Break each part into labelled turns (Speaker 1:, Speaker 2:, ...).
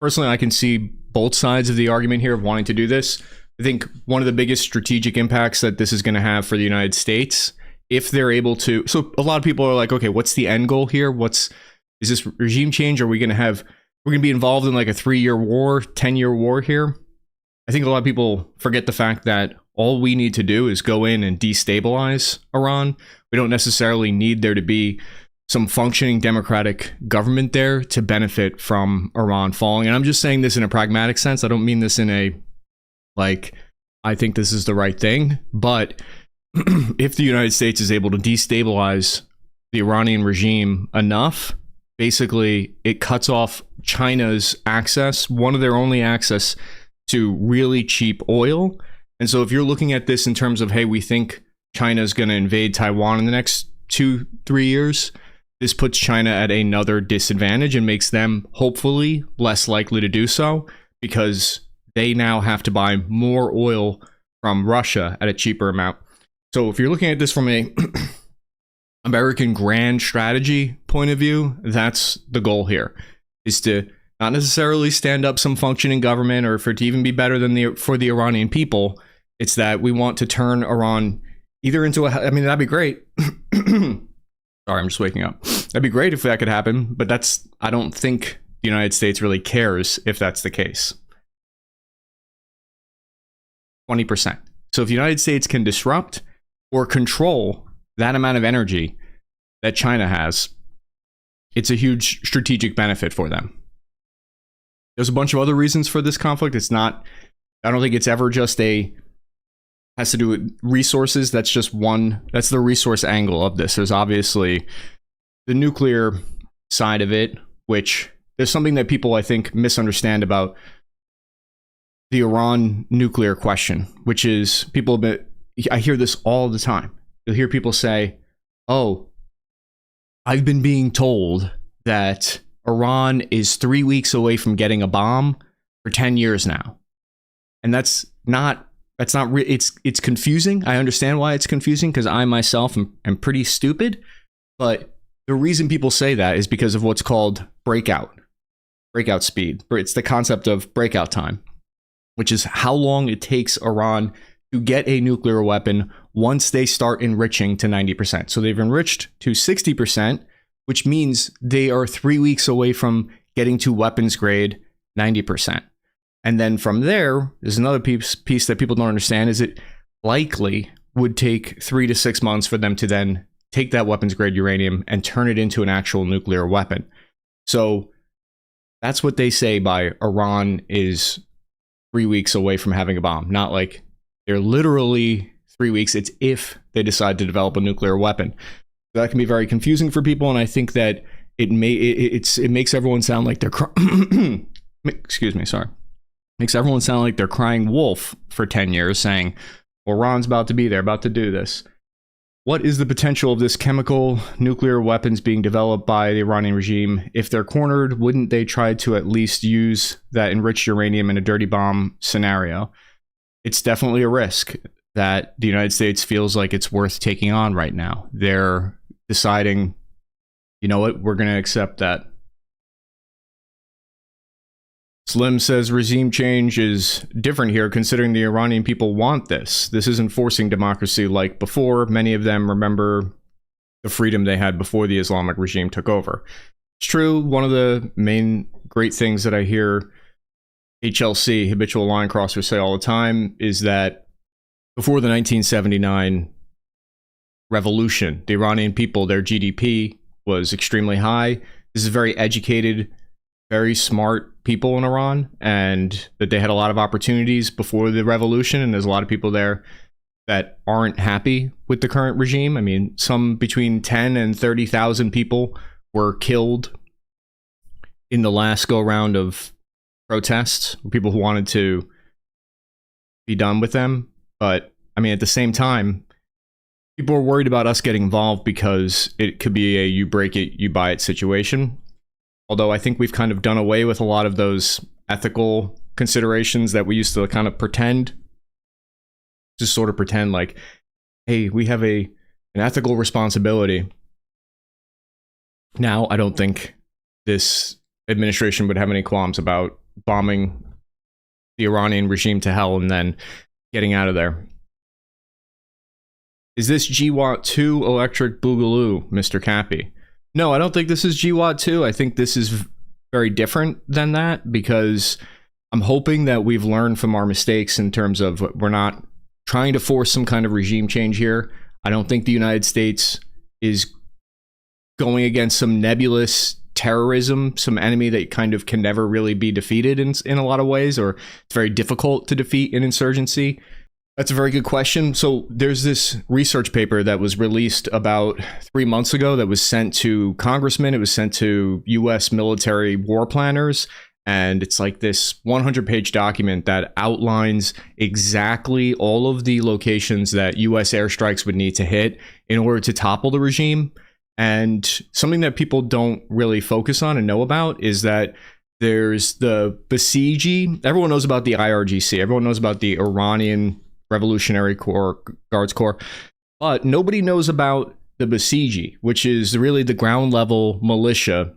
Speaker 1: personally, I can see both sides of the argument here of wanting to do this. I think one of the biggest strategic impacts that this is going to have for the United States, if they're able to, so a lot of people are like, okay, what's the end goal here? Is this regime change? Are we going to be involved in like a 3-year war, 10-year war here? I think a lot of people forget the fact that all we need to do is go in and destabilize Iran. We don't necessarily need there to be some functioning democratic government there to benefit from Iran falling. And I'm just saying this in a pragmatic sense. I don't mean this in a, like, I think this is the right thing. But if the United States is able to destabilize the Iranian regime enough, basically it cuts off China's access, one of their only access to really cheap oil. And so if you're looking at this in terms of, hey, we think China is going to invade Taiwan in the next 2-3 years, this puts China at another disadvantage and makes them hopefully less likely to do so, because they now have to buy more oil from Russia at a cheaper amount. So if you're looking at this from a American grand strategy point of view, that's the goal here, is to not necessarily stand up some functioning government or for it to even be better than for the Iranian people. It's that we want to turn Iran either into I mean, that'd be great. Sorry, I'm just waking up. That'd be great if that could happen, but I don't think the United States really cares if that's the case. 20%. So if the United States can disrupt or control that amount of energy that China has, it's a huge strategic benefit for them. There's a bunch of other reasons for this conflict. I don't think it's ever just has to do with resources. That's just that's the resource angle of this. There's obviously the nuclear side of it, which there's something that people, I think, misunderstand about the Iran nuclear question, which is I hear this all the time. You'll hear people say, oh, I've been being told that Iran is 3 weeks away from getting a bomb for 10 years now. And it's confusing. I understand why it's confusing, because I myself am pretty stupid. But the reason people say that is because of what's called breakout speed. It's the concept of breakout time, which is how long it takes Iran to get a nuclear weapon once they start enriching to 90%. So they've enriched to 60%, which means they are 3 weeks away from getting to weapons grade 90%. And then from there's another piece that people don't understand, is it likely would take 3 to 6 months for them to then take that weapons grade uranium and turn it into an actual nuclear weapon. So that's what they say by Iran is 3 weeks away from having a bomb. Not like they're literally 3 weeks. It's if they decide to develop a nuclear weapon. So that can be very confusing for people, and I think that it makes everyone sound like they're excuse me, sorry. Makes everyone sound like they're crying wolf for 10 years, saying, well, Iran's about to be there, about to do this. What is the potential of this chemical nuclear weapons being developed by the Iranian regime? If they're cornered, wouldn't they try to at least use that enriched uranium in a dirty bomb scenario? It's definitely a risk that the United States feels like it's worth taking on right now. They're deciding, you know what, we're going to accept that. Slim says regime change is different here, considering the Iranian people want this. This isn't forcing democracy like before. Many of them remember the freedom they had before the Islamic regime took over. It's true. One of the main great things that I hear HLC, habitual line crossers, say all the time is that before the 1979 revolution, the Iranian people, their GDP was extremely high. This is very educated, very smart people in Iran, and that they had a lot of opportunities before the revolution, and there's a lot of people there that aren't happy with the current regime. I mean, some between 10 and 30,000 people were killed in the last go round of protests, people who wanted to be done with them. But I mean, at the same time, people are worried about us getting involved because it could be a you break it, you buy it situation. Although I think we've kind of done away with a lot of those ethical considerations that we used to kind of pretend, just sort of pretend like, hey, we have an ethical responsibility. Now, I don't think this administration would have any qualms about bombing the Iranian regime to hell and then getting out of there. Is this GWAT 2 electric boogaloo, Mr. Cappy? No, I don't think this is GWAT 2. I think this is very different than that, because I'm hoping that we've learned from our mistakes in terms of we're not trying to force some kind of regime change here. I don't think the United States is going against some nebulous terrorism, some enemy that kind of can never really be defeated in a lot of ways, or it's very difficult to defeat an insurgency. That's a very good question. So there's this research paper that was released about 3 months ago that was sent to congressmen. It was sent to U.S. military war planners. And it's like this 100-page document that outlines exactly all of the locations that U.S. airstrikes would need to hit in order to topple the regime. And something that people don't really focus on and know about is that there's the Basiji. Everyone knows about the IRGC. Everyone knows about the Iranian Revolutionary Guards Corps, but nobody knows about the Basiji, which is really the ground level militia,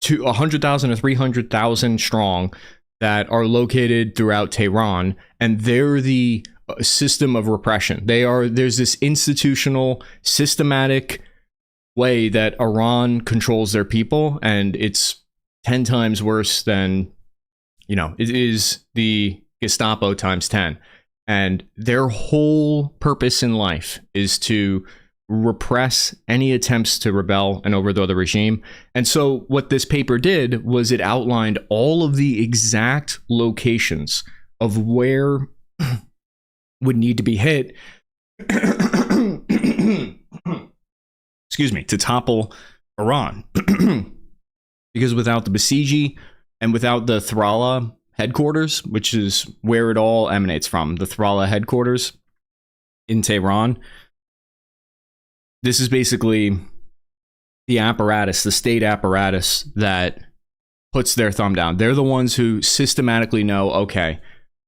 Speaker 1: to 100,000 to 300,000 strong, that are located throughout Tehran, and they're the system of repression. There's this institutional, systematic way that Iran controls their people, and it's 10 times worse than, it is the Gestapo times 10. And their whole purpose in life is to repress any attempts to rebel and overthrow the regime. And so what this paper did was it outlined all of the exact locations of where would need to be hit excuse me, to topple Iran. Because without the Basiji and without the Thrala headquarters, which is where it all emanates from, the Thrala headquarters in Tehran, this is basically the apparatus, the state apparatus that puts their thumb down. They're the ones who systematically know, okay,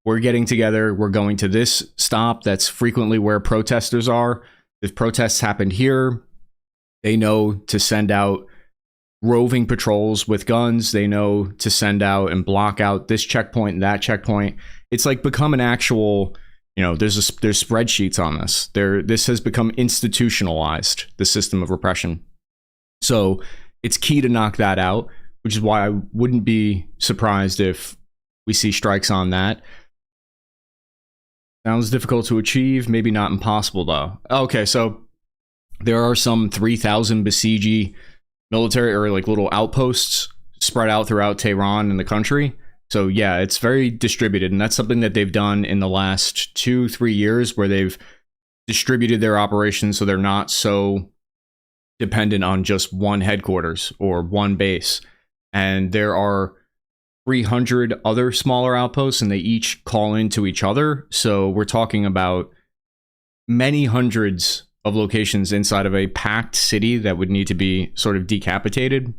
Speaker 1: we're getting together, we're going to this stop that's frequently where protesters are. If protests happened here, they know to send out roving patrols with guns. They know to send out and block out this checkpoint and that checkpoint. It's like become an actual, there's spreadsheets on this. This has become institutionalized, the system of repression. So it's key to knock that out, which is why I wouldn't be surprised if we see strikes on that. Sounds difficult to achieve, maybe not impossible though. Okay, so there are some 3,000 Basiji military or like little outposts spread out throughout Tehran and the country. So yeah, it's very distributed, and that's something that they've done in the last 2-3 years, where they've distributed their operations so they're not so dependent on just one headquarters or one base. And there are 300 other smaller outposts, and they each call into each other. So we're talking about many hundreds of locations inside of a packed city that would need to be sort of decapitated.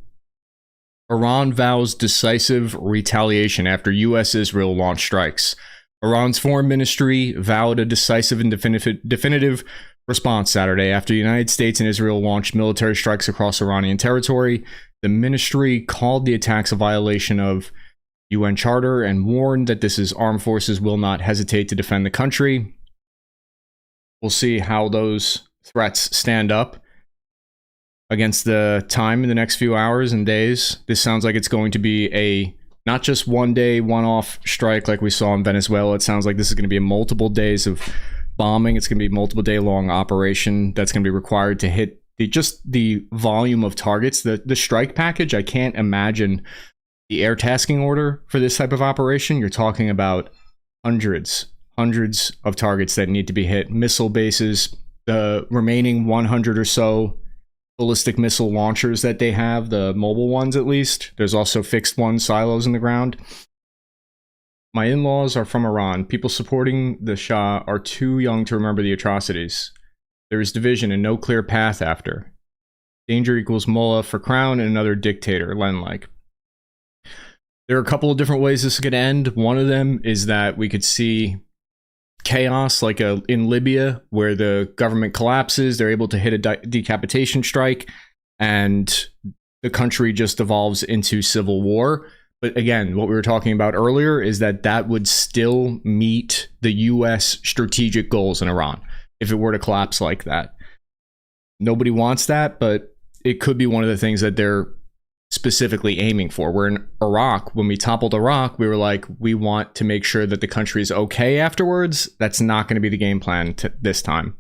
Speaker 1: Iran vows decisive retaliation after U.S.-Israel launch strikes. Iran's foreign ministry vowed a decisive and definitive response Saturday after the United States and Israel launched military strikes across Iranian territory. The ministry called the attacks a violation of UN Charter and warned that this armed forces will not hesitate to defend the country. We'll see how those threats stand up against the time in the next few hours and days. This sounds like it's going to be a not just one day, one-off strike like we saw in Venezuela. It sounds like this is going to be multiple days of bombing. It's going to be a multiple day long operation that's going to be required to hit the volume of targets. The strike package, I can't imagine the air tasking order for this type of operation. You're talking about hundreds of targets that need to be hit. Missile bases, the remaining 100 or so ballistic missile launchers that they have, the mobile ones at least. There's also fixed one silos in the ground. My in-laws are from Iran. People supporting the Shah are too young to remember the atrocities. There is division and no clear path after. Danger equals mullah for crown and another dictator, Len-like. There are a couple of different ways this could end. One of them is that we could see chaos like in Libya, where the government collapses, they're able to hit a decapitation strike, and the country just devolves into civil war. But again, what we were talking about earlier is that that would still meet the US strategic goals in Iran if it were to collapse like that. Nobody wants that, but it could be one of the things that they're specifically aiming for. Where in Iraq, when we toppled Iraq, we were like, we want to make sure that the country is okay afterwards. That's not going to be the game plan this time.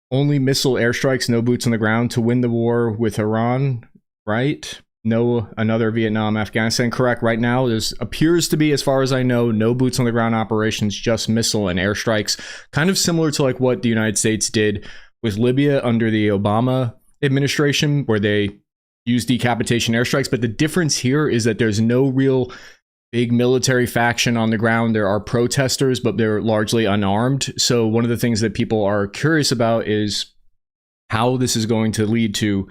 Speaker 1: Only missile airstrikes, no boots on the ground to win the war with Iran, right? No, another Vietnam, Afghanistan. Correct. Right now, there's appears to be, as far as I know, no boots on the ground operations, just missile and airstrikes. Kind of similar to like what the United States did with Libya under the Obama administration, where they used decapitation airstrikes. But the difference here is that there's no real big military faction on the ground. There are protesters, but they're largely unarmed. So one of the things that people are curious about is how this is going to lead to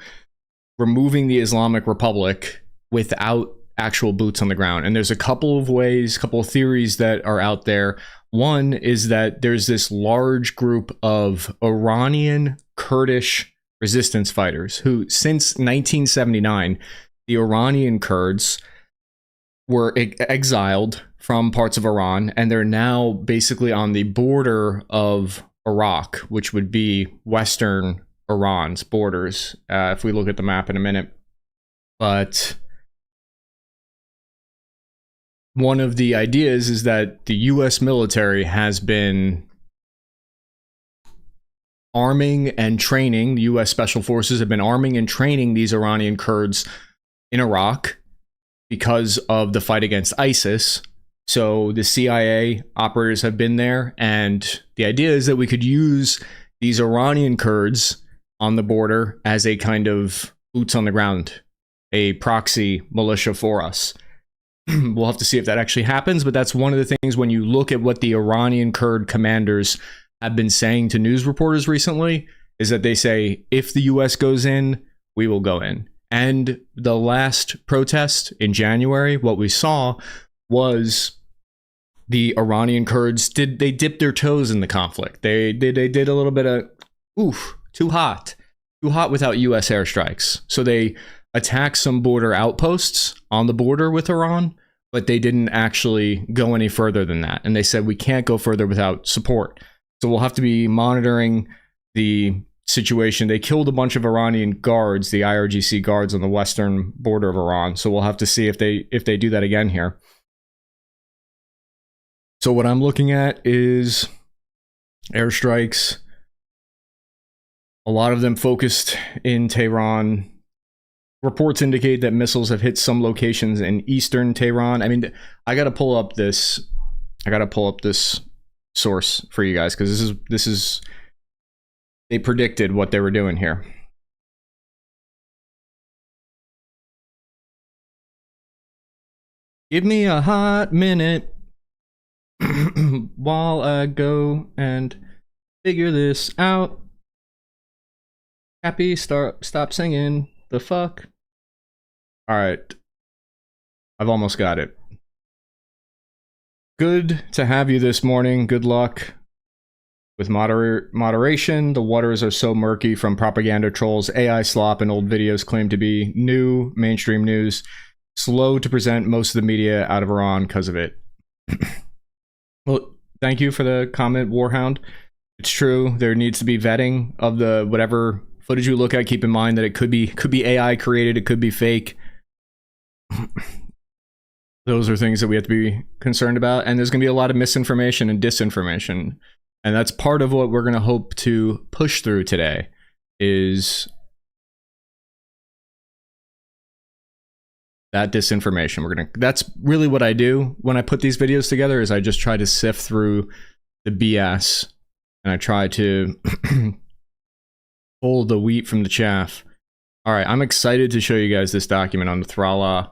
Speaker 1: removing the Islamic Republic without actual boots on the ground. And there's a couple of ways, couple of theories that are out there. One is that there's this large group of Iranian Kurdish resistance fighters who, since 1979, the Iranian Kurds were exiled from parts of Iran, and they're now basically on the border of Iraq, which would be Western Iran's borders, if we look at the map in a minute. But one of the ideas is that the US military has been arming and training, the US Special Forces have been arming and training these Iranian Kurds in Iraq because of the fight against ISIS. So the CIA operators have been there, and the idea is that we could use these Iranian Kurds on the border as a kind of boots on the ground, a proxy militia for us. We'll have to see if that actually happens, but that's one of the things when you look at what the Iranian Kurd commanders have been saying to news reporters recently, is that they say, if the US goes in, we will go in. And the last protest in January, what we saw was the Iranian Kurds they dipped their toes in the conflict. They did a little bit of, too hot without US airstrikes. So they attacked some border outposts on the border with Iran, but they didn't actually go any further than that. And they said, we can't go further without support. So we'll have to be monitoring the situation. They killed a bunch of Iranian guards, the IRGC guards on the western border of Iran. So we'll have to see if they do that again here. So what I'm looking at is airstrikes, a lot of them focused in Tehran. Reports indicate that missiles have hit some locations in eastern Tehran. I mean, I gotta pull up this source for you guys, because this is they predicted what they were doing here. Give me a hot minute while I go and figure this out. Cappy, stop singing. The fuck? All right. I've almost got it. Good to have you this morning. Good luck with moderation. The waters are so murky from propaganda trolls, AI slop, and old videos claim to be new mainstream news. Slow to present most of the media out of Iran because of it. Well, thank you for the comment, Warhound. It's true. There needs to be vetting of the whatever footage you look at. Keep in mind that it could be AI created. It could be fake. Those are things that we have to be concerned about. And there's going to be a lot of misinformation and disinformation. And that's part of what we're going to hope to push through today is that disinformation. That's really what I do when I put these videos together, is I just try to sift through the BS and I try to pull the wheat from the chaff. All right, I'm excited to show you guys this document on the Thrala.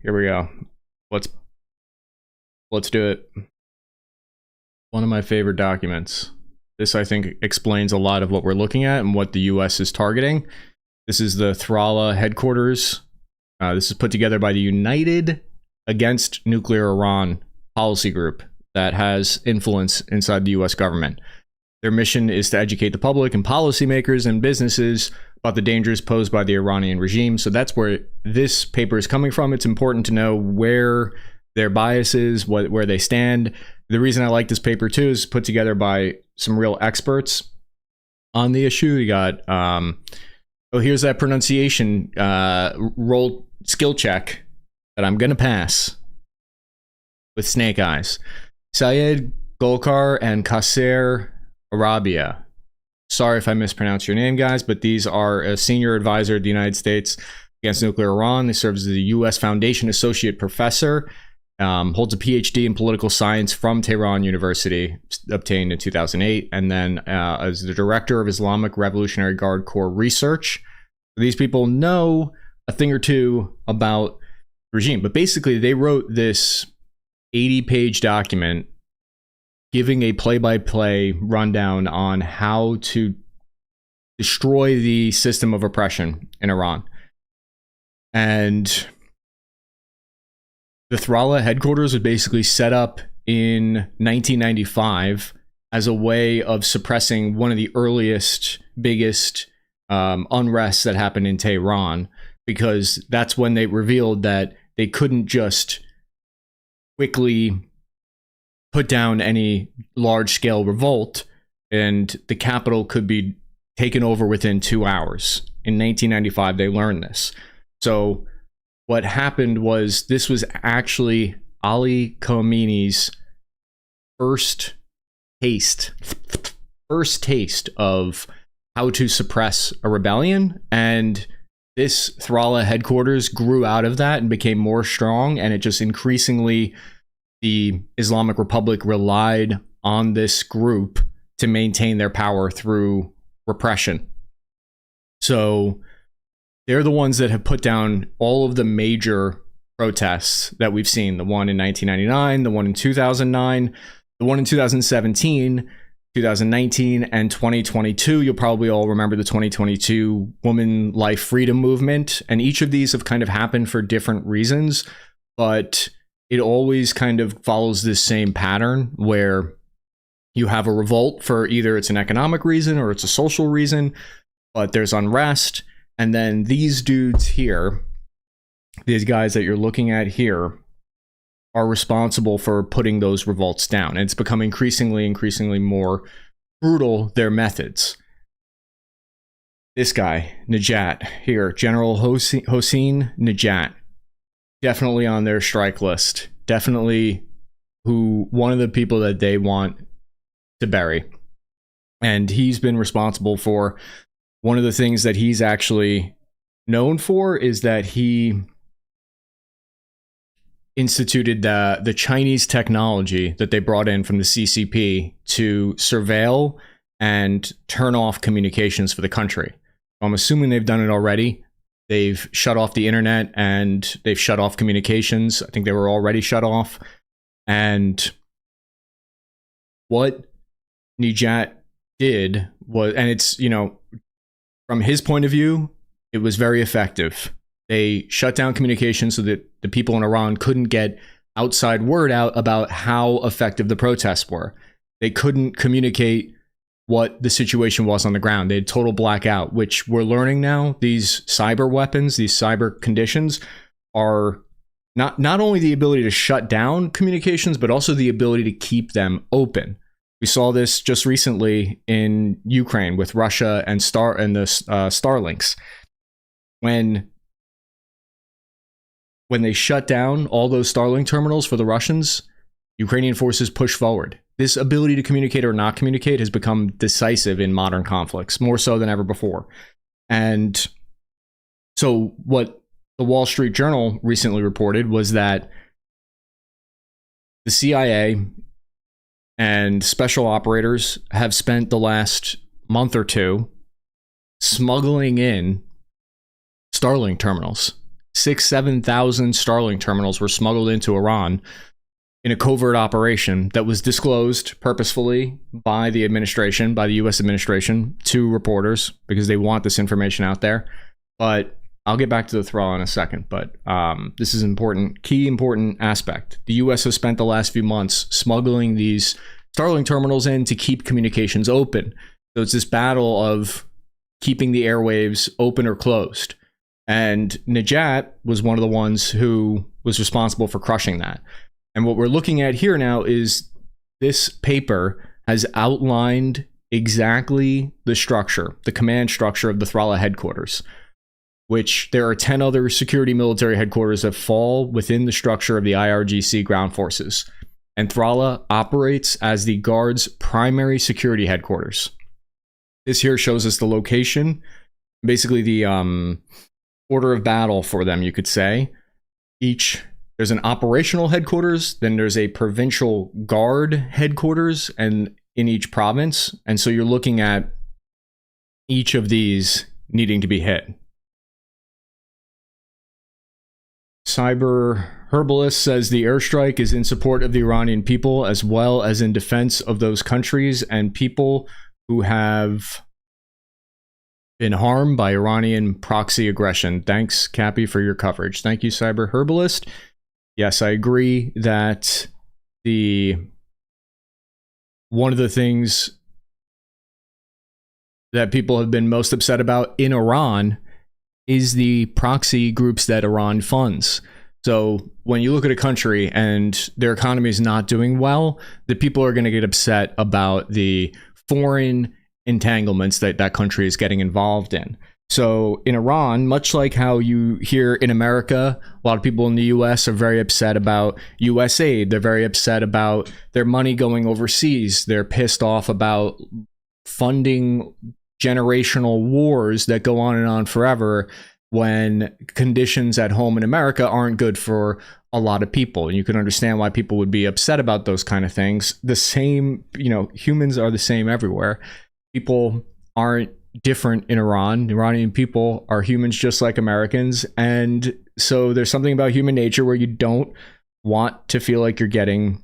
Speaker 1: Here we go. Let's do it. One of my favorite documents. This, I think, explains a lot of what we're looking at and what the US is targeting. This is the Thrala headquarters. This is put together by the United Against Nuclear Iran policy group that has influence inside the US government. Their mission is to educate the public and policymakers and businesses about the dangers posed by the Iranian regime. So that's where this paper is coming from. It's important to know where their bias is, where they stand. The reason I like this paper too is put together by some real experts on the issue. You got, here's that pronunciation roll skill check that I'm gonna pass with snake eyes. Syed Golkar and Qasser Arabia. Sorry if I mispronounce your name, guys, but these are a senior advisor of the United States against nuclear Iran. They serves as the U.S. Foundation Associate Professor, holds a PhD in political science from Tehran University, obtained in 2008, and then as the director of Islamic Revolutionary Guard Corps Research. These people know a thing or two about the regime, but basically they wrote this 80-page document giving a play-by-play rundown on how to destroy the system of oppression in Iran. And the Thrala headquarters was basically set up in 1995 as a way of suppressing one of the earliest, biggest unrests that happened in Tehran, because that's when they revealed that they couldn't just quickly put down any large-scale revolt, and the capital could be taken over within 2 hours. In 1995, they learned this. So what happened was, this was actually Ali Khamenei's first taste of how to suppress a rebellion, and this Thrala headquarters grew out of that and became more strong, and it just increasingly, the Islamic Republic relied on this group to maintain their power through repression. So they're the ones that have put down all of the major protests that we've seen. The one in 1999, the one in 2009, the one in 2017, 2019, and 2022. You'll probably all remember the 2022 Woman Life Freedom Movement. And each of these have kind of happened for different reasons, but it always kind of follows this same pattern where you have a revolt for either it's an economic reason or it's a social reason, but there's unrest. And then these dudes here, these guys that you're looking at here, are responsible for putting those revolts down. And it's become increasingly more brutal, their methods. This guy, Najat, here, General Hossein Najat, definitely on their strike list. Definitely one of the people that they want to bury. And he's been responsible for, one of the things that he's actually known for is that he instituted the Chinese technology that they brought in from the CCP to surveil and turn off communications for the country. I'm assuming they've done it already. They've shut off the internet and they've shut off communications. I think they were already shut off. And what Najat did was, and it's, from his point of view, it was very effective. They shut down communications so that the people in Iran couldn't get outside word out about how effective the protests were. They couldn't communicate what the situation was on the ground. They had total blackout, which we're learning now. These cyber weapons, these cyber conditions are not only the ability to shut down communications, but also the ability to keep them open. We saw this just recently in Ukraine with Russia and the Starlinks. When they shut down all those Starlink terminals for the Russians, Ukrainian forces push forward. This ability to communicate or not communicate has become decisive in modern conflicts, more so than ever before. And so what the Wall Street Journal recently reported was that the CIA and special operators have spent the last month or two smuggling in Starlink terminals. 7,000 Starlink terminals were smuggled into Iran in a covert operation that was disclosed purposefully by the administration, by the US administration, to reporters because they want this information out there. But I'll get back to the thrall in a second, but this is important, key important aspect. The US has spent the last few months smuggling these Starlink terminals in to keep communications open. So it's this battle of keeping the airwaves open or closed. And Najat was one of the ones who was responsible for crushing that. And what we're looking at here now is this paper has outlined exactly the structure, the command structure of the Thrala headquarters, which there are 10 other security military headquarters that fall within the structure of the IRGC ground forces. And Thrala operates as the Guard's primary security headquarters. This here shows us the location, basically the order of battle for them, you could say. There's an operational headquarters, then there's a provincial guard headquarters, and in each province. And so you're looking at each of these needing to be hit. Cyber Herbalist says the airstrike is in support of the Iranian people as well as in defense of those countries and people who have been harmed by Iranian proxy aggression. Thanks, Cappy, for your coverage. Thank you, Cyber Herbalist. Yes, I agree that one of the things that people have been most upset about in Iran is the proxy groups that Iran funds. So when you look at a country and their economy is not doing well, the people are going to get upset about the foreign entanglements that that country is getting involved in. So in Iran, much like how you hear in America, a lot of people in the US are very upset about US aid. They're very upset about their money going overseas. They're pissed off about funding generational wars that go on and on forever when conditions at home in America aren't good for a lot of people. And you can understand why people would be upset about those kind of things. The same, humans are the same everywhere. People aren't different in Iran. Iranian people are humans just like Americans. And so there's something about human nature where you don't want to feel like you're getting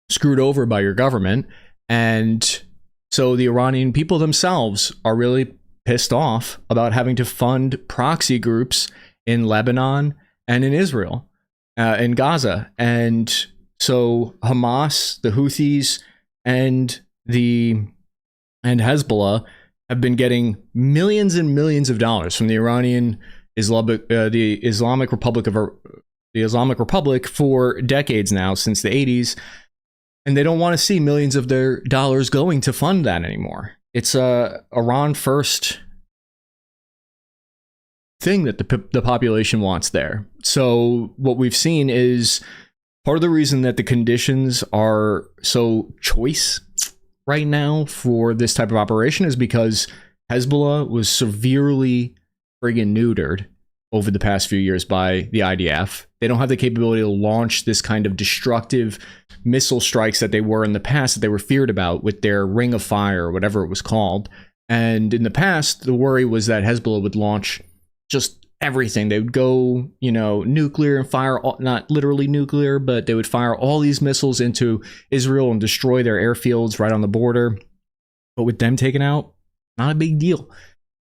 Speaker 1: screwed over by your government. And so the Iranian people themselves are really pissed off about having to fund proxy groups in Lebanon and in Israel, in Gaza. And so Hamas, the Houthis, and Hezbollah have been getting millions and millions of dollars from the Islamic Republic for decades now, since the 80s. And they don't want to see millions of their dollars going to fund that anymore. It's a Iran first thing that the population wants there. So what we've seen is part of the reason that the conditions are so choice right now for this type of operation is because Hezbollah was severely friggin' neutered over the past few years by the IDF. They don't have the capability to launch this kind of destructive missile strikes that they were in the past, that they were feared about with their Ring of Fire or whatever it was called. And in the past, the worry was that Hezbollah would launch just everything. They would go, nuclear and fire, not literally nuclear, but they would fire all these missiles into Israel and destroy their airfields right on the border. But with them taken out, not a big deal.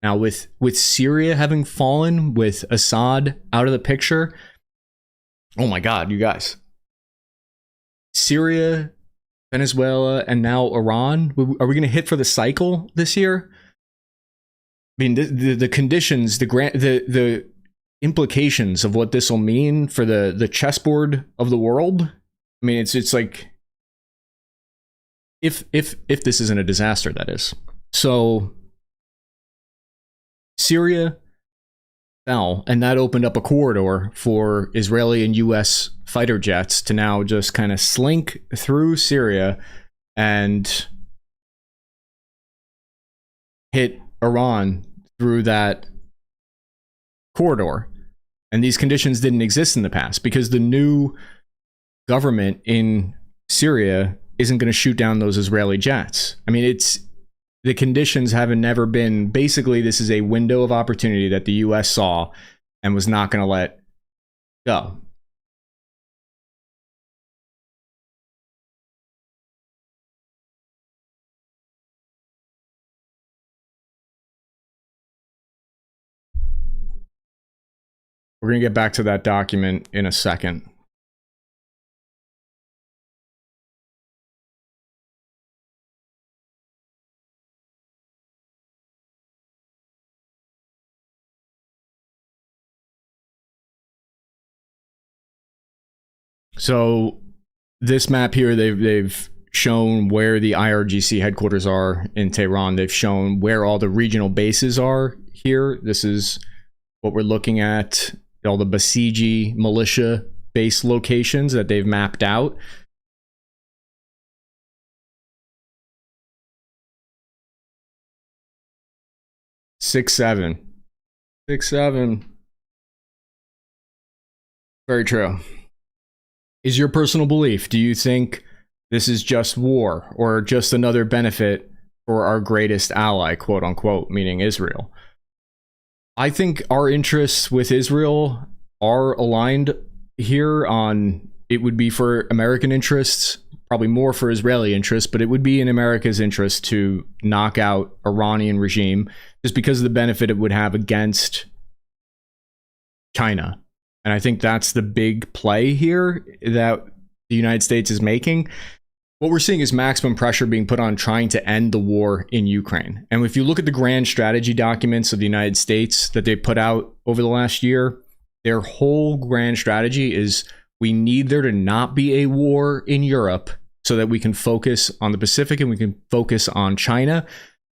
Speaker 1: Now, with Syria having fallen, with Assad out of the picture, oh my God, you guys. Syria, Venezuela, and now Iran. Are we going to hit for the cycle this year? I mean, the conditions, the implications of what this will mean for the chessboard of the world. I mean, it's like if this isn't a disaster, that is. So Syria fell, and that opened up a corridor for Israeli and US fighter jets to now just kind of slink through Syria and hit Iran through that corridor. And these conditions didn't exist in the past because the new government in Syria isn't going to shoot down those Israeli jets. I mean, the conditions haven't never been, basically this is a window of opportunity that the US saw and was not going to let go. We're going to get back to that document in a second. So this map here, they've shown where the IRGC headquarters are in Tehran. They've shown where all the regional bases are here. This is what we're looking at, all the Basiji militia base locations that they've mapped out. Six, seven. Very true. Is your personal belief, do you think this is just war or just another benefit for our greatest ally, quote unquote, meaning Israel? I think our interests with Israel are aligned here on, it would be for American interests, probably more for Israeli interests, but it would be in America's interest to knock out Iranian regime just because of the benefit it would have against China. And I think that's the big play here that the United States is making. What we're seeing is maximum pressure being put on trying to end the war in Ukraine. And if you look at the grand strategy documents of the United States that they put out over the last year, their whole grand strategy is we need there to not be a war in Europe so that we can focus on the Pacific and we can focus on China.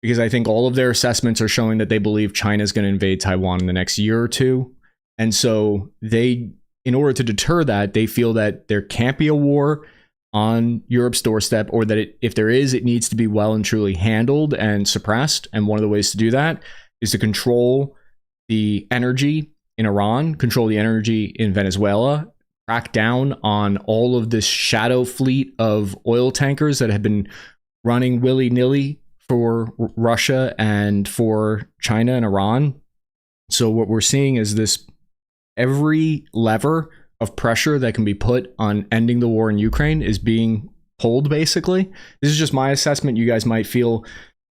Speaker 1: Because I think all of their assessments are showing that they believe China is going to invade Taiwan in the next year or two. And so they, in order to deter that, they feel that there can't be a war on Europe's doorstep, or that if there is, it needs to be well and truly handled and suppressed. And one of the ways to do that is to control the energy in Iran, control the energy in Venezuela, crack down on all of this shadow fleet of oil tankers that have been running willy-nilly for Russia and for China and Iran. So what we're seeing is this, every lever of pressure that can be put on ending the war in Ukraine is being pulled, basically. This is just my assessment. You guys might feel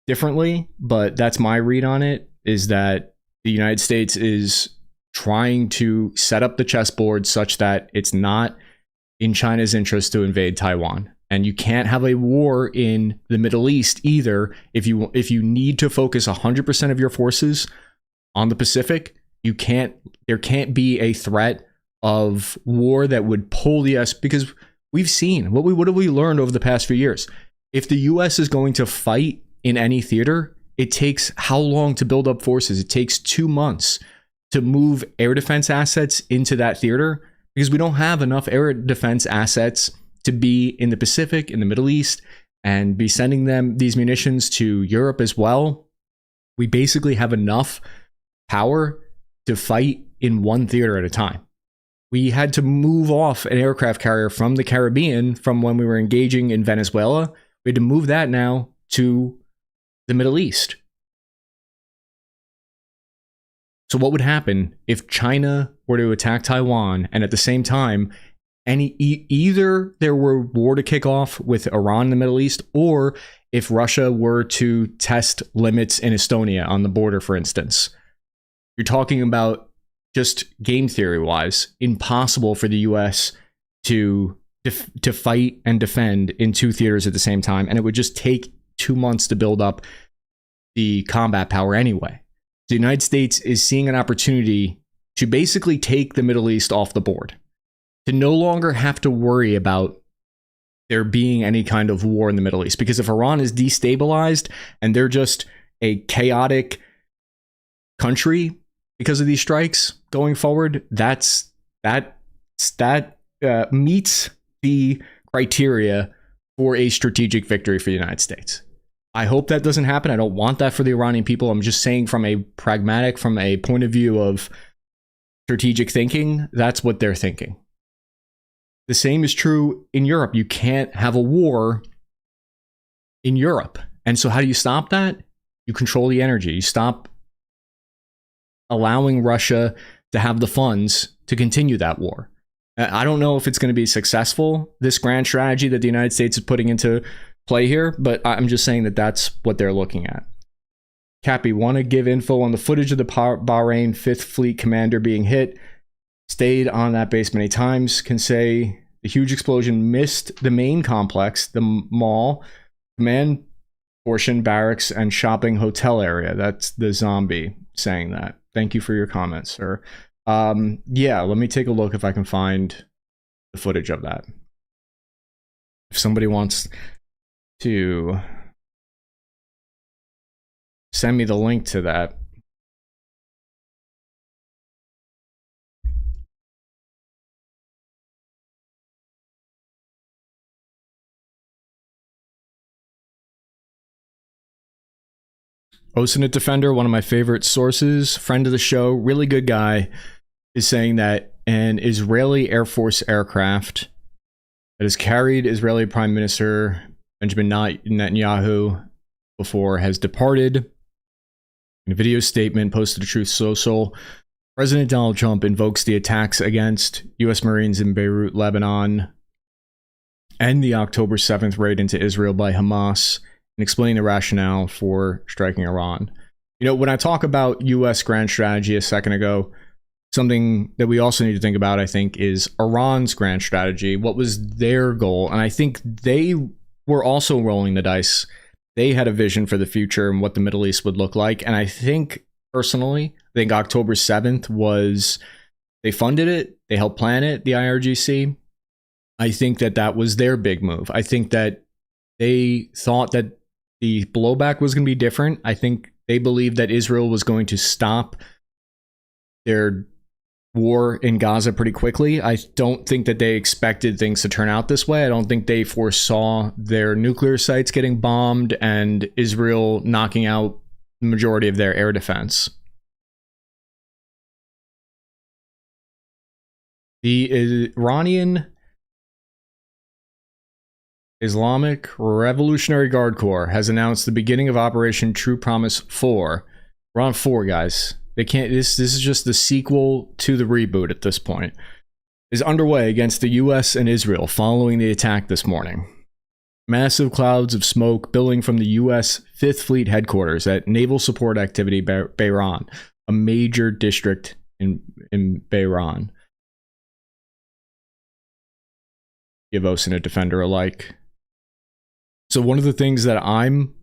Speaker 1: differently, but that's my read on it, is that the United States is trying to set up the chessboard such that it's not in China's interest to invade Taiwan. And you can't have a war in the Middle East either. If you need to focus 100% of your forces on the Pacific, there can't be a threat of war that would pull the US, because we've seen what have we learned over the past few years? If the US is going to fight in any theater, it takes how long to build up forces? It takes 2 months to move air defense assets into that theater, because we don't have enough air defense assets to be in the Pacific, in the Middle East, and be sending them these munitions to Europe as well. We basically have enough power to fight in one theater at a time. We had to move off an aircraft carrier from the Caribbean from when we were engaging in Venezuela. We had to move that now to the Middle East. So what would happen if China were to attack Taiwan and at the same time, either there were war to kick off with Iran in the Middle East, or if Russia were to test limits in Estonia on the border, for instance? You're talking about, just game theory wise, impossible for the US to fight and defend in two theaters at the same time. And it would just take 2 months to build up the combat power anyway. The United States is seeing an opportunity to basically take the Middle East off the board, to no longer have to worry about there being any kind of war in the Middle East. Because if Iran is destabilized and they're just a chaotic country because of these strikes going forward, that meets the criteria for a strategic victory for the United States. I hope that doesn't happen. I don't want that for the Iranian people. I'm just saying, from a point of view of strategic thinking, that's what they're thinking. The same is true in Europe. You can't have a war in Europe. And so how do you stop that? You control the energy. You stop allowing Russia to have the funds to continue that war. I don't know if it's going to be successful, this grand strategy that the United States is putting into play here, but I'm just saying that that's what they're looking at. Cappy, want to give info on the footage of the Bahrain 5th Fleet commander being hit? Stayed on that base many times. Can say the huge explosion missed the main complex, the mall, command portion, barracks, and shopping hotel area. That's the zombie saying that. Thank you for your comments, sir. Yeah, let me take a look if I can find the footage of that. If somebody wants to send me the link to that. OSINT Defender, one of my favorite sources, friend of the show, really good guy, is saying that an Israeli Air Force aircraft that has carried Israeli Prime Minister Benjamin Netanyahu before has departed. In a video statement posted to Truth Social, President Donald Trump invokes the attacks against U.S. Marines in Beirut, Lebanon, and the October 7th raid into Israel by Hamas, and explain the rationale for striking Iran. You know, when I talk about U.S. grand strategy a second ago, something that we also need to think about, I think, is Iran's grand strategy. What was their goal? And I think they were also rolling the dice. They had a vision for the future and what the Middle East would look like. And I think, personally, I think October 7th was, they funded it, they helped plan it, the IRGC. I think that that was their big move. I think that they thought that the blowback was going to be different. I think they believed that Israel was going to stop their war in Gaza pretty quickly. I don't think that they expected things to turn out this way. I don't think they foresaw their nuclear sites getting bombed and Israel knocking out the majority of their air defense. The Iranian Islamic Revolutionary Guard Corps has announced the beginning of Operation True Promise 4. We're on 4, guys. They can't. This is just the sequel to the reboot at this point. Is underway against the U.S. and Israel following the attack this morning. Massive clouds of smoke billowing from the U.S. 5th Fleet headquarters at Naval Support Activity Bahrain, a major district in Bahrain. Give OSINT Defender a like. So one of the things that I'm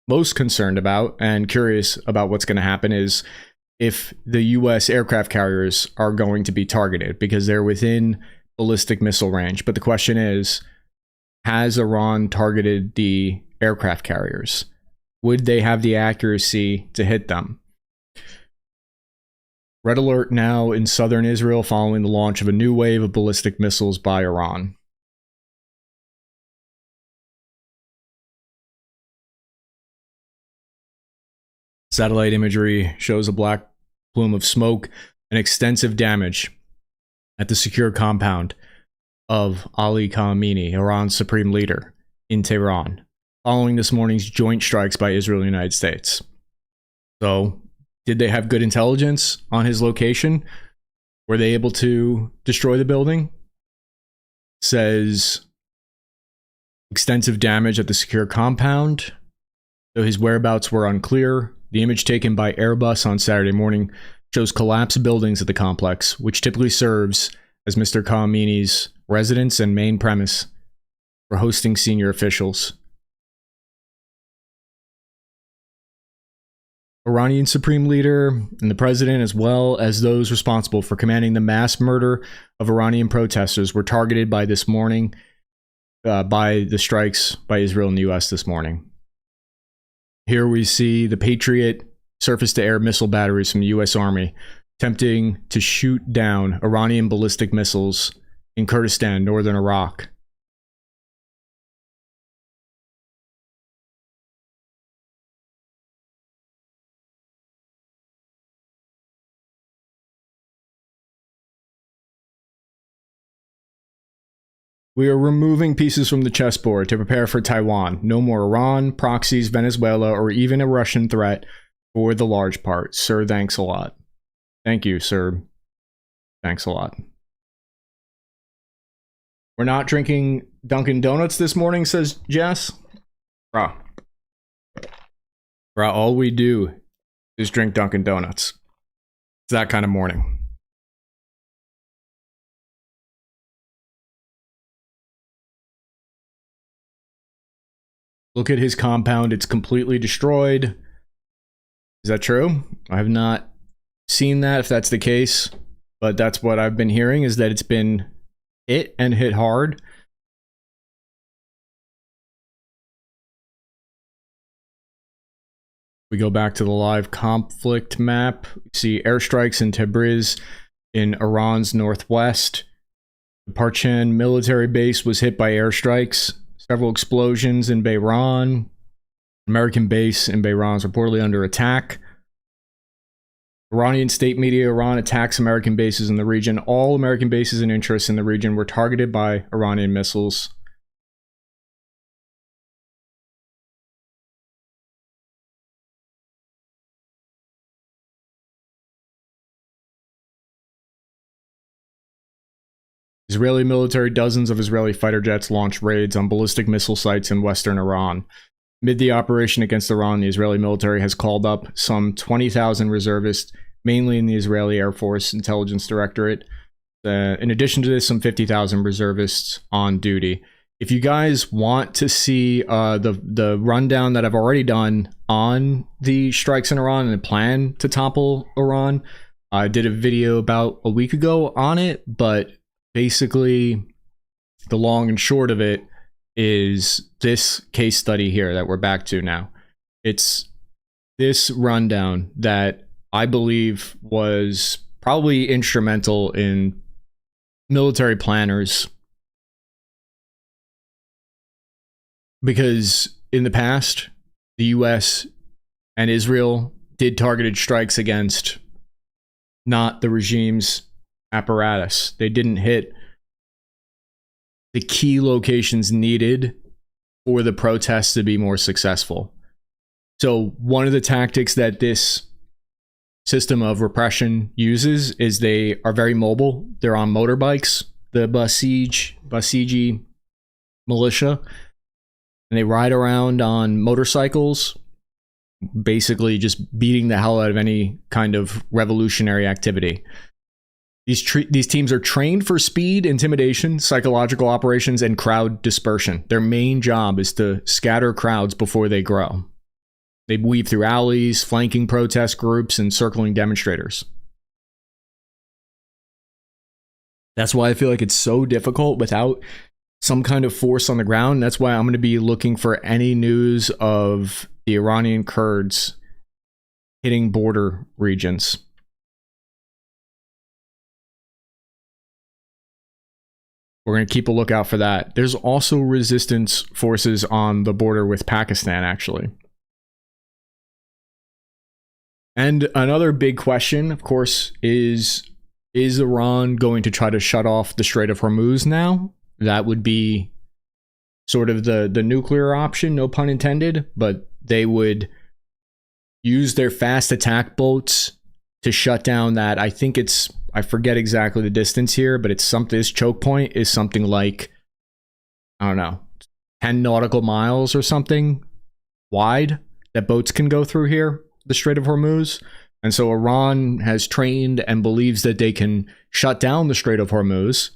Speaker 1: most concerned about and curious about what's going to happen is if the U.S. aircraft carriers are going to be targeted because they're within ballistic missile range. But the question is, has Iran targeted the aircraft carriers? Would they have the accuracy to hit them? Red alert now in southern Israel following the launch of a new wave of ballistic missiles by Iran. Satellite imagery shows a black plume of smoke and extensive damage at the secure compound of Ali Khamenei, Iran's supreme leader, in Tehran, following this morning's joint strikes by Israel and the United States. So, did they have good intelligence on his location? Were they able to destroy the building? Says extensive damage at the secure compound, though his whereabouts were unclear. The image taken by Airbus on Saturday morning shows collapsed buildings at the complex, which typically serves as Mr. Khamenei's residence and main premise for hosting senior officials. Iranian Supreme Leader and the President, as well as those responsible for commanding the mass murder of Iranian protesters, were targeted by this morning, by the strikes by Israel and the U.S. this morning. Here we see the Patriot surface-to-air missile batteries from the U.S. Army attempting to shoot down Iranian ballistic missiles in Kurdistan, northern Iraq. We are removing pieces from the chessboard to prepare for Taiwan. No more Iran, proxies, Venezuela, or even a Russian threat for the large part. Sir, thanks a lot. Thank you, sir. Thanks a lot. We're not drinking Dunkin' Donuts this morning, says Jess. Bruh, all we do is drink Dunkin' Donuts. It's that kind of morning. Look at his compound. It's completely destroyed. Is that true? I have not seen that, if that's the case. But that's what I've been hearing, is that it's been hit and hit hard. We go back to the live conflict map. We see airstrikes in Tabriz in Iran's northwest. The Parchan military base was hit by airstrikes. Several explosions in Bahrain. American base in Bahrain is reportedly under attack. Iranian state media, Iran attacks American bases in the region. All American bases and interests in the region were targeted by Iranian missiles. Israeli military, dozens of Israeli fighter jets launched raids on ballistic missile sites in western Iran. Amid the operation against Iran, the Israeli military has called up some 20,000 reservists, mainly in the Israeli Air Force Intelligence Directorate. In addition to this, some 50,000 reservists on duty. If you guys want to see the rundown that I've already done on the strikes in Iran and the plan to topple Iran, I did a video about a week ago on it, but basically the long and short of it is this case study here that we're back to now. It's this rundown that I believe was probably instrumental in military planners, because in the past, the US and Israel did targeted strikes against not the regime's apparatus. They didn't hit the key locations needed for the protests to be more successful. So one of the tactics that this system of repression uses is they are very mobile. They're on motorbikes, the Basiji militia, and they ride around on motorcycles, basically just beating the hell out of any kind of revolutionary activity. These teams are trained for speed, intimidation, psychological operations, and crowd dispersion. Their main job is to scatter crowds before they grow. They weave through alleys, flanking protest groups, and circling demonstrators. That's why I feel like it's so difficult without some kind of force on the ground. That's why I'm going to be looking for any news of the Iranian Kurds hitting border regions. We're going to keep a lookout for that. There's also resistance forces on the border with Pakistan, actually. And another big question, of course, is Iran going to try to shut off the Strait of Hormuz now? That would be sort of the nuclear option, no pun intended, but they would use their fast attack boats to shut down that. I think it's, I forget exactly the distance here, but it's something, this choke point is something like, I don't know, 10 nautical miles or something wide that boats can go through here, the Strait of Hormuz. And so Iran has trained and believes that they can shut down the Strait of Hormuz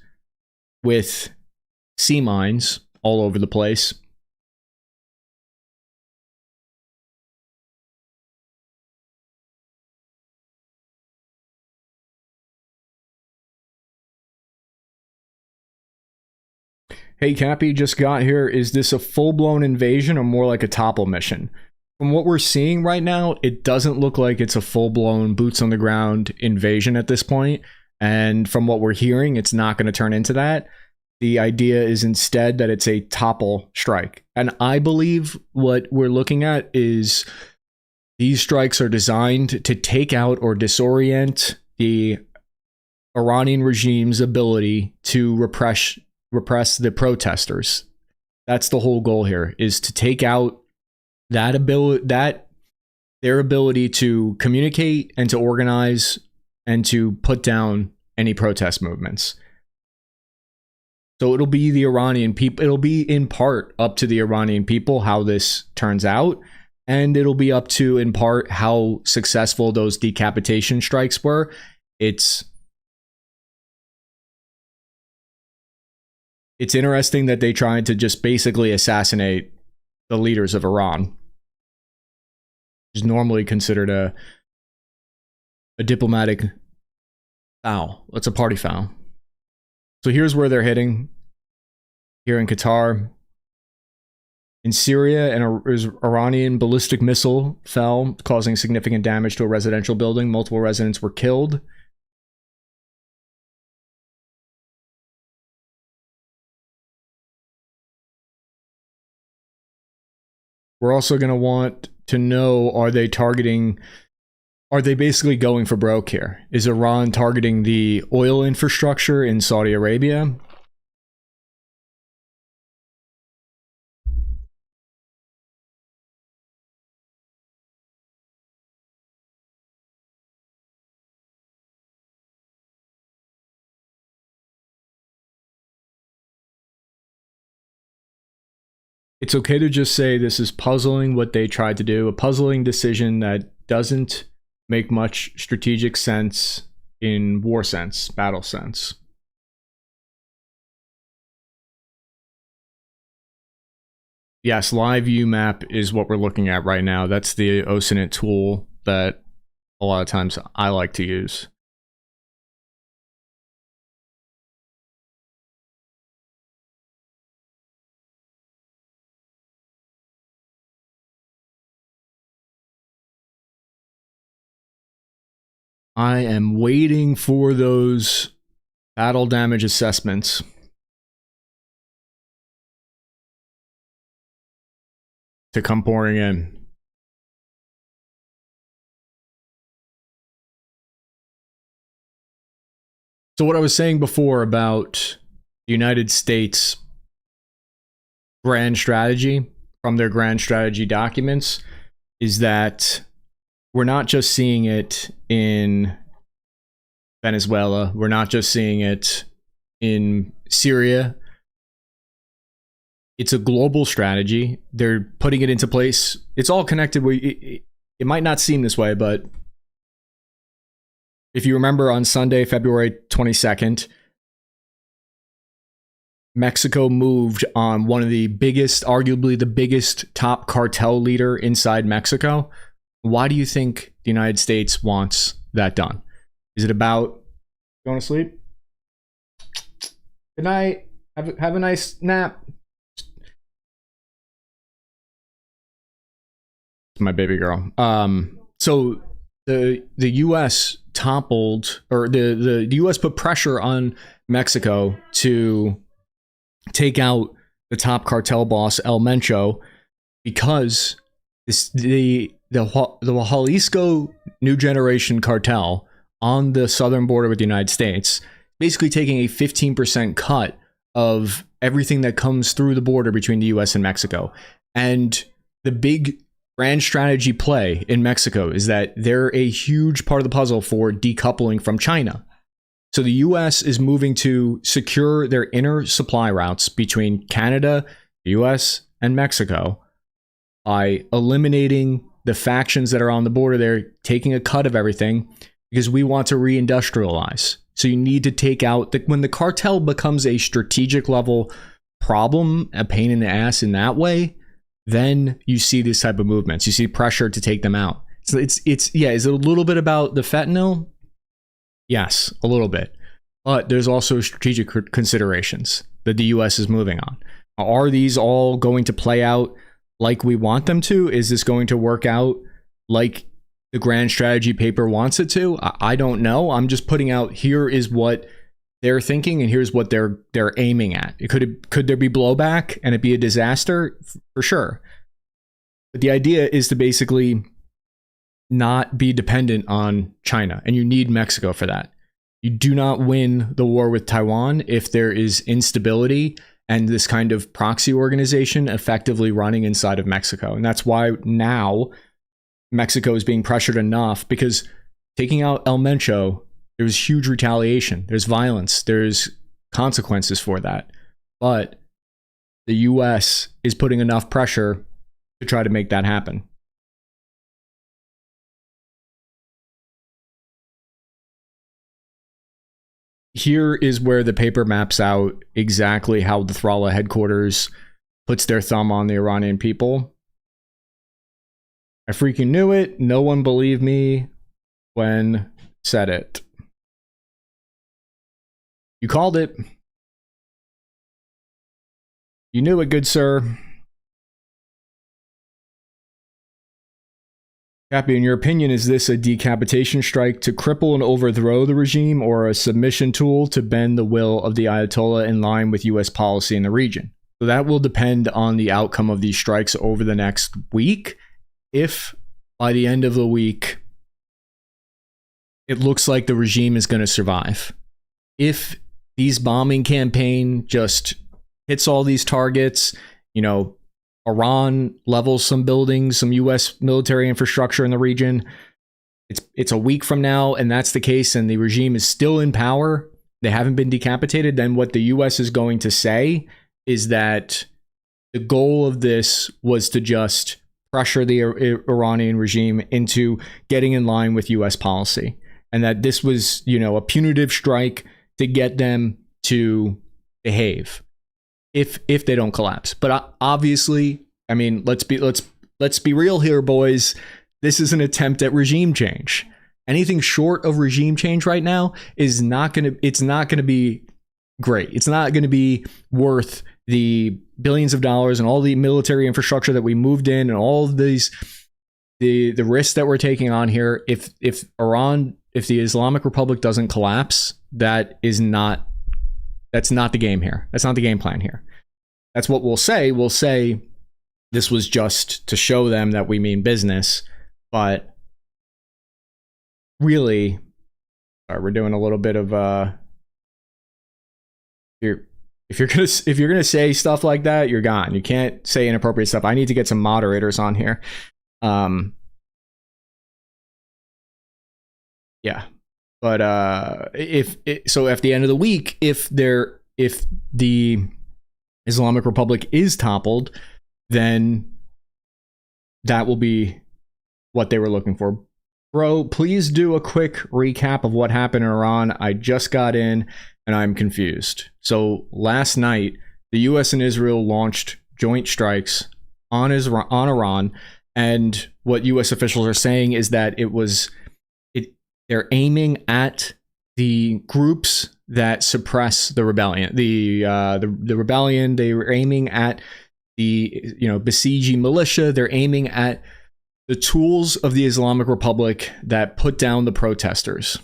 Speaker 1: with sea mines all over the place. Hey, Cappy, just got here. Is this a full-blown invasion or more like a Topple mission? From what we're seeing right now, it doesn't look like it's a full-blown boots-on-the-ground invasion at this point. And from what we're hearing, it's not going to turn into that. The idea is instead that it's a Topple strike. And I believe what we're looking at is these strikes are designed to take out or disorient the Iranian regime's ability to repress the protesters. That's the whole goal here, is to take out that ability, that their ability to communicate and to organize and to put down any protest movements. So it'll be the Iranian people, it'll be in part up to the Iranian people how this turns out, and it'll be up to in part how successful those decapitation strikes were. It's interesting that they tried to just basically assassinate the leaders of Iran, which is normally considered a diplomatic foul. It's a party foul. So here's where they're hitting. Here in Qatar. In Syria, an Iranian ballistic missile fell, causing significant damage to a residential building. Multiple residents were killed. We're also going to want to know, are they basically going for broke here? Is Iran targeting the oil infrastructure in Saudi Arabia? It's okay to just say this is puzzling what they tried to do, a puzzling decision that doesn't make much strategic sense in war sense, battle sense. Yes, live view map is what we're looking at right now. That's the OSINT tool that a lot of times I like to use. I am waiting for those battle damage assessments. To come pouring in. So what I was saying before about the United States grand strategy from their grand strategy documents is that we're not just seeing it in Venezuela. We're not just seeing it in Syria. It's a global strategy. They're putting it into place. It's all connected. It might not seem this way, but if you remember on Sunday, February 22nd, Mexico moved on one of the biggest, arguably the biggest top cartel leader inside Mexico. Why do you think the United States wants that done? Is it about going to sleep? Good night. Have a nice nap. My baby girl. So the U.S. toppled, or the U.S. put pressure on Mexico to take out the top cartel boss El Mencho because the Jalisco New Generation cartel on the southern border with the United States, basically taking a 15% cut of everything that comes through the border between the US and Mexico. And the big grand strategy play in Mexico is that they're a huge part of the puzzle for decoupling from China. So the US is moving to secure their inner supply routes between Canada, the US, and Mexico by eliminating the factions that are on the border there, taking a cut of everything, because we want to reindustrialize. So you need to take out, when the cartel becomes a strategic level problem, a pain in the ass in that way, then you see this type of movements. You see pressure to take them out. So is it a little bit about the fentanyl? Yes, a little bit. But there's also strategic considerations that the US is moving on. Are these all going to play out like we want them to? Is this going to work out like the grand strategy paper wants it to? I don't know. I'm just putting out, here is what they're thinking and here's what they're aiming at. Could there be blowback and it be a disaster? For sure. But the idea is to basically not be dependent on China, and you need Mexico for that. You do not win the war with Taiwan if there is instability and this kind of proxy organization effectively running inside of Mexico. And that's why now Mexico is being pressured enough, because taking out El Mencho, there's huge retaliation, there's violence, there's consequences for that. But the US is putting enough pressure to try to make that happen. Here is where the paper maps out exactly how the Thrala headquarters puts their thumb on the Iranian people. I freaking knew it. No one believed me when said it. You called it. You knew it, good sir. Cappy, in your opinion, is this a decapitation strike to cripple and overthrow the regime, or a submission tool to bend the will of the Ayatollah in line with U.S. policy in the region? So that will depend on the outcome of these strikes over the next week. If by the end of the week, it looks like the regime is going to survive. If these bombing campaign just hits all these targets, you know, Iran levels some buildings, some U.S. military infrastructure in the region. It's a week from now, and that's the case, and the regime is still in power. They haven't been decapitated. Then what the U.S. is going to say is that the goal of this was to just pressure the Iranian regime into getting in line with U.S. policy, and that this was, you know, a punitive strike to get them to behave. If they don't collapse. But obviously, I mean, let's be real here, boys. This is an attempt at regime change. Anything short of regime change right now is not going to be great. It's not going to be worth the billions of dollars and all the military infrastructure that we moved in and all of these the risks that we're taking on here. If the Islamic Republic doesn't collapse, that's not the game here. That's not the game plan here. That's what we'll say. We'll say this was just to show them that we mean business, but really, we're doing a little bit of if you're gonna say stuff like that, you're gone. You can't say inappropriate stuff. I need to get some moderators on here. Yeah. But if at the end of the week, if the Islamic Republic is toppled, then that will be what they were looking for. Bro, please do a quick recap of what happened in Iran. I just got in and I'm confused. So last night, the US and Israel launched joint strikes on Iran, and what US officials are saying is that they're aiming at the groups that suppress the rebellion. The rebellion, they were aiming at the besieging militia. They're aiming at the tools of the Islamic Republic that put down the protesters.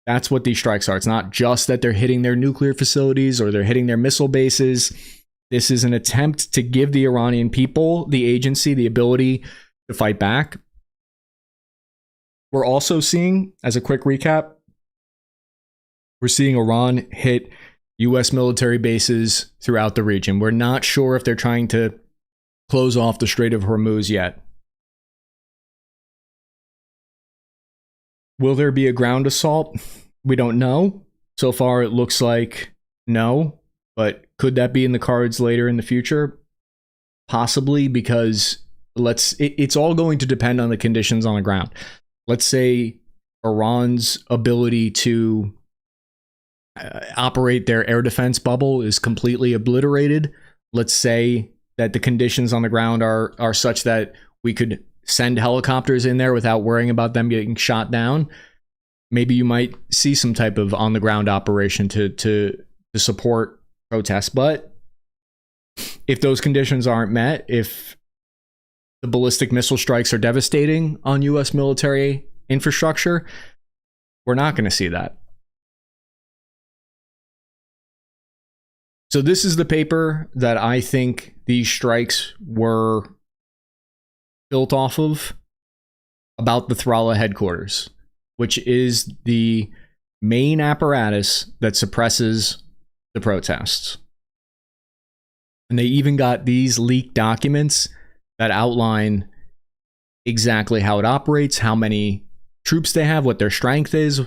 Speaker 1: That's what these strikes are. It's not just that they're hitting their nuclear facilities or they're hitting their missile bases. This is an attempt to give the Iranian people, the agency, the ability to fight back. We're also seeing, as a quick recap, we're seeing Iran hit U.S. military bases throughout the region. We're not sure if they're trying to close off the Strait of Hormuz yet. Will there be a ground assault? We don't know. So far, it looks like no. But could that be in the cards later in the future? Possibly, because it's all going to depend on the conditions on the ground. Let's say Iran's ability to operate their air defense bubble is completely obliterated. Let's say that the conditions on the ground are such that we could send helicopters in there without worrying about them getting shot down. Maybe you might see some type of on-the-ground operation to support protests. But if those conditions aren't met, if the ballistic missile strikes are devastating on U.S. military infrastructure, we're not going to see that. So this is the paper that I think these strikes were built off of, about the Thrala headquarters, which is the main apparatus that suppresses the protests. And they even got these leaked documents that outline exactly how it operates, how many troops they have, what their strength is,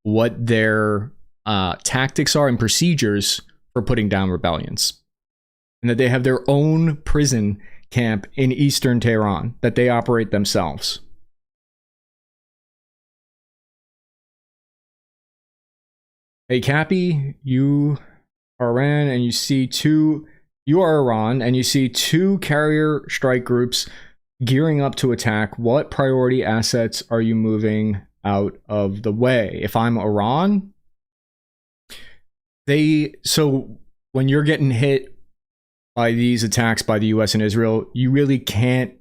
Speaker 1: what their tactics are and procedures for putting down rebellions. And that they have their own prison camp in eastern Tehran that they operate themselves. Hey Cappy, you are Iran and you see two carrier strike groups gearing up to attack. What priority assets are you moving out of the way? If I'm Iran, so when you're getting hit by these attacks by the US and Israel, you really can't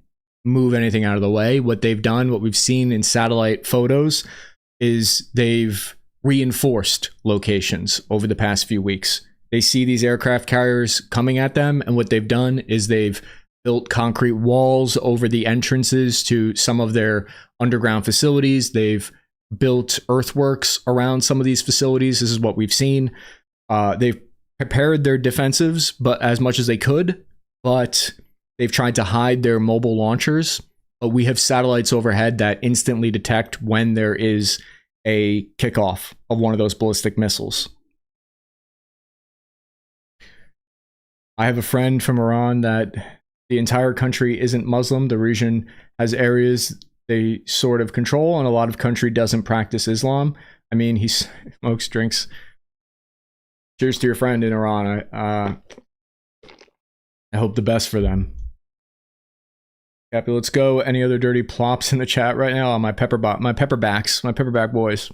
Speaker 1: move anything out of the way. What they've done, what we've seen in satellite photos, is they've reinforced locations over the past few weeks. They see these aircraft carriers coming at them, and what they've done is they've built concrete walls over the entrances to some of their underground facilities. They've built earthworks around some of these facilities. This is what we've seen. They've prepared their defensives, but as much as they could, but they've tried to hide their mobile launchers. But we have satellites overhead that instantly detect when there is a kickoff of one of those ballistic missiles. I have a friend from Iran that the entire country isn't Muslim. The region has areas they sort of control, and a lot of country doesn't practice Islam. I mean, he smokes, drinks. Cheers to your friend in Iran. I hope the best for them. Cappy, let's go. Any other dirty plops in the chat right now? On my pepperback boys.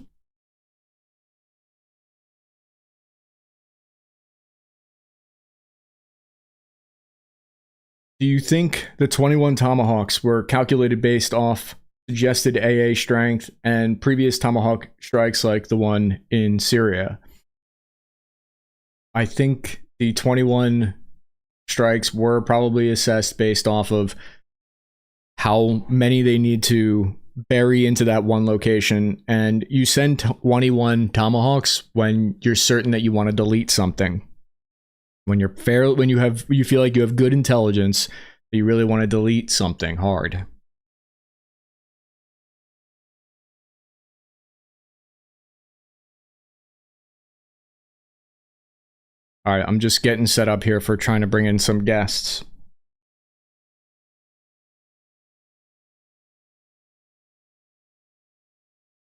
Speaker 1: Do you think the 21 Tomahawks were calculated based off suggested AA strength and previous Tomahawk strikes like the one in Syria? I think the 21 strikes were probably assessed based off of how many they need to bury into that one location. And you send 21 Tomahawks when you're certain that you want to delete something. When you're fair, when you feel like you have good intelligence, that you really want to delete something hard. All right, I'm just getting set up here for trying to bring in some guests. It's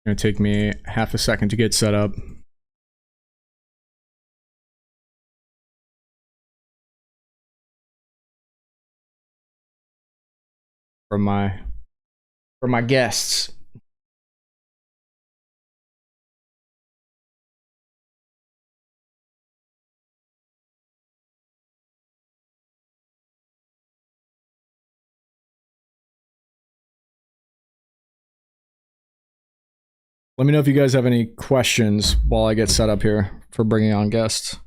Speaker 1: gonna take me half a second to get set up. For my guests. Let me know if you guys have any questions while I get set up here for bringing on guests.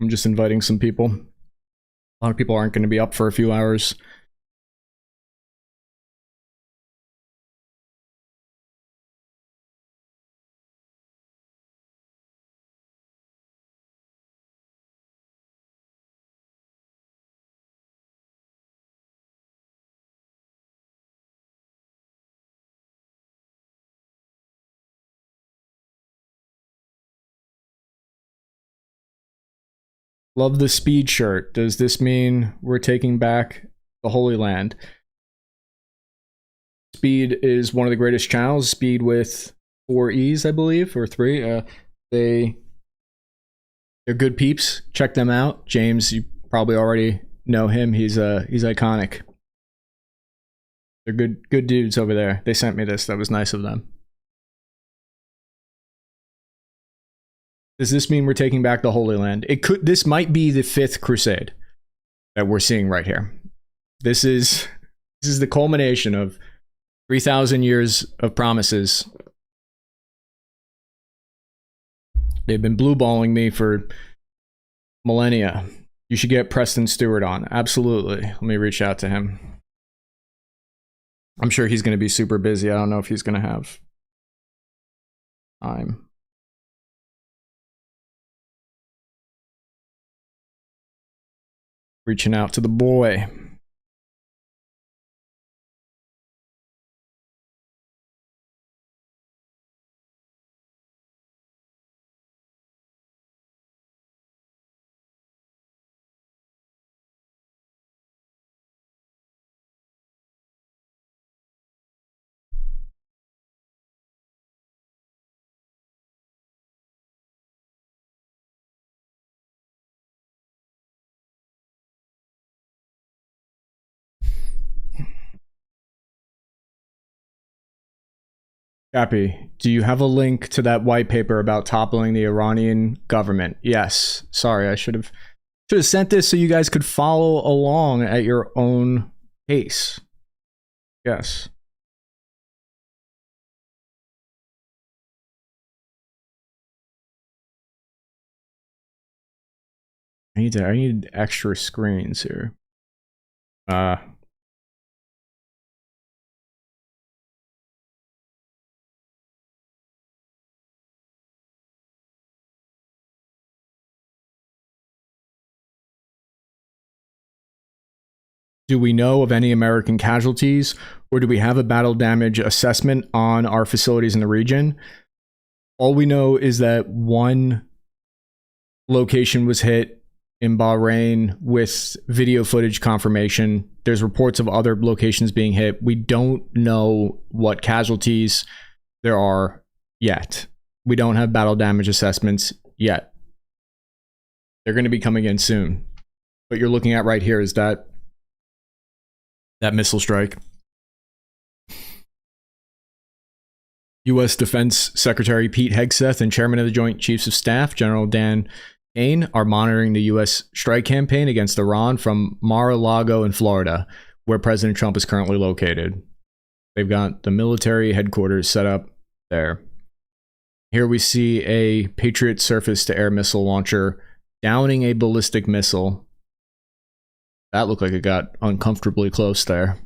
Speaker 1: I'm just inviting some people. A lot of people aren't going to be up for a few hours. Love the speed shirt. Does this mean we're taking back the Holy Land? Speed is one of the greatest channels. Speed with 4 E's, I believe, or 3. They're good peeps. Check them out. James, you probably already know him. He's iconic. They're good dudes over there. They sent me this. That was nice of them. Does this mean we're taking back the Holy Land? This might be the 5th crusade that we're seeing right here. This is the culmination of 3,000 years of promises. They've been blueballing me for millennia. You should get Preston Stewart on. Absolutely. Let me reach out to him. I'm sure he's going to be super busy. I don't know if he's going to have time. Reaching out to the boy. Cappy, do you have a link to that white paper about toppling the Iranian government? Yes. Sorry, I should have sent this so you guys could follow along at your own pace. Yes. I need extra screens here. Do we know of any American casualties, or do we have a battle damage assessment on our facilities in the region? All we know is that one location was hit in Bahrain with video footage confirmation. There's reports of other locations being hit. We don't know what casualties there are yet. We don't have battle damage assessments yet. They're going to be coming in soon. What you're looking at right here is that missile strike. U.S. Defense Secretary Pete Hegseth and Chairman of the Joint Chiefs of Staff, General Dan Kane, are monitoring the U.S. strike campaign against Iran from Mar-a-Lago in Florida, where President Trump is currently located. They've got the military headquarters set up there. Here we see a Patriot surface-to-air missile launcher downing a ballistic missile. That looked like it got uncomfortably close there.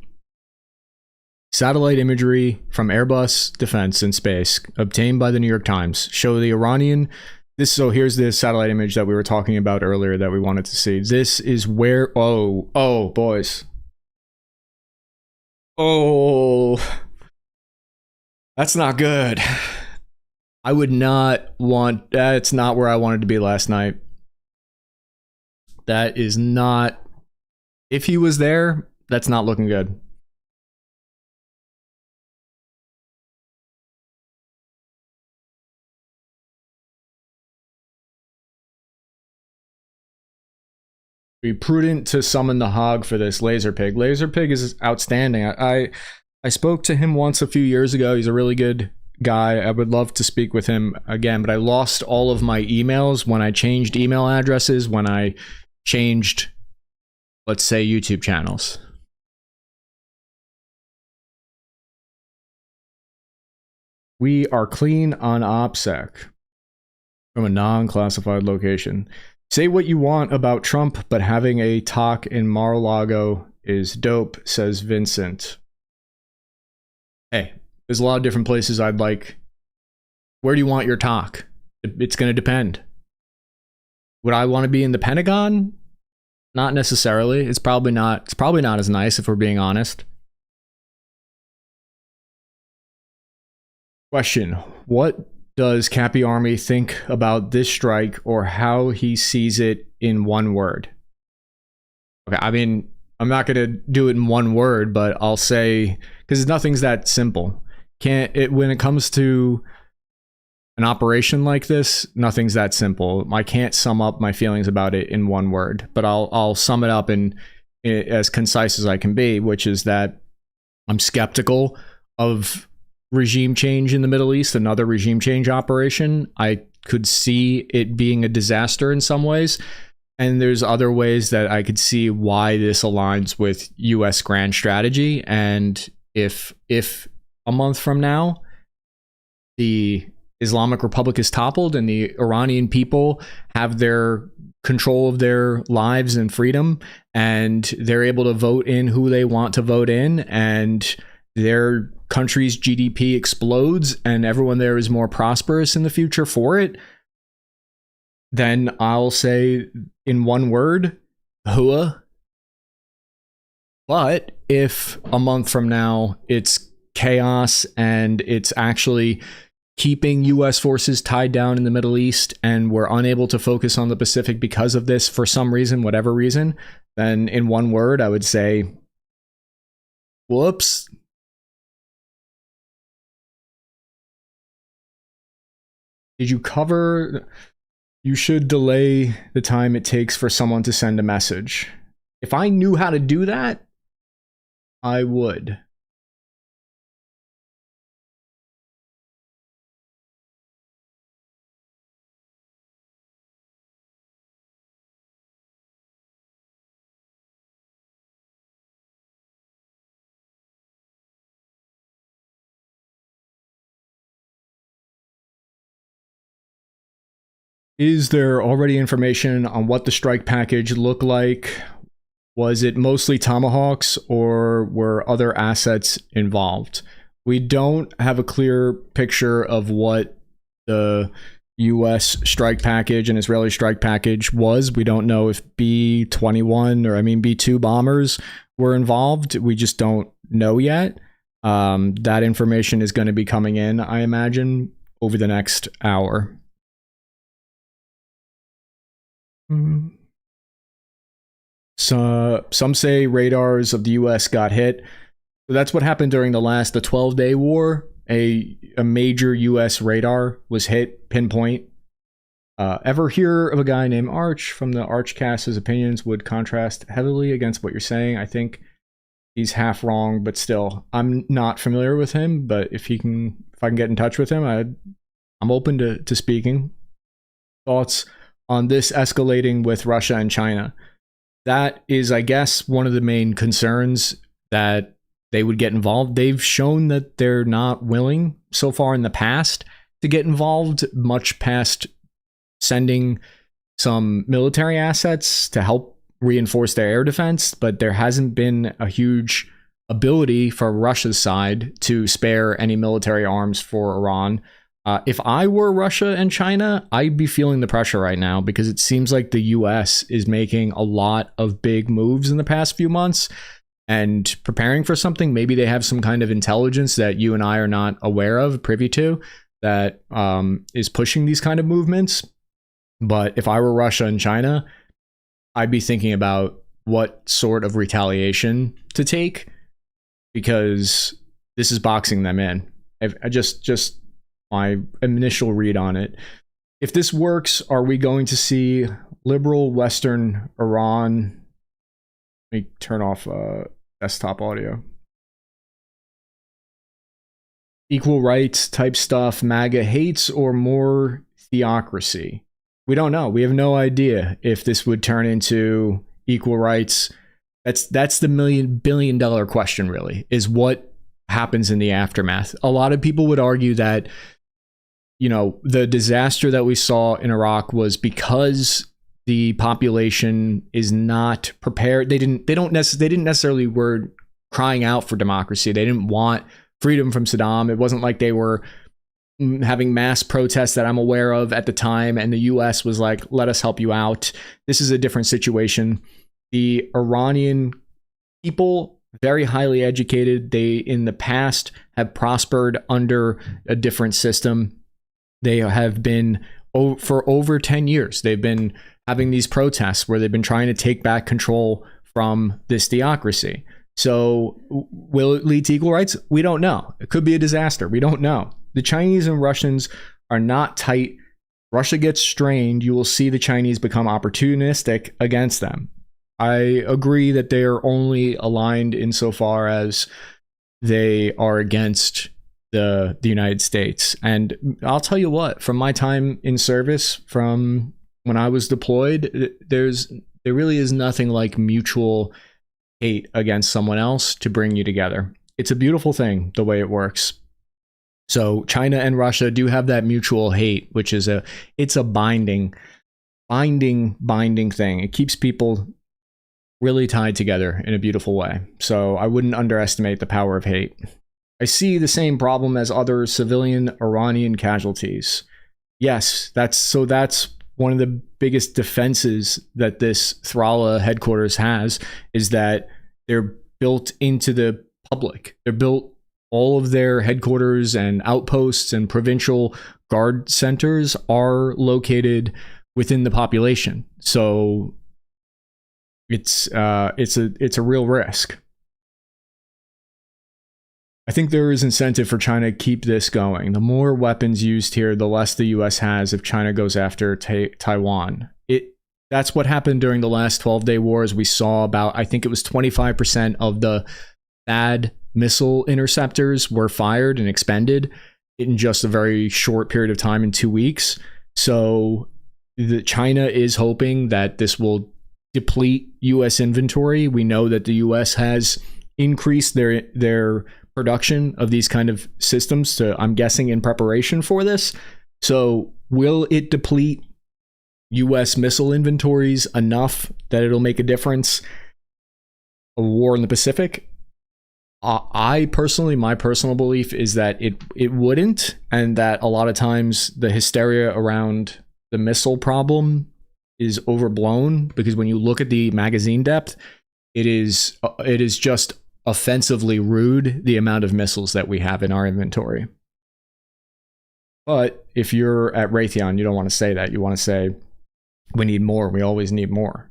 Speaker 1: Satellite imagery from Airbus Defense and Space obtained by the New York Times show the Iranian... So here's the satellite image that we were talking about earlier that we wanted to see. This is where... Oh, boys. Oh. That's not good. I would not want... That's not where I wanted to be last night. That is not... If he was there, that's not looking good. Be prudent to summon the hog for this laser pig. Laser pig is outstanding. I spoke to him once a few years ago. He's a really good guy. I would love to speak with him again, but I lost all of my emails when I changed email addresses, when I changed, let's say, YouTube channels. We are clean on OPSEC from a non-classified location. Say what you want about Trump, but having a talk in Mar-a-Lago is dope, says Vincent. Hey, there's a lot of different places I'd like. Where do you want your talk? It's going to depend. Would I want to be in the Pentagon? Not necessarily. It's probably not as nice, if we're being honest. Question: what does Cappy Army think about this strike, or how he sees it in one word? Okay, I mean, I'm not gonna do it in one word, but I'll say, because nothing's that simple. When it comes to an operation like this, nothing's that simple. I can't sum up my feelings about it in one word, but I'll sum it up in as concise as I can be, which is that I'm skeptical of regime change in the Middle East, another regime change operation. I could see it being a disaster in some ways, and there's other ways that I could see why this aligns with US grand strategy. And if a month from now the Islamic Republic is toppled and the Iranian people have their control of their lives and freedom, and they're able to vote in who they want to vote in, and their country's GDP explodes and everyone there is more prosperous in the future for it, then I'll say in one word, hua. But if a month from now it's chaos and it's actually keeping US forces tied down in the Middle East and we're unable to focus on the Pacific because of this for some reason, whatever reason, then in one word I would say, whoops. Did you cover? You should delay the time it takes for someone to send a message. If I knew how to do that, I would. Is there already information on what the strike package looked like? Was it mostly Tomahawks or were other assets involved? We don't have a clear picture of what the US strike package and Israeli strike package was. We don't know if B-21 or B-2 bombers were involved. We just don't know yet. That information is going to be coming in, I imagine, over the next hour. So some say radars of the US got hit. So that's what happened during the 12-day war. A major US radar was hit, pinpoint. Ever hear of a guy named Arch from the Archcast? His opinions would contrast heavily against what you're saying. I think he's half wrong, but still, I'm not familiar with him. But if I can get in touch with him, I'm open to speaking. Thoughts on this escalating with Russia and China? That is, I guess, one of the main concerns, that they would get involved. They've shown that they're not willing so far in the past to get involved, much past sending some military assets to help reinforce their air defense, but there hasn't been a huge ability for Russia's side to spare any military arms for Iran. If I were Russia and China, I'd be feeling the pressure right now, because it seems like the US is making a lot of big moves in the past few months and preparing for something. Maybe they have some kind of intelligence that you and I are not aware of, privy to, that is pushing these kind of movements. But if I were Russia and China, I'd be thinking about what sort of retaliation to take, because this is boxing them in. I just my initial read on it. If this works, are we going to see liberal Western Iran? Let me turn off desktop audio. Equal rights type stuff, MAGA hates, or more theocracy? We don't know. We have no idea if this would turn into equal rights. That's the $1 billion question, really, is what happens in the aftermath. A lot of people would argue that, the disaster that we saw in Iraq was because the population is not prepared. They didn't necessarily were crying out for democracy. They didn't want freedom from Saddam. It wasn't like they were having mass protests that I'm aware of at the time, and the US was like, let us help you out. This is a different situation. The Iranian people, very highly educated. They, in the past, have prospered under a different system. They have been, for over 10 years, they've been having these protests where they've been trying to take back control from this theocracy. So will it lead to equal rights? We don't know. It could be a disaster. We don't know. The Chinese and Russians are not tight. Russia gets strained. You will see the Chinese become opportunistic against them. I agree that they are only aligned insofar as they are against the United States. And I'll tell you what, from my time in service, from when I was deployed, there really is nothing like mutual hate against someone else to bring you together. It's a beautiful thing, the way it works. So China and Russia do have that mutual hate, which is it's a binding thing. It keeps people really tied together in a beautiful way. So I wouldn't underestimate the power of hate. I see the same problem as other civilian Iranian casualties. Yes, that's one of the biggest defenses that this Thrala headquarters has, is that they're built into the public. They're built, all of their headquarters and outposts and provincial guard centers are located within the population. So it's a real risk. I think there is incentive for China to keep this going. The more weapons used here, the less the US has if China goes after Taiwan. That's what happened during the last 12-day wars. We saw about, I think it was 25% of the THAAD missile interceptors were fired and expended in just a very short period of time, in 2 weeks. So China is hoping that this will deplete US inventory. We know that the US has increased their production of these kind of systems to, I'm guessing, in preparation for this. So will it deplete US missile inventories enough that it'll make a difference? A war in the Pacific? I personally, my personal belief is that it wouldn't, and that a lot of times the hysteria around the missile problem is overblown, because when you look at the magazine depth, it is just offensively rude, the amount of missiles that we have in our inventory. But if you're at Raytheon, you don't want to say that. You want to say, we need more. We always need more.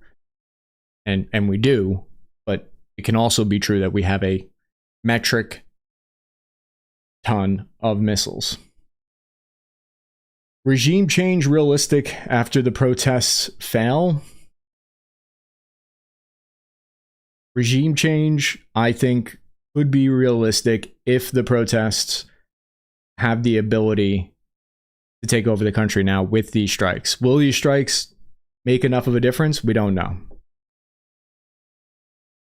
Speaker 1: And we do, but it can also be true that we have a metric ton of missiles. Regime change realistic after the protests fail? Regime change, I think, could be realistic if the protests have the ability to take over the country now with these strikes. Will these strikes make enough of a difference? We don't know.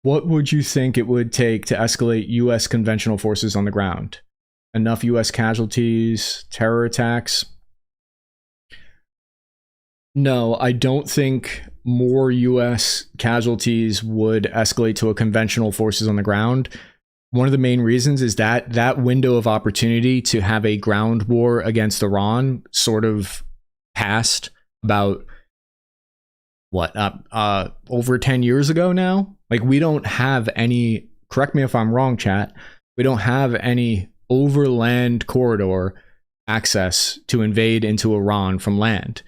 Speaker 1: What would you think it would take to escalate US conventional forces on the ground? Enough US casualties, terror attacks? No, I don't think more US casualties would escalate to a conventional forces on the ground. One of the main reasons is that that window of opportunity to have a ground war against Iran sort of passed about, what, over 10 years ago now? Like, we don't have any, correct me if I'm wrong, chat, we don't have any overland corridor access to invade into Iran from land.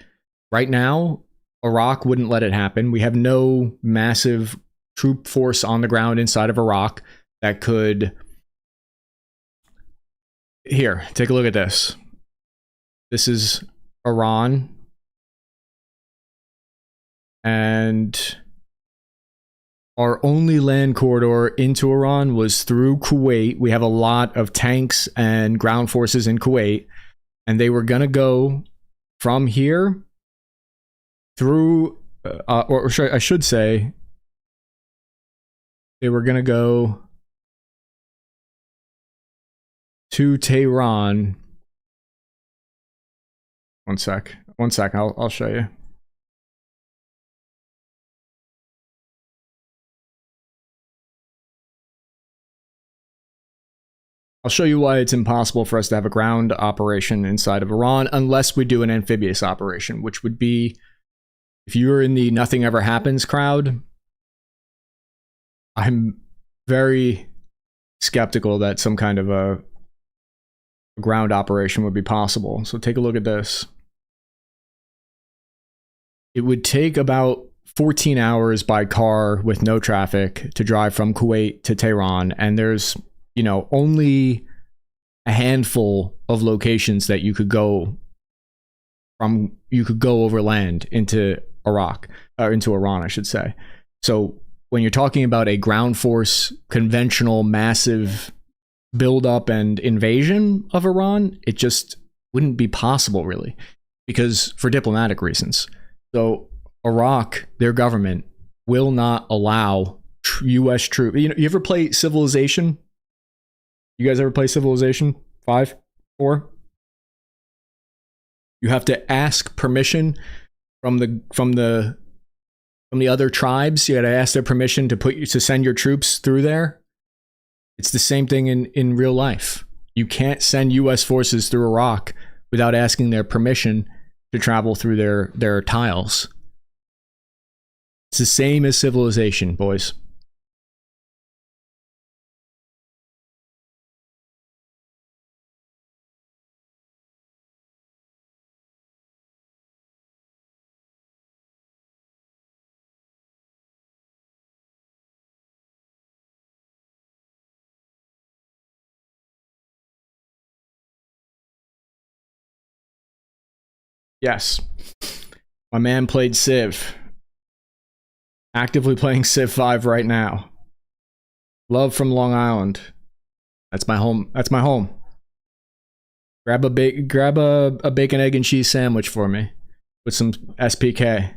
Speaker 1: Right now, Iraq wouldn't let it happen. We have no massive troop force on the ground inside of Iraq that could... Here, take a look at this. This is Iran. And our only land corridor into Iran was through Kuwait. We have a lot of tanks and ground forces in Kuwait, and they were going to go from here through, or I should say, they were going to go to Tehran. One sec, I'll show you. I'll show you why it's impossible for us to have a ground operation inside of Iran unless we do an amphibious operation, which would be, if you're in the nothing ever happens crowd, I'm very skeptical that some kind of a ground operation would be possible. So take a look at this. It would take about 14 hours by car with no traffic to drive from Kuwait to Tehran, and there's, you know, only a handful of locations that you could go from. You could go over land into Iraq, or into Iran, I should say. So when you're talking about a ground force, conventional, massive buildup and invasion of Iran, it just wouldn't be possible, really, because for diplomatic reasons. So Iraq, their government, will not allow U.S. troops. You know, you ever play Civilization? You guys ever play Civilization 5, 4? You have to ask permission from the other tribes. You got to ask their permission to send your troops through there. It's the same thing in real life. You can't send U.S. forces through Iraq without asking their permission to travel through their tiles. It's the same as Civilization, boys. Yes. My man played Civ. Actively playing Civ 5 right now. Love from Long Island. That's my home. That's my home. Grab a bacon, egg, and cheese sandwich for me with some SPK.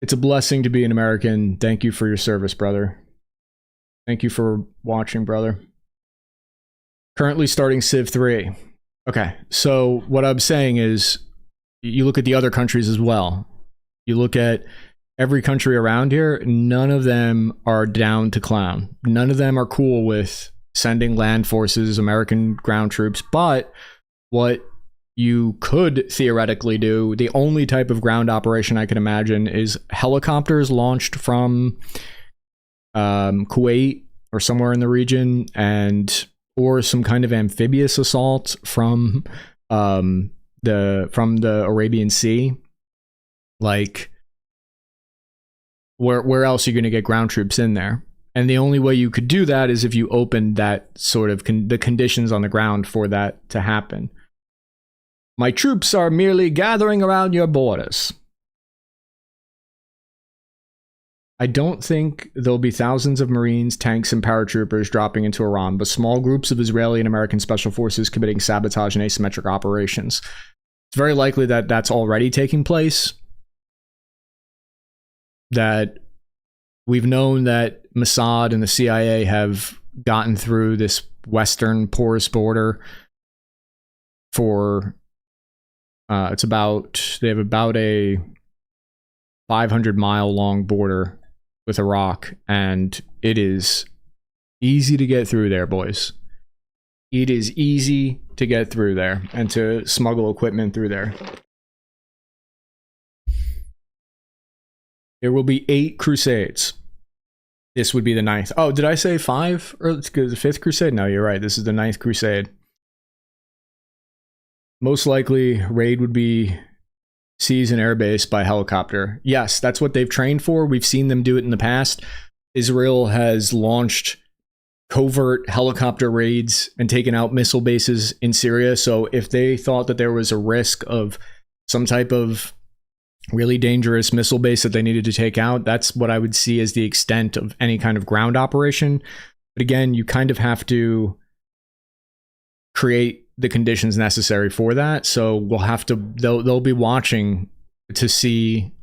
Speaker 1: It's a blessing to be an American. Thank you for your service, brother. Thank you for watching, brother. Currently starting Civ 3. Okay, so what I'm saying is, you look at the other countries as well. You look at every country around here, none of them are down to clown. None of them are cool with sending land forces, American ground troops. But what you could theoretically do, the only type of ground operation I can imagine is helicopters launched from Kuwait or somewhere in the region, and or some kind of amphibious assault from the Arabian Sea. Like, where else are you going to get ground troops in there? And the only way you could do that is if you opened that sort of the conditions on the ground for that to happen. My troops are merely gathering around your borders. I don't think there'll be thousands of Marines, tanks, and paratroopers dropping into Iran, but small groups of Israeli and American special forces committing sabotage and asymmetric operations. It's very likely that that's already taking place. That we've known that Mossad and the CIA have gotten through this western porous border for they have about a 500-mile long border with Iraq, and it is easy to get through there, boys. It is easy to get through there and to smuggle equipment through there. There will be 8 crusades. This would be the 9th. Oh, did I say 5? Or the 5th crusade? No, you're right. This is the 9th crusade. Most likely, raid would be seas and airbase by helicopter. Yes, that's what they've trained for. We've seen them do it in the past. Israel has launched covert helicopter raids and taken out missile bases in Syria. So if they thought that there was a risk of some type of really dangerous missile base that they needed to take out, that's what I would see as the extent of any kind of ground operation. But again, you kind of have to create the conditions necessary for that. So we'll have to, they'll be watching to see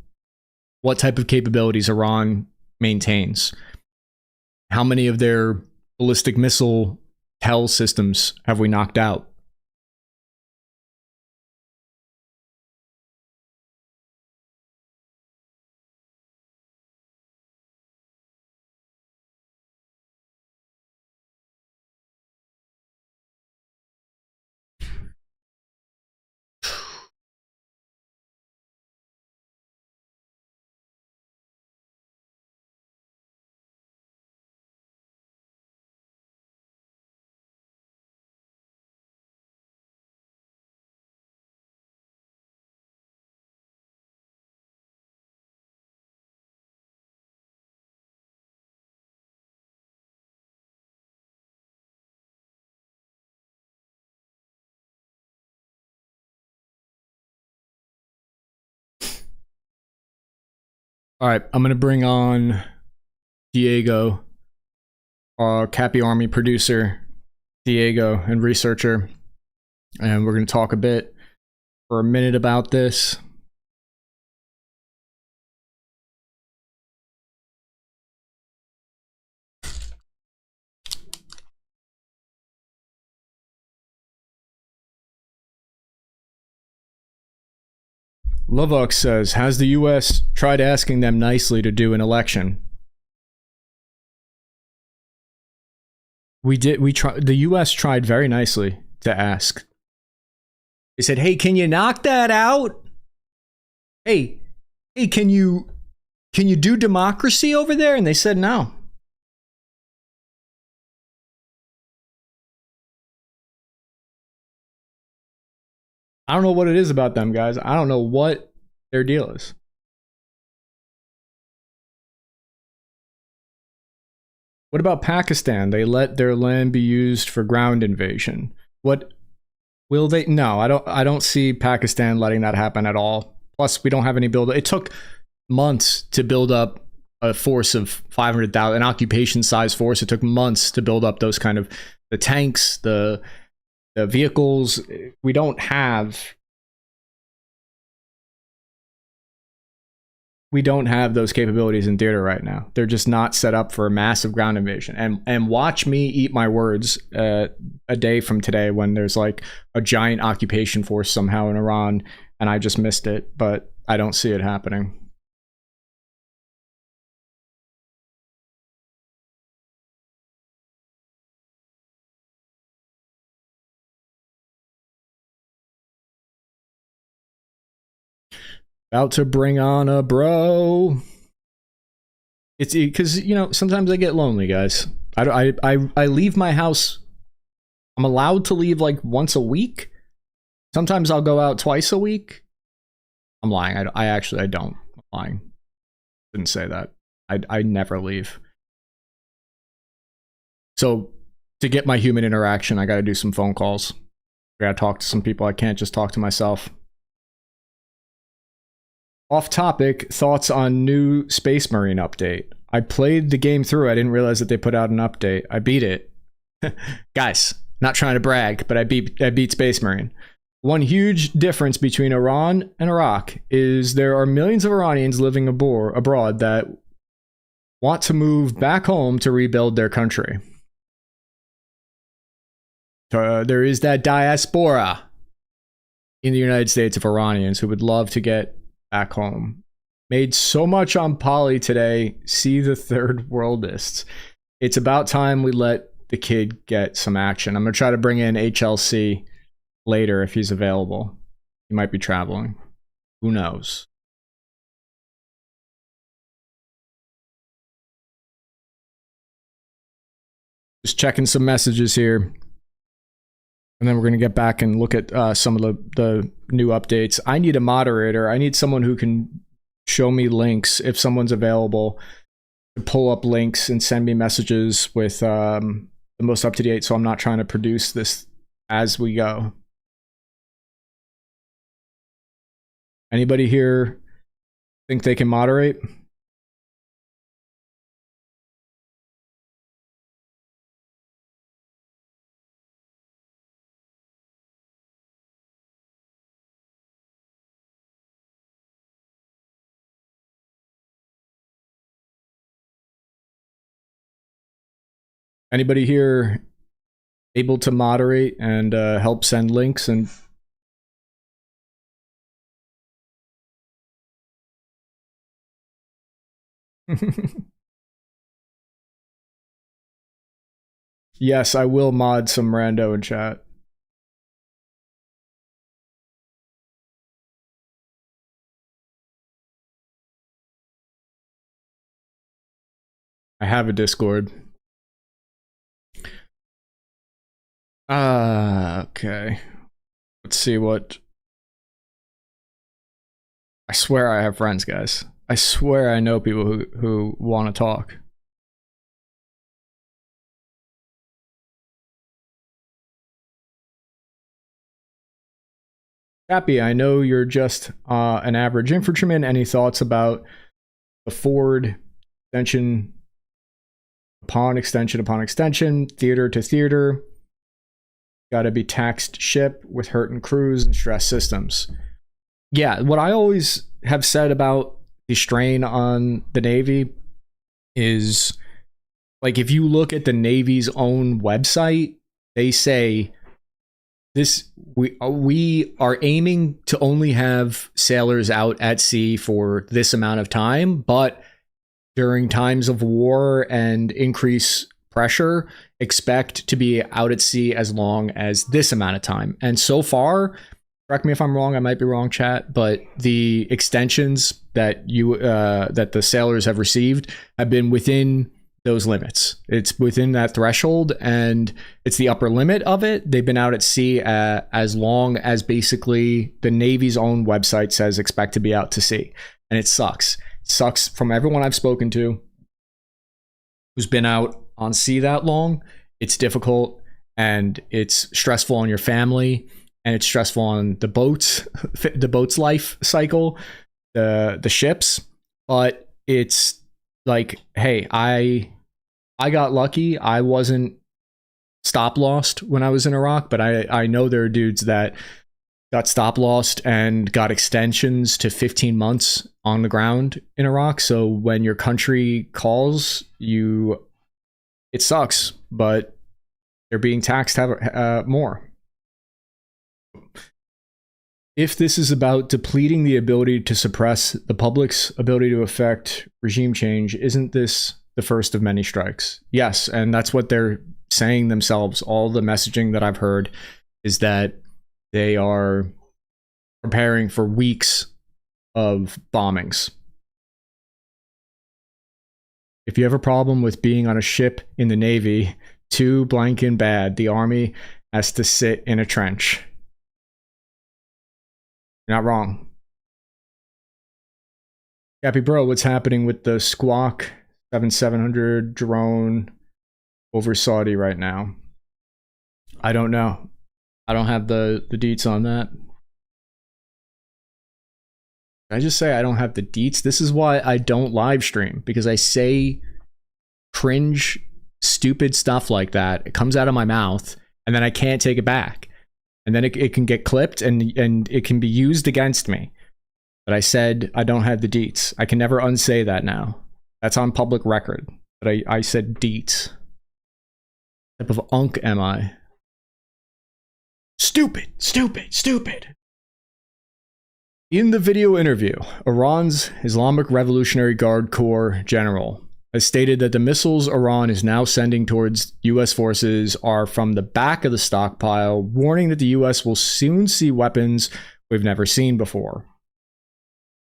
Speaker 1: what type of capabilities Iran maintains. How many of their ballistic missile TEL systems have we knocked out? All right, I'm going to bring on Diego, our Cappy Army producer, Diego, and researcher. And we're going to talk a bit for a minute about this. Lovox says, has the US tried asking them nicely to do an election? We tried. The US tried very nicely to ask. They said, hey, can you knock that out? Hey, can you do democracy over there? And they said no. I don't know what it is about them, guys. I don't know what their deal is. What about Pakistan? They let their land be used for ground invasion. What will they? No, I don't see Pakistan letting that happen at all. Plus, we don't have any build. It took months to build up a force of 500,000, an occupation-sized force. It took months to build up those kind of the tanks, the vehicles. We don't have we don't have those capabilities in theater right now. They're just not set up for a massive ground invasion. And watch me eat my words a day from today when there's like a giant occupation force somehow in Iran, and I just missed it, but I don't see it happening. About to bring on a bro. It's because, you know, sometimes I get lonely, guys. I leave my house. I'm allowed to leave like once a week. Sometimes I'll go out twice a week. I'm lying. I don't. I'm lying. Didn't say that. I never leave. So to get my human interaction, I got to do some phone calls. I got to talk to some people. I can't just talk to myself. Off topic, thoughts on new Space Marine update. I played the game through. I didn't realize that they put out an update. I beat it. Guys, not trying to brag, but I beat Space Marine. One huge difference between Iran and Iraq is there are millions of Iranians living abroad that want to move back home to rebuild their country. There is that diaspora in the United States of Iranians who would love to get back home. Made so much on Poly today. See the third worldists. It's about time we let the kid get some action. I'm going to try to bring in HLC later if he's available. He might be traveling. Who knows? Just checking some messages here. And then we're going to get back and look at some of the new updates. I need a moderator. I need someone who can show me links if someone's available to pull up links and send me messages with the most up-to-date, so I'm not trying to produce this as we go. Anybody here think they can moderate? Anybody here able to moderate and help send links and yes, I will mod some rando in chat. I have a Discord. Okay. Let's see what... I swear I have friends, guys. I swear I know people who want to talk. Cappy, I know you're just an average infantryman. Any thoughts about the Ford extension upon extension, theater to theater? Got to be taxed ship with hurting crews and stress systems. Yeah, what I always have said about the strain on the Navy is, like, if you look at the Navy's own website, they say we are aiming to only have sailors out at sea for this amount of time, but during times of war and increased pressure, expect to be out at sea as long as this amount of time. And so far, correct me if I'm wrong, I might be wrong, chat, but the extensions that that the sailors have received have been within those limits. It's within that threshold, and it's the upper limit of it. They've been out at sea as long as basically the Navy's own website says expect to be out to sea. And it sucks. It sucks from everyone I've spoken to who's been out on sea that long. It's difficult, and it's stressful on your family, and it's stressful on the boats, the boat's life cycle, the ships. But it's like, hey, I got lucky. I wasn't stop lost when I was in Iraq, but I know there are dudes that got stop lossed and got extensions to 15 months on the ground in Iraq. So when your country calls you, it sucks, but they're being taxed more. If this is about depleting the ability to suppress the public's ability to affect regime change, isn't this the first of many strikes? Yes, and that's what they're saying themselves. All the messaging that I've heard is that they are preparing for weeks of bombings. If you have a problem with being on a ship in the Navy, too blanking bad. The Army has to sit in a trench. You're not wrong. Cappy bro, what's happening with the Squawk 7700 drone over Saudi right now? I don't know. I don't have the deets on that. I just say I don't have the deets. This is why I don't live stream, because I say cringe, stupid stuff like that. It comes out of my mouth and then I can't take it back. And then it can get clipped and it can be used against me. But I said I don't have the deets. I can never unsay that now. That's on public record. But I said deets. What type of unk am I? Stupid, stupid, stupid. In the video interview, Iran's Islamic Revolutionary Guard Corps general has stated that the missiles Iran is now sending towards U.S. forces are from the back of the stockpile, warning that the U.S. will soon see weapons we've never seen before.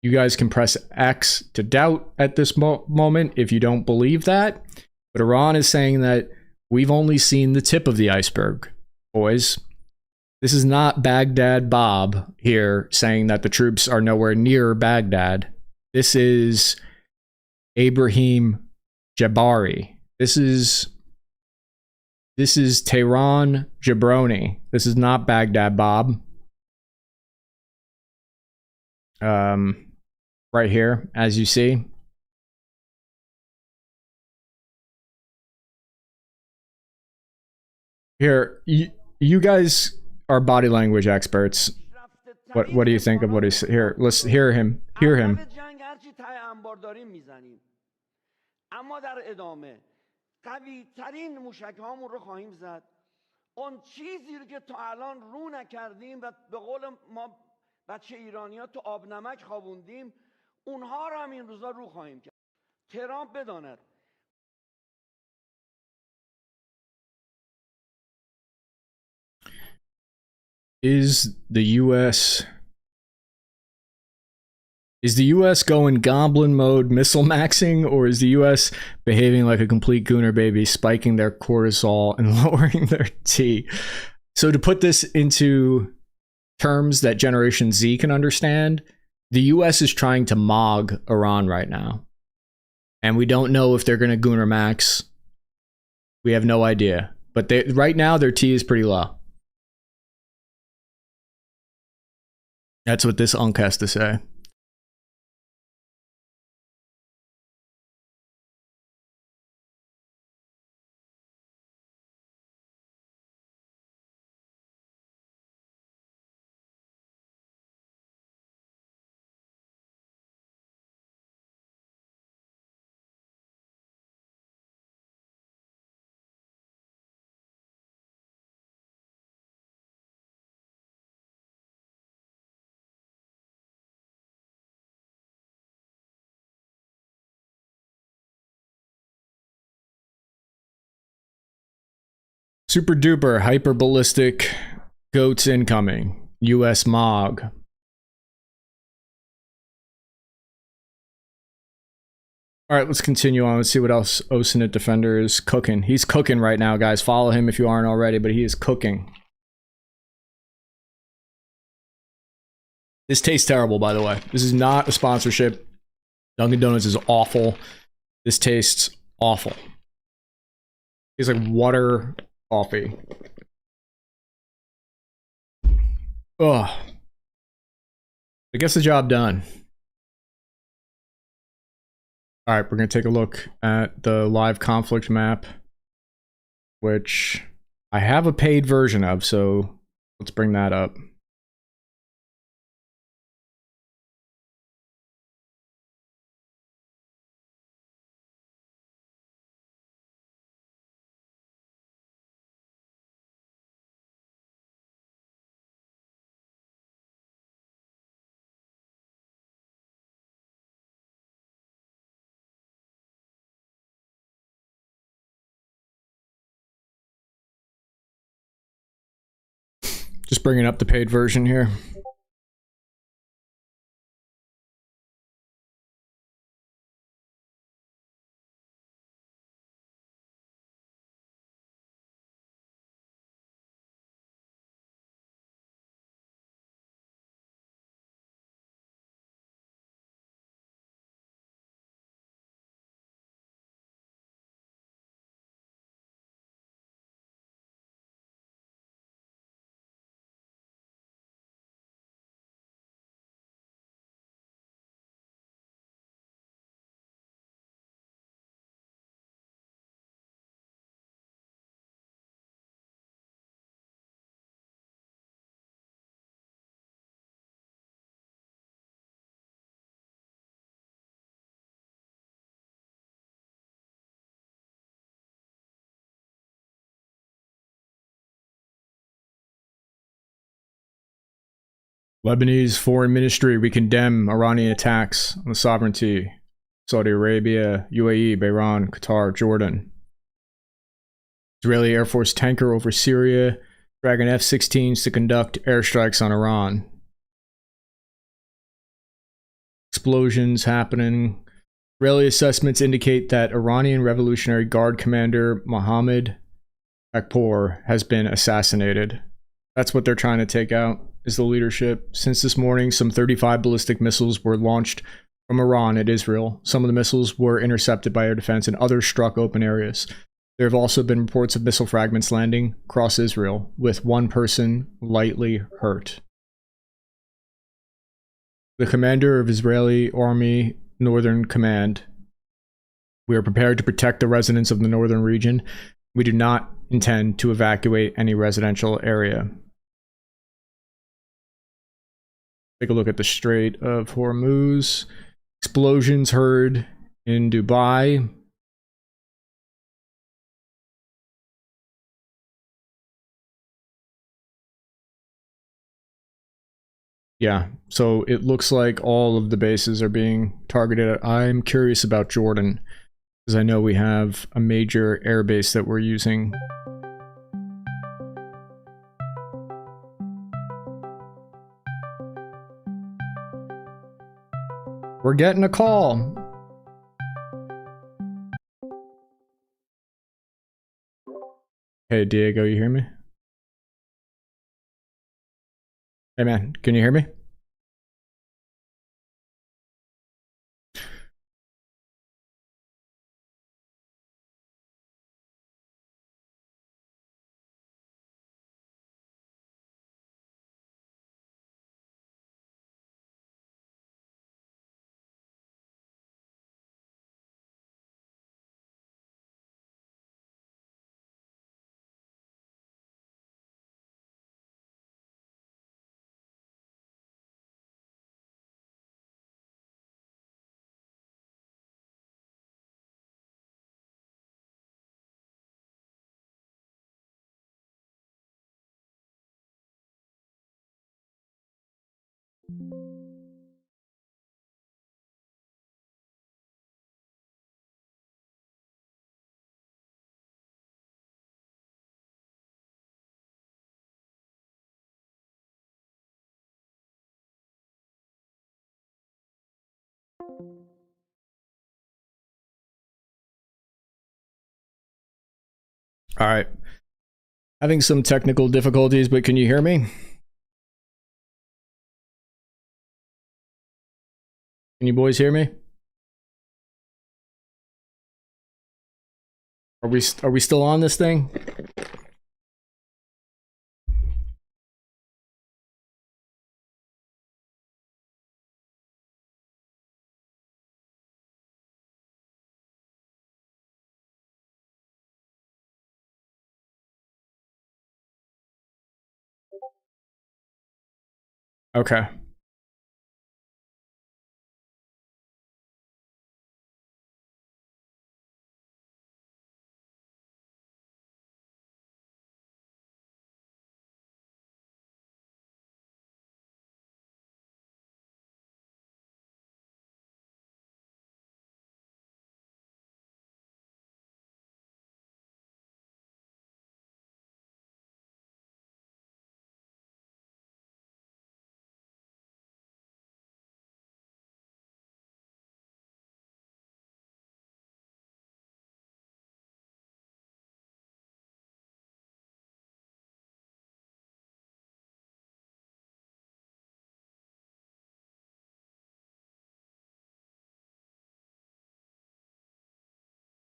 Speaker 1: You guys can press X to doubt at this moment if you don't believe that, but Iran is saying that we've only seen the tip of the iceberg, boys. This is not Baghdad Bob here saying that the troops are nowhere near Baghdad. This is Ibrahim Jabari. This is Tehran Jabroni. This is not Baghdad Bob. Right here, as you see. Here, you guys are body language experts. What do you think of what he's here? Let's hear him. Hear him.
Speaker 2: اما در ادامه قوی ترین موشک هامون رو خواهیم زد. اون چیزی رو که تا الان رو نکردیم و به قول ما بچه ایرانی‌ها تو آب نمک خوابوندیم، اونها رو هم این روزا رو خواهیم کرد. ترامپ بداند.
Speaker 1: Is the US going goblin mode missile maxing, or is the US behaving like a complete gooner baby, spiking their cortisol and lowering their T? So to put this into terms that Generation Z can understand, the US is trying to mog Iran right now. And we don't know if they're going to gooner max. We have no idea. But right now their T is pretty low. That's what this unk has to say. Super duper hyper ballistic goats incoming. US MOG. All right, let's continue on. Let's see what else OSINT Defender is cooking. He's cooking right now, guys. Follow him if you aren't already, but he is cooking. This tastes terrible, by the way. This is not a sponsorship. Dunkin' Donuts is awful. This tastes awful. It's like water coffee. Ugh. It gets the job done. All right, we're going to take a look at the live conflict map, which I have a paid version of, so let's bring that up. Just bringing up the paid version here. Lebanese Foreign Ministry, we condemn Iranian attacks on the sovereignty. Saudi Arabia, UAE, Bahrain, Qatar, Jordan. Israeli Air Force tanker over Syria, dragging F-16s to conduct airstrikes on Iran. Explosions happening. Israeli assessments indicate that Iranian Revolutionary Guard commander Mohammed Akpour has been assassinated. That's what they're trying to take out, is the leadership. Since this morning, some 35 ballistic missiles were launched from Iran at Israel. Some of the missiles were intercepted by air defense and others struck open areas. There have also been reports of missile fragments landing across Israel, with one person lightly hurt. The commander of Israeli Army Northern Command: we are prepared to protect the residents of the northern region. We do not intend to evacuate any residential area. Take a look at the Strait of Hormuz. Explosions heard in Dubai. Yeah, so it looks like all of the bases are being targeted. I'm curious about Jordan, because I know we have a major air base that we're using. We're getting a call. Hey, Diego, you hear me? Hey, man, can you hear me? All right. Having some technical difficulties, but can you hear me? Can you boys hear me? Are we still on this thing? Okay.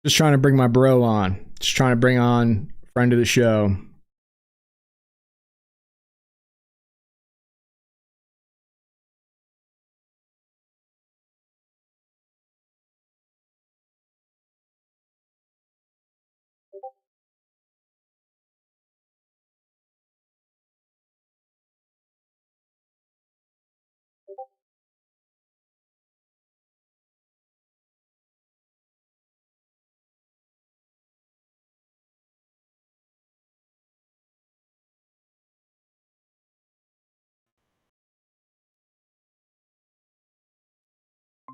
Speaker 1: Just trying to bring my bro on. Just trying to bring on friend of the show.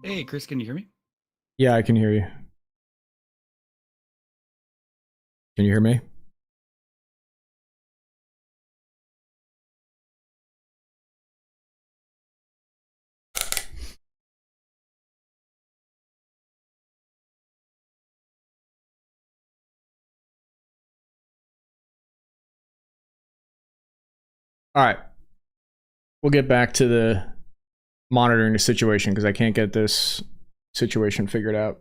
Speaker 3: Hey, Chris, can you hear me?
Speaker 1: Yeah, I can hear you. Can you hear me? All right. We'll get back to the monitoring the situation because I can't get this situation figured out.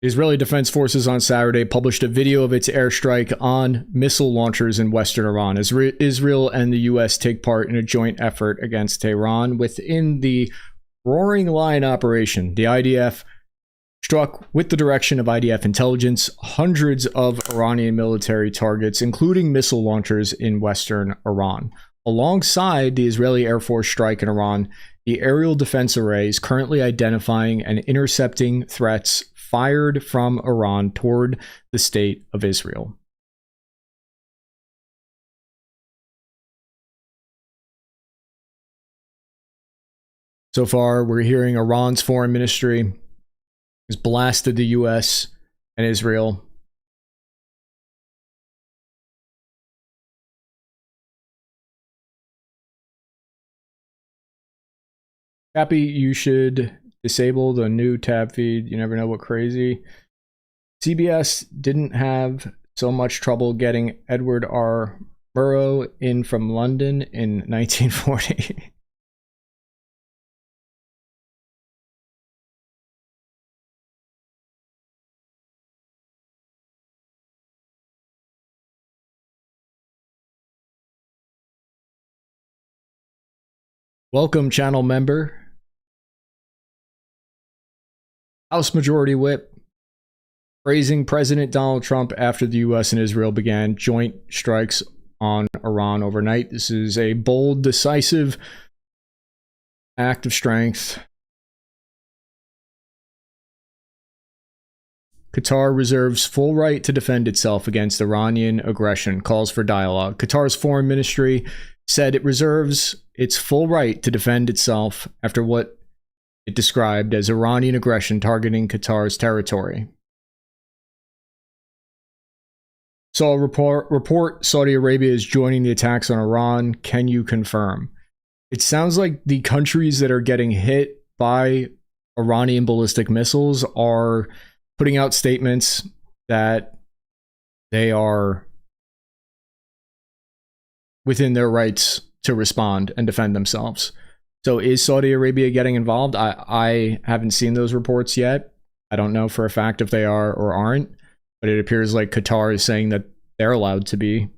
Speaker 1: The Israeli Defense Forces on Saturday published a video of its airstrike on missile launchers in western Iran as Israel and the U.S. take part in a joint effort against Tehran. Within the Roaring Lion operation, the IDF struck, with the direction of IDF intelligence, hundreds of Iranian military targets, including missile launchers in western Iran. Alongside the Israeli Air Force strike in Iran, the aerial defense array is currently identifying and intercepting threats fired from Iran toward the state of Israel. So far, we're hearing Iran's foreign ministry has blasted the US and Israel. Cappy, you should disable the new tab feed. You never know what crazy. CBS didn't have so much trouble getting Edward R. Murrow in from London in 1940. Welcome, channel member. House Majority Whip praising President Donald Trump after the US and Israel began joint strikes on Iran overnight. This is a bold, decisive act of strength. Qatar reserves full right to defend itself against Iranian aggression, calls for dialogue. Qatar's foreign ministry said it reserves its full right to defend itself after what it described as Iranian aggression targeting Qatar's territory. So a report Saudi Arabia is joining the attacks on Iran. Can you confirm? It sounds like the countries that are getting hit by Iranian ballistic missiles are putting out statements that they are within their rights to respond and defend themselves. So is Saudi Arabia getting involved? I haven't seen those reports yet. I don't know for a fact if they are or aren't, but it appears like Qatar is saying that they're allowed to be.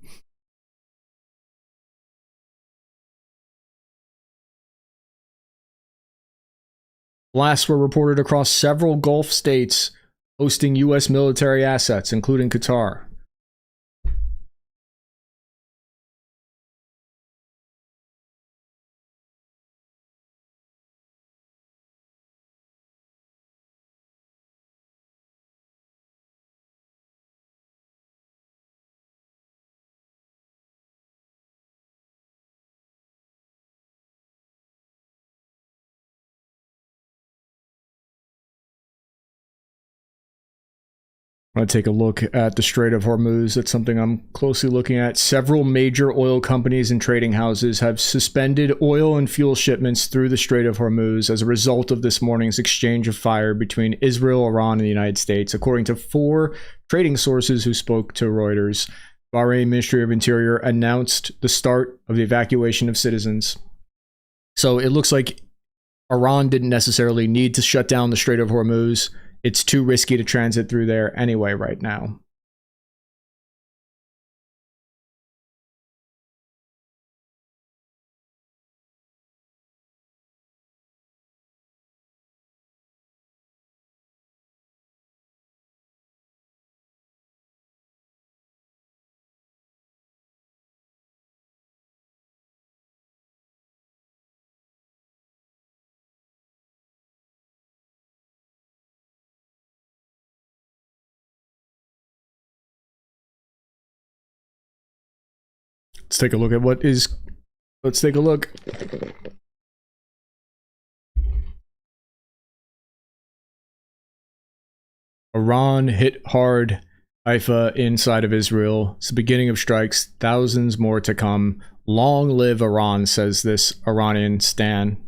Speaker 1: Blasts were reported across several Gulf states hosting U.S. military assets, including Qatar. I want to take a look at the Strait of Hormuz. That's something I'm closely looking at. Several major oil companies and trading houses have suspended oil and fuel shipments through the Strait of Hormuz as a result of this morning's exchange of fire between Israel, Iran, and the United States, according to 4 trading sources who spoke to Reuters. Bahrain Ministry of Interior announced the start of the evacuation of citizens. So it looks like Iran didn't necessarily need to shut down the Strait of Hormuz. It's too risky to transit through there anyway right now. Let's take a look at what is... Let's take a look. Iran hit hard Haifa inside of Israel. It's the beginning of strikes. Thousands more to come. Long live Iran, says this Iranian stan.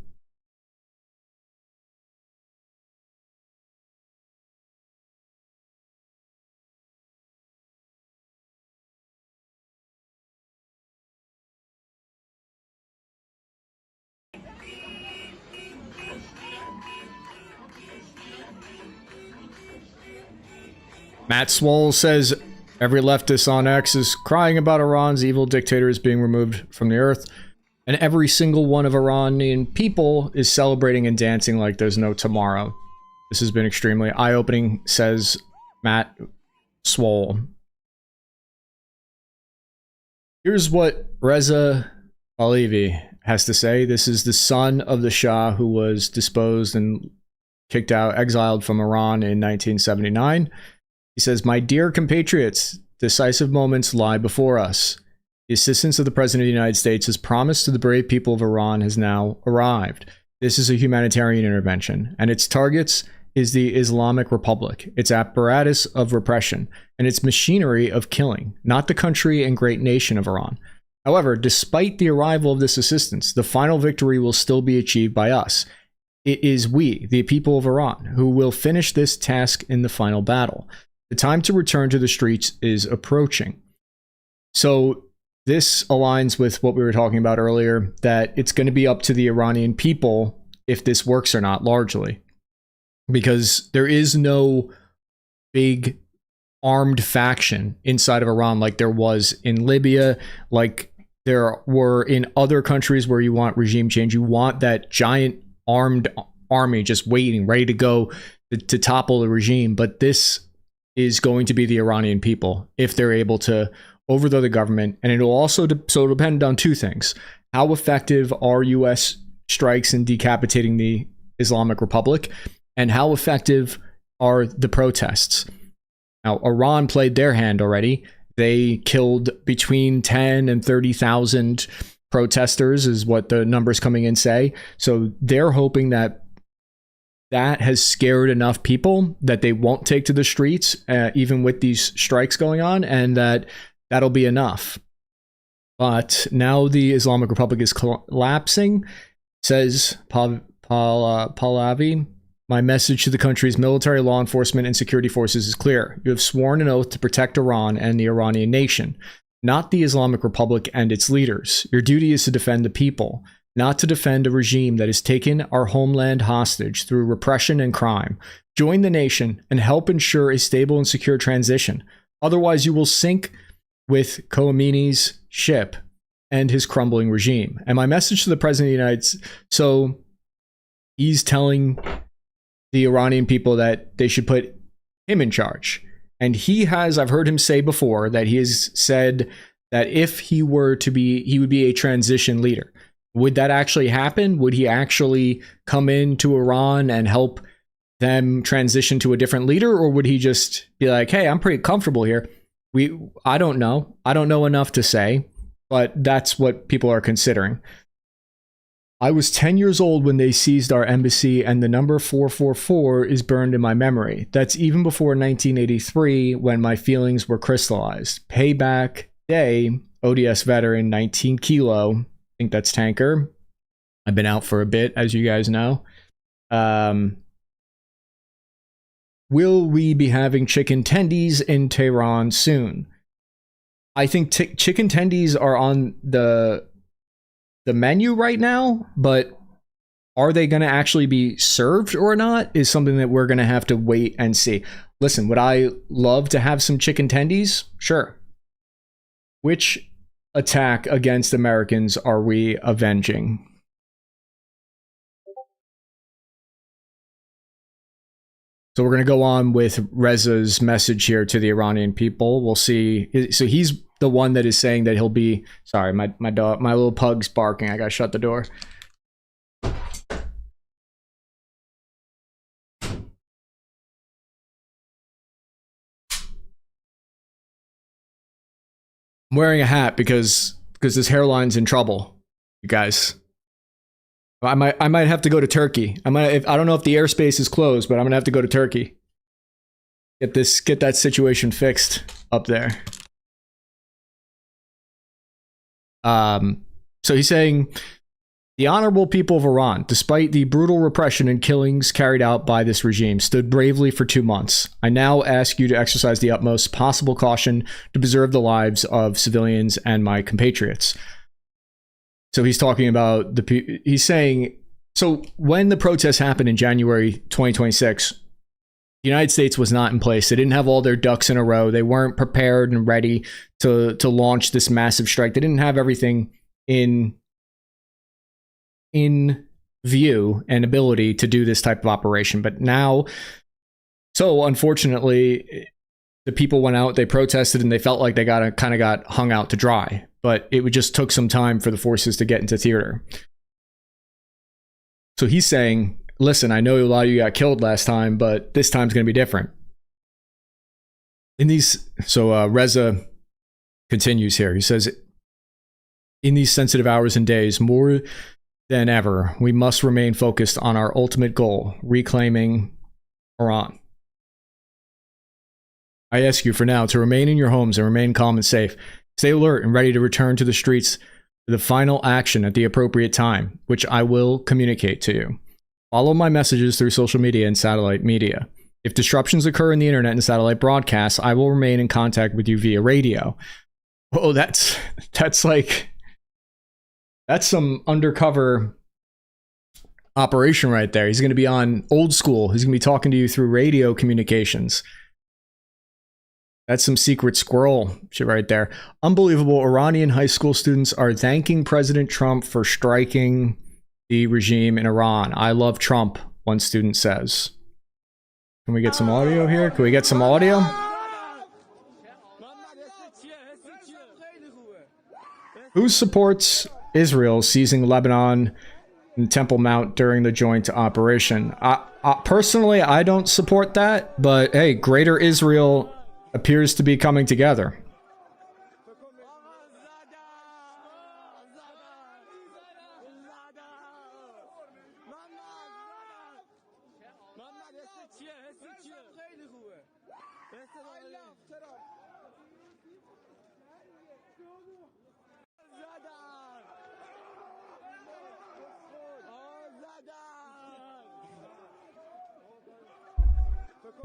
Speaker 1: Matt Swole says every leftist on X is crying about Iran's evil dictators being removed from the earth, and every single one of Iranian people is celebrating and dancing like there's no tomorrow. This has been extremely eye-opening, says Matt Swole. Here's what Reza Pahlavi has to say. This is the son of the Shah who was disposed and kicked out, exiled from Iran in 1979. He says, "My dear compatriots, decisive moments lie before us. The assistance of the President of the United States as promised to the brave people of Iran has now arrived. This is a humanitarian intervention, and its targets is the Islamic Republic, its apparatus of repression, and its machinery of killing, not the country and great nation of Iran. However, despite the arrival of this assistance, the final victory will still be achieved by us. It is we, the people of Iran, who will finish this task in the final battle. The time to return to the streets is approaching." So this aligns with what we were talking about earlier, that it's going to be up to the Iranian people if this works or not, largely. Because there is no big armed faction inside of Iran like there was in Libya, like there were in other countries where you want regime change. You want that giant armed army just waiting, ready to go to topple the regime. But this is going to be the Iranian people if they're able to overthrow the government. And it'll also depend on 2 things. How effective are US strikes in decapitating the Islamic Republic? And how effective are the protests? Now, Iran played their hand already. They killed between 10 and 30,000 protesters is what the numbers coming in say. So they're hoping that that has scared enough people that they won't take to the streets, even with these strikes going on, and that'll be enough. But now the Islamic Republic is collapsing, says Pahlavi. "My message to the country's military, law enforcement, and security forces is clear. You have sworn an oath to protect Iran and the Iranian nation, not the Islamic Republic and its leaders. Your duty is to defend the people, not to defend a regime that has taken our homeland hostage through repression and crime. Join the nation and help ensure a stable and secure transition. Otherwise, you will sink with Khomeini's ship and his crumbling regime." And my message to the President of the United States, so he's telling the Iranian people that they should put him in charge. And he has, I've heard him say before, that he has said that if he were to be, he would be a transition leader. Would that actually happen? Would he actually come into Iran and help them transition to a different leader? Or would he just be like, hey, I'm pretty comfortable here? I don't know. I don't know enough to say, but that's what people are considering. I was 10 years old when they seized our embassy, and the number 444 is burned in my memory. That's even before 1983, when my feelings were crystallized. Payback Day, ODS veteran, 19 kilo. I think that's tanker. I've been out for a bit, as you guys know. Will we be having chicken tendies in Tehran soon? I think chicken tendies are on the menu right now, but are they going to actually be served or not is something that we're going to have to wait and see. Listen, would I love to have some chicken tendies? Sure. Which attack against Americans are we avenging? So we're going to go on with Reza's message here to the Iranian people. We'll see. So he's the one that is saying that he'll be... Sorry, my dog, my little pug's barking. I got to shut the door. I'm wearing a hat because this hairline's in trouble, you guys. I might have to go to Turkey. I don't know if the airspace is closed, but I'm gonna have to go to Turkey. Get that situation fixed up there. So he's saying, the honorable people of Iran, despite the brutal repression and killings carried out by this regime, stood bravely for 2 months. I now ask you to exercise the utmost possible caution to preserve the lives of civilians and my compatriots. So he's talking about he's saying, so when the protests happened in January 2026, the United States was not in place. They didn't have all their ducks in a row. They weren't prepared and ready to launch this massive strike. They didn't have everything in view and ability to do this type of operation. But now, so unfortunately, the people went out, they protested, and they felt like they kind of got hung out to dry. But it just took some time for the forces to get into theater. So he's saying, listen, I know a lot of you got killed last time, but this time's going to be different. So Reza continues here. He says, in these sensitive hours and days, more than ever, we must remain focused on our ultimate goal, reclaiming Iran. I ask you for now to remain in your homes and remain calm and safe. Stay alert and ready to return to the streets for the final action at the appropriate time, which I will communicate to you. Follow my messages through social media and satellite media. If disruptions occur in the internet and satellite broadcasts, I will remain in contact with you via radio. Oh, that's some undercover operation right there. He's going to be on old school. He's going to be talking to you through radio communications. That's some secret squirrel shit right there. Unbelievable. Iranian high school students are thanking President Trump for striking the regime in Iran. I love Trump, one student says. Can we get some audio here? Can we get some audio? Who supports Israel seizing Lebanon and Temple Mount during the joint operation? Personally, I don't support that, but hey, Greater Israel appears to be coming together.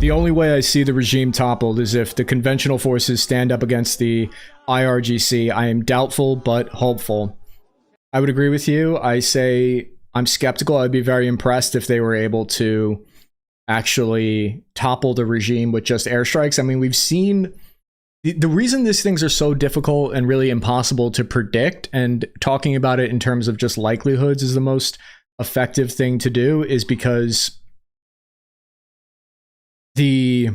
Speaker 1: The only way I see the regime toppled is if the conventional forces stand up against the IRGC. I am doubtful, but hopeful. I would agree with you. I say I'm skeptical. I'd be very impressed if they were able to actually topple the regime with just airstrikes. I mean, we've seen the reason these things are so difficult and really impossible to predict, and talking about it in terms of just likelihoods is the most effective thing to do, is because the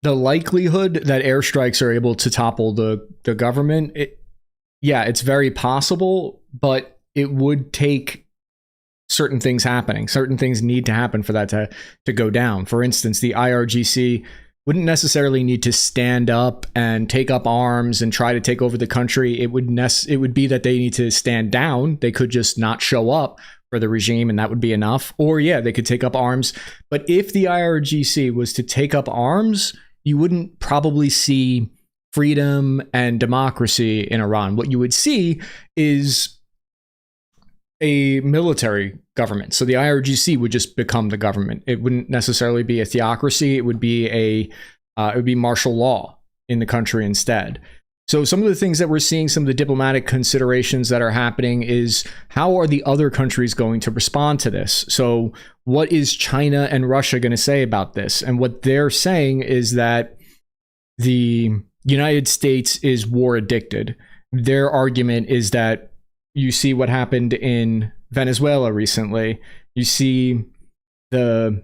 Speaker 1: likelihood that airstrikes are able to topple the government, it's very possible, but it would take certain things happening. Certain things need to happen for that to go down. For instance, the IRGC wouldn't necessarily need to stand up and take up arms and try to take over the country. It would be that they need to stand down. They could just not show up for the regime, and that would be enough. Or yeah, they could take up arms. But if the IRGC was to take up arms, you wouldn't probably see freedom and democracy in Iran. What you would see is a military government. So the IRGC would just become the government. It wouldn't necessarily be a theocracy. It would be martial law in the country instead. So some of the things that we're seeing, some of the diplomatic considerations that are happening is how are the other countries going to respond to this? So what is China and Russia going to say about this? And what they're saying is that the United States is war addicted. Their argument is that you see what happened in Venezuela recently. You see the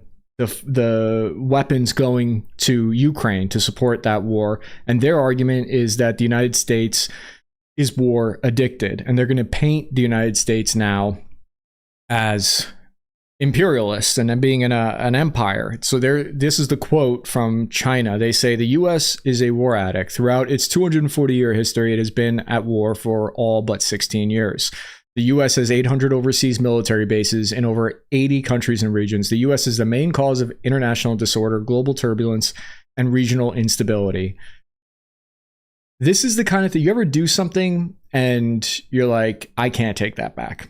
Speaker 1: weapons going to Ukraine to support that war. And their argument is that the United States is war addicted. And they're going to paint the United States now as imperialists and then being an empire. So this is the quote from China. They say the US is a war addict. Throughout its 240-year history, it has been at war for all but 16 years. The US has 800 overseas military bases in over 80 countries and regions. The US is the main cause of international disorder, global turbulence, and regional instability. This is the kind of thing, you ever do something and you're like, I can't take that back.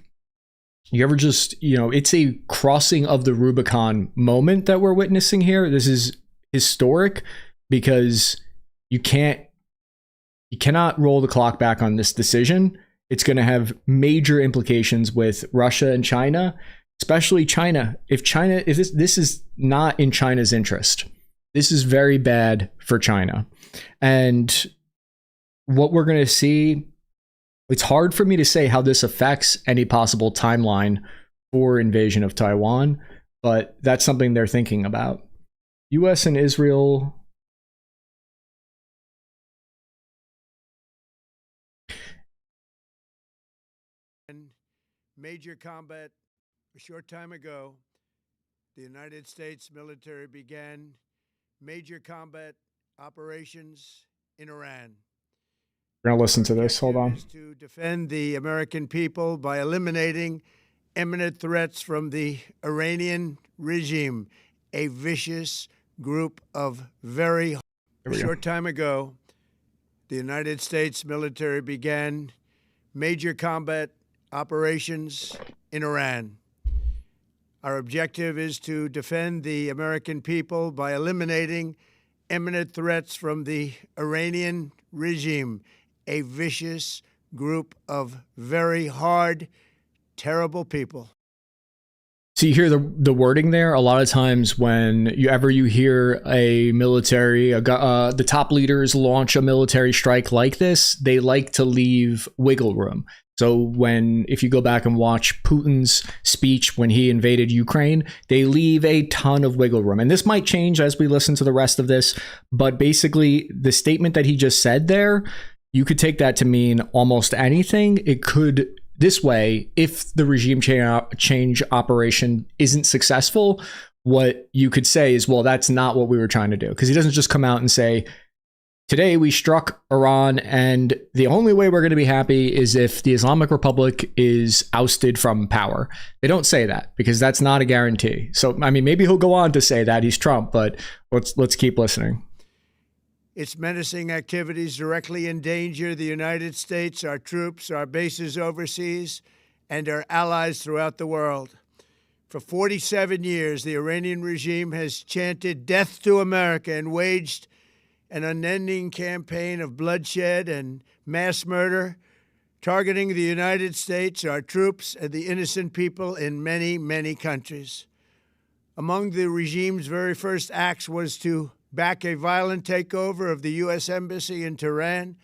Speaker 1: You ever just, it's a crossing of the Rubicon moment that we're witnessing here. This is historic because you cannot roll the clock back on this decision. It's going to have major implications with Russia and China, especially China. If this is not in China's interest, this is very bad for China. And what we're going to see, it's hard for me to say how this affects any possible timeline for invasion of Taiwan, but that's something they're thinking about. US and Israel.
Speaker 4: Major combat. A short time ago, the United States military began major combat operations in Iran.
Speaker 1: We're going to listen to this. Hold on.
Speaker 4: To defend the American people by eliminating imminent threats from the Iranian regime, a vicious group of very... A short time ago, the United States military began major combat operations in Iran. Our objective is to defend the American people by eliminating imminent threats from the Iranian regime, a vicious group of very hard, terrible people.
Speaker 1: So you hear the wording there. A lot of times when you hear a military, the top leaders launch a military strike like this, they like to leave wiggle room. So if you go back and watch Putin's speech when he invaded Ukraine, they leave a ton of wiggle room. And this might change as we listen to the rest of this, but basically the statement that he just said there, you could take that to mean almost anything. It could, this way, if the regime change operation isn't successful, what you could say is, well, that's not what we were trying to do. Because he doesn't just come out and say, today we struck Iran, and the only way we're going to be happy is if the Islamic Republic is ousted from power. They don't say that because that's not a guarantee. So, I mean, maybe he'll go on to say that he's Trump, but let's keep listening.
Speaker 4: Its menacing activities directly endanger the United States, our troops, our bases overseas, and our allies throughout the world. For 47 years, the Iranian regime has chanted death to America and waged an unending campaign of bloodshed and mass murder, targeting the United States, our troops, and the innocent people in many, many countries. Among the regime's very first acts was to back a violent takeover of the U.S. Embassy in Tehran,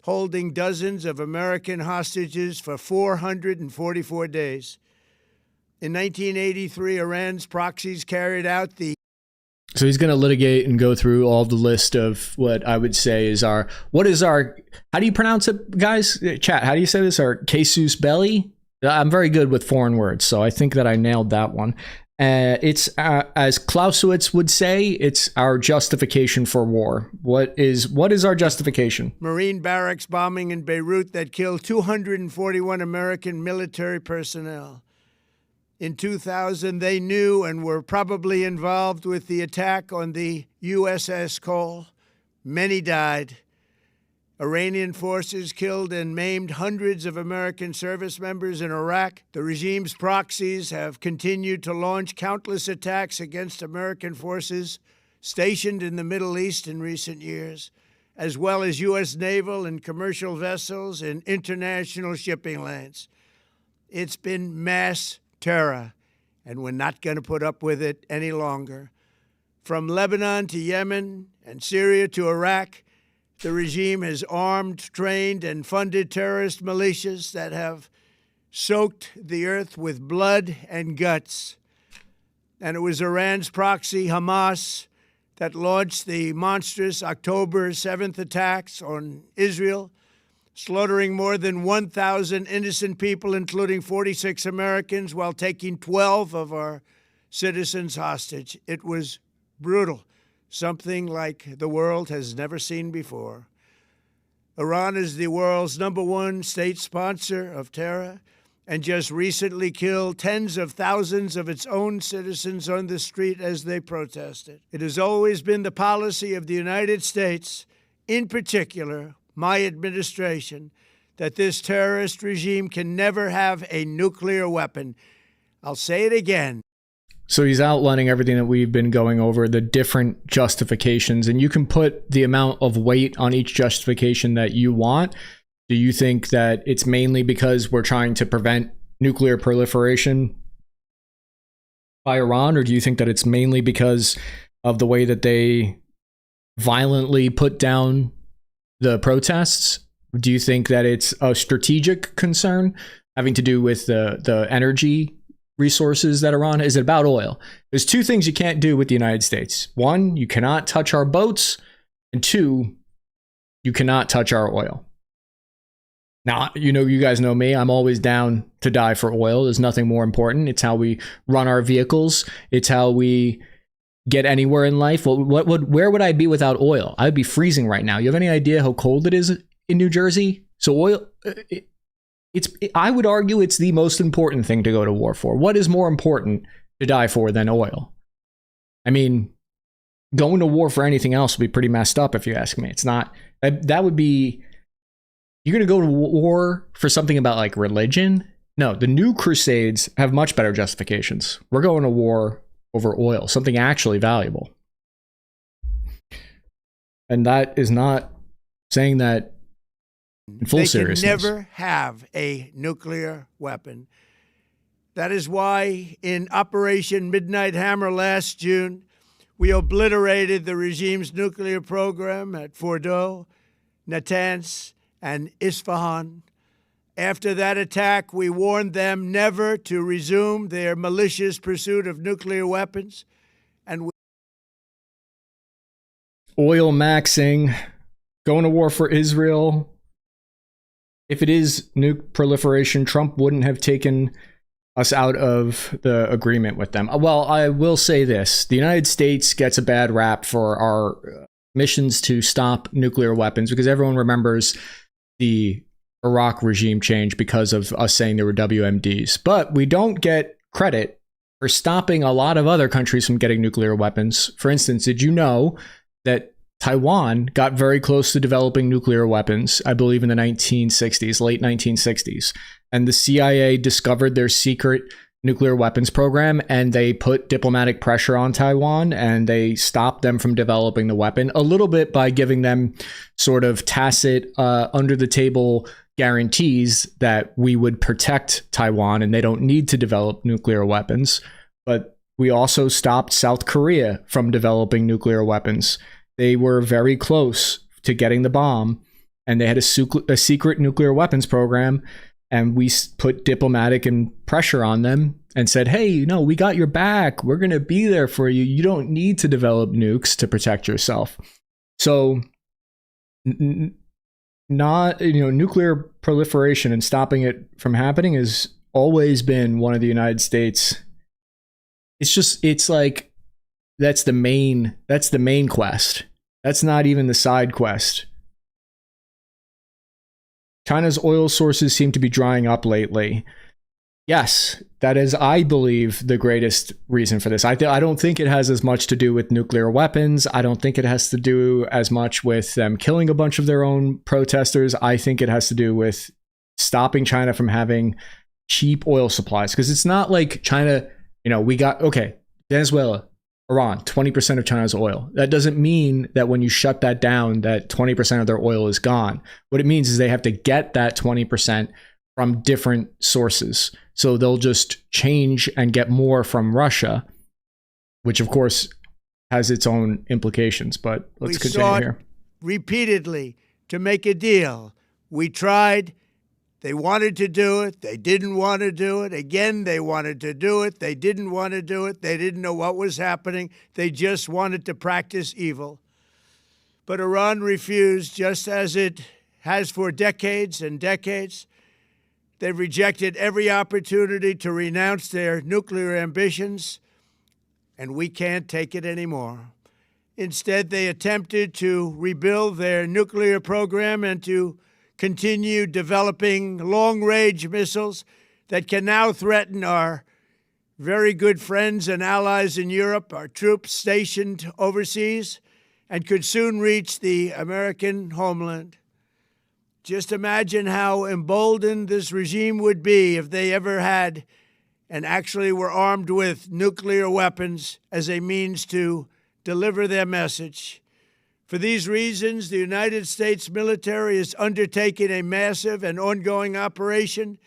Speaker 4: holding dozens of American hostages for 444 days. In 1983, Iran's proxies carried out the...
Speaker 1: So he's going to litigate and go through all the list of what I would say is how do you pronounce it, guys? Chat, how do you say this? Our casus belli? I'm very good with foreign words, so I think that I nailed that one. It's as Clausewitz would say, it's our justification for war. What is our justification?
Speaker 4: Marine barracks bombing in Beirut that killed 241 American military personnel. In 2000, they knew and were probably involved with the attack on the USS Cole. Many died. Iranian forces killed and maimed hundreds of American service members in Iraq. The regime's proxies have continued to launch countless attacks against American forces stationed in the Middle East in recent years, as well as U.S. naval and commercial vessels in international shipping lanes. It's been mass terror, and we're not going to put up with it any longer. From Lebanon to Yemen and Syria to Iraq, the regime has armed, trained, and funded terrorist militias that have soaked the earth with blood and guts. And it was Iran's proxy, Hamas, that launched the monstrous October 7th attacks on Israel, slaughtering more than 1,000 innocent people, including 46 Americans, while taking 12 of our citizens hostage. It was brutal, something like the world has never seen before. Iran is the world's #1 state sponsor of terror and just recently killed tens of thousands of its own citizens on the street as they protested. It has always been the policy of the United States, in particular, my administration, that this terrorist regime can never have a nuclear weapon. I'll say it again.
Speaker 1: So he's outlining everything that we've been going over, the different justifications, and you can put the amount of weight on each justification that you want. Do you think that it's mainly because we're trying to prevent nuclear proliferation by Iran, or do you think that it's mainly because of the way that they violently put down the protests? Do you think that it's a strategic concern having to do with the energy resources that Iran? Is it about oil? There's two things you can't do with the United States. One, you cannot touch our boats, and two, you cannot touch our oil. Now, you guys know me. I'm always down to die for oil. There's nothing more important. It's how we run our vehicles. It's how we get anywhere in life. Where would I be without oil? I'd be freezing right now. You have any idea how cold it is in New Jersey? So oil, I would argue it's the most important thing to go to war for. What is more important to die for than oil? I mean, going to war for anything else would be pretty messed up if you ask me. It's not, that would be, you're going to go to war for something about like religion? No, the new crusades have much better justifications. We're going to war over oil, something actually valuable. And that is not saying that in full seriousness.
Speaker 4: They can never have a nuclear weapon. That is why in Operation Midnight Hammer last June, we obliterated the regime's nuclear program at Fordow, Natanz, and Isfahan. After that attack, we warned them never to resume their malicious pursuit of nuclear weapons. And
Speaker 1: oil maxing, going to war for Israel. If it is nuke proliferation, Trump wouldn't have taken us out of the agreement with them. Well, I will say this. The United States gets a bad rap for our missions to stop nuclear weapons because everyone remembers the Iraq regime change because of us saying there were WMDs. But we don't get credit for stopping a lot of other countries from getting nuclear weapons. For instance, did you know that Taiwan got very close to developing nuclear weapons, I believe in the 1960s, late 1960s. And the CIA discovered their secret nuclear weapons program, and they put diplomatic pressure on Taiwan, and they stopped them from developing the weapon a little bit by giving them sort of tacit, under-the-table guarantees that we would protect Taiwan and they don't need to develop nuclear weapons. But we also stopped South Korea from developing nuclear weapons. They were very close to getting the bomb, and they had a secret nuclear weapons program, and we put diplomatic and pressure on them and said, hey, no, we got your back. We're going to be there for you. You don't need to develop nukes to protect yourself. So nuclear proliferation and stopping it from happening has always been one of the United States' it's like that's the main quest. That's not even the side quest. China's oil sources seem to be drying up lately. Yes, that is, I believe, the greatest reason for this. I don't think it has as much to do with nuclear weapons. I don't think it has to do as much with them killing a bunch of their own protesters. I think it has to do with stopping China from having cheap oil supplies. Because it's not like China, we got, okay, Venezuela, Iran, 20% of China's oil. That doesn't mean that when you shut that down, that 20% of their oil is gone. What it means is they have to get that 20% from different sources. So they'll just change and get more from Russia, which of course has its own implications. But let's continue here.
Speaker 4: Repeatedly to make a deal. We tried. They wanted to do it. They didn't want to do it. Again, they wanted to do it. They didn't want to do it. They didn't know what was happening. They just wanted to practice evil. But Iran refused, just as it has for decades and decades. They've rejected every opportunity to renounce their nuclear ambitions, and we can't take it anymore. Instead, they attempted to rebuild their nuclear program and to continue developing long-range missiles that can now threaten our very good friends and allies in Europe, our troops stationed overseas, and could soon reach the American homeland. Just imagine how emboldened this regime would be if they ever had and actually were armed with nuclear weapons as a means to deliver their message. For these reasons, the United States military is undertaking a massive and ongoing operation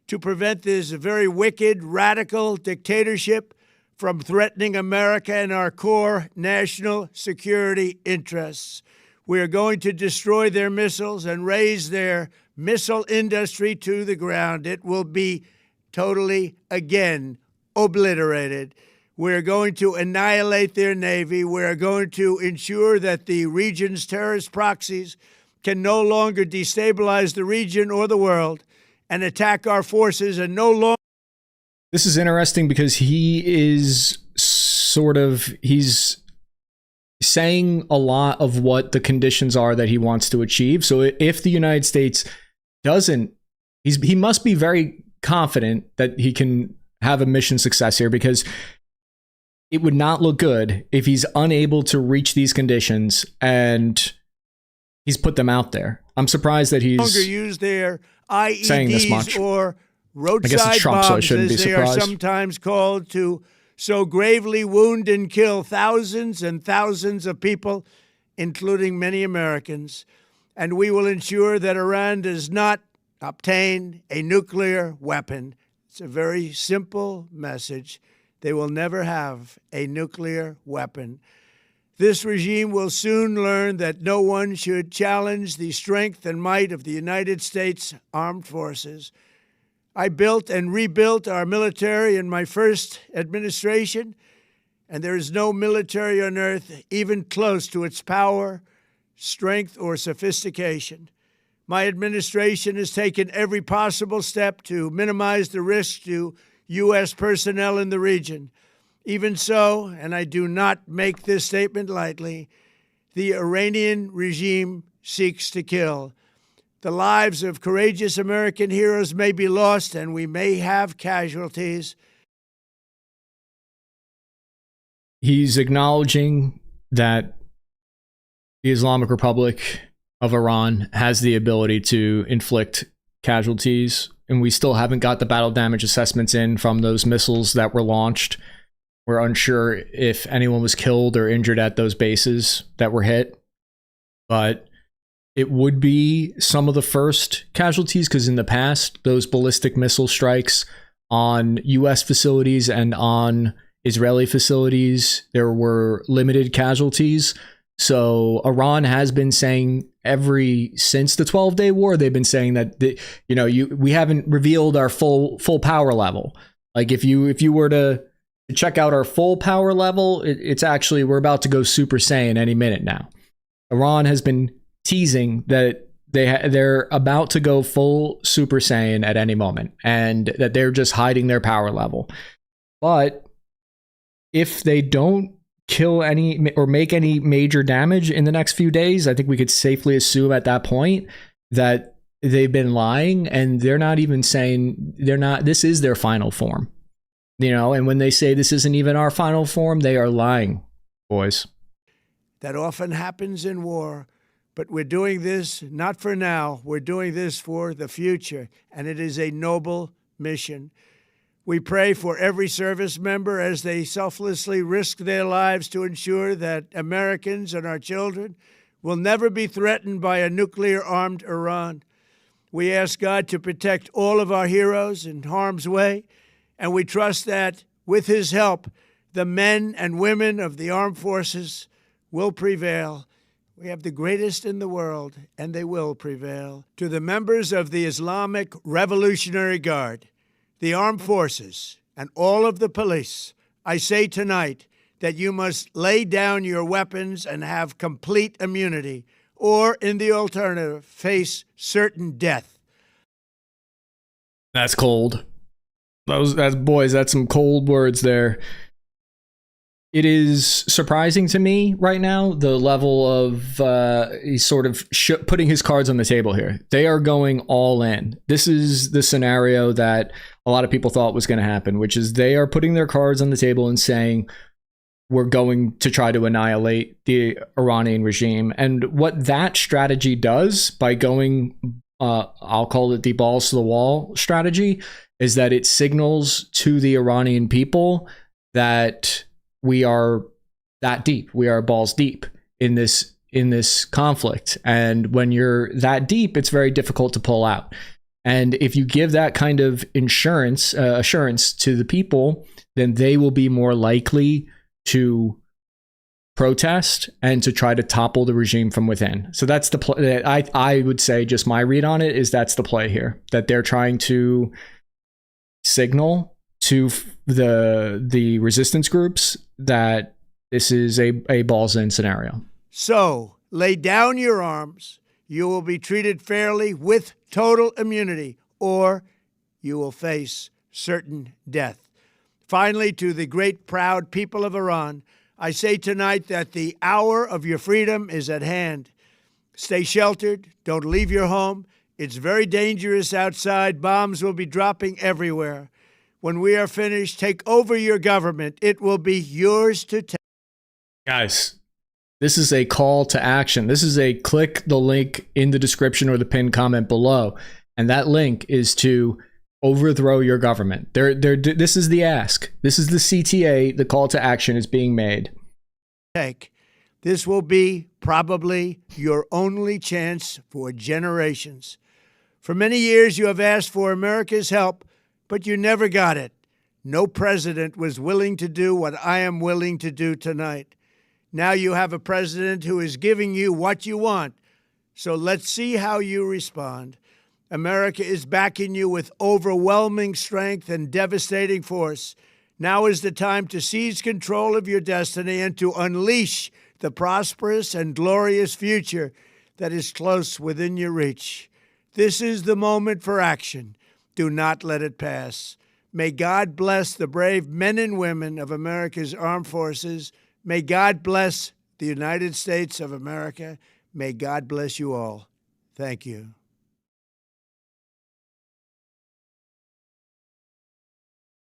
Speaker 4: to prevent this very wicked, radical dictatorship from threatening America and our core national security interests. We are going to destroy their missiles and raise their missile industry to the ground. It will be totally, again, obliterated. We're going to annihilate their Navy. We're going to ensure that the region's terrorist proxies can no longer destabilize the region or the world and attack our forces and no longer.
Speaker 1: This is interesting because he's saying a lot of what the conditions are that he wants to achieve. So if the United States doesn't, he must be very confident that he can have a mission success here, because it would not look good if he's unable to reach these conditions and he's put them out there. I'm surprised that he's
Speaker 4: longer use their IEDs
Speaker 1: saying this much.
Speaker 4: Or roadside
Speaker 1: I guess it's Trump,
Speaker 4: bombs,
Speaker 1: so I shouldn't be
Speaker 4: as they
Speaker 1: surprised.
Speaker 4: are sometimes called, to so gravely wound and kill thousands and thousands of people, including many Americans. And we will ensure that Iran does not obtain a nuclear weapon. It's a very simple message. They will never have a nuclear weapon. This regime will soon learn that no one should challenge the strength and might of the United States Armed Forces. I built and rebuilt our military in my first administration, and there is no military on earth even close to its power, strength, or sophistication. My administration has taken every possible step to minimize the risk to U.S. personnel in the region. Even so, and I do not make this statement lightly, the Iranian regime seeks to kill. The lives of courageous American heroes may be lost, and we may have casualties.
Speaker 1: He's acknowledging that the Islamic Republic of Iran has the ability to inflict casualties, and we still haven't got the battle damage assessments in from those missiles that were launched. We're unsure if anyone was killed or injured at those bases that were hit, but it would be some of the first casualties, because in the past, those ballistic missile strikes on US facilities and on Israeli facilities, there were limited casualties. So Iran has been saying since the 12-day war, they've been saying that we haven't revealed our full power level. Like if you were to check out our full power level, it's actually, we're about to go Super Saiyan any minute now. Iran has been teasing that they're about to go full Super Saiyan at any moment, and that they're just hiding their power level. But if they don't kill any or make any major damage in the next few days, I think we could safely assume at that point that they've been lying, and they're not even saying this is their final form. And when they say this isn't even our final form, they are lying, boys.
Speaker 4: That often happens in war, but we're doing this not for now. We're doing this for the future, and it is a noble mission. We pray for every service member as they selflessly risk their lives to ensure that Americans and our children will never be threatened by a nuclear-armed Iran. We ask God to protect all of our heroes in harm's way, and we trust that, with his help, the men and women of the armed forces will prevail. We have the greatest in the world, and they will prevail. To the members of the Islamic Revolutionary Guard, the armed forces, and all of the police, I say tonight that you must lay down your weapons and have complete immunity, or, in the alternative, face certain death.
Speaker 1: That's cold. That's some cold words there. It is surprising to me right now, the level of he's sort of putting his cards on the table here. They are going all in. This is the scenario that a lot of people thought was going to happen, which is they are putting their cards on the table and saying, we're going to try to annihilate the Iranian regime. And what that strategy does by going, I'll call it the balls to the wall strategy, is that it signals to the Iranian people that we are that deep. We are balls deep in this conflict. And when you're that deep, it's very difficult to pull out. And if you give that kind of assurance to the people, then they will be more likely to protest and to try to topple the regime from within. So that's the play. I would say, just my read on it is that's the play here, that they're trying to signal to the resistance groups that this is a balls in scenario.
Speaker 4: So lay down your arms. You will be treated fairly with total immunity, or you will face certain death. Finally, to the great, proud people of Iran, I say tonight that the hour of your freedom is at hand. Stay sheltered. Don't leave your home. It's very dangerous outside. Bombs will be dropping everywhere. When we are finished, take over your government. It will be yours to take.
Speaker 1: Guys, this is a call to action. This is a click the link in the description or the pinned comment below. And that link is to overthrow your government. This is the ask. This is the CTA. The call to action is being made.
Speaker 4: This will be probably your only chance for generations. For many years, you have asked for America's help, but you never got it. No president was willing to do what I am willing to do tonight. Now you have a president who is giving you what you want. So let's see how you respond. America is backing you with overwhelming strength and devastating force. Now is the time to seize control of your destiny and to unleash the prosperous and glorious future that is close within your reach. This is the moment for action. Do not let it pass. May God bless the brave men and women of America's armed forces. May God bless the United States of America. May God bless you all. Thank you.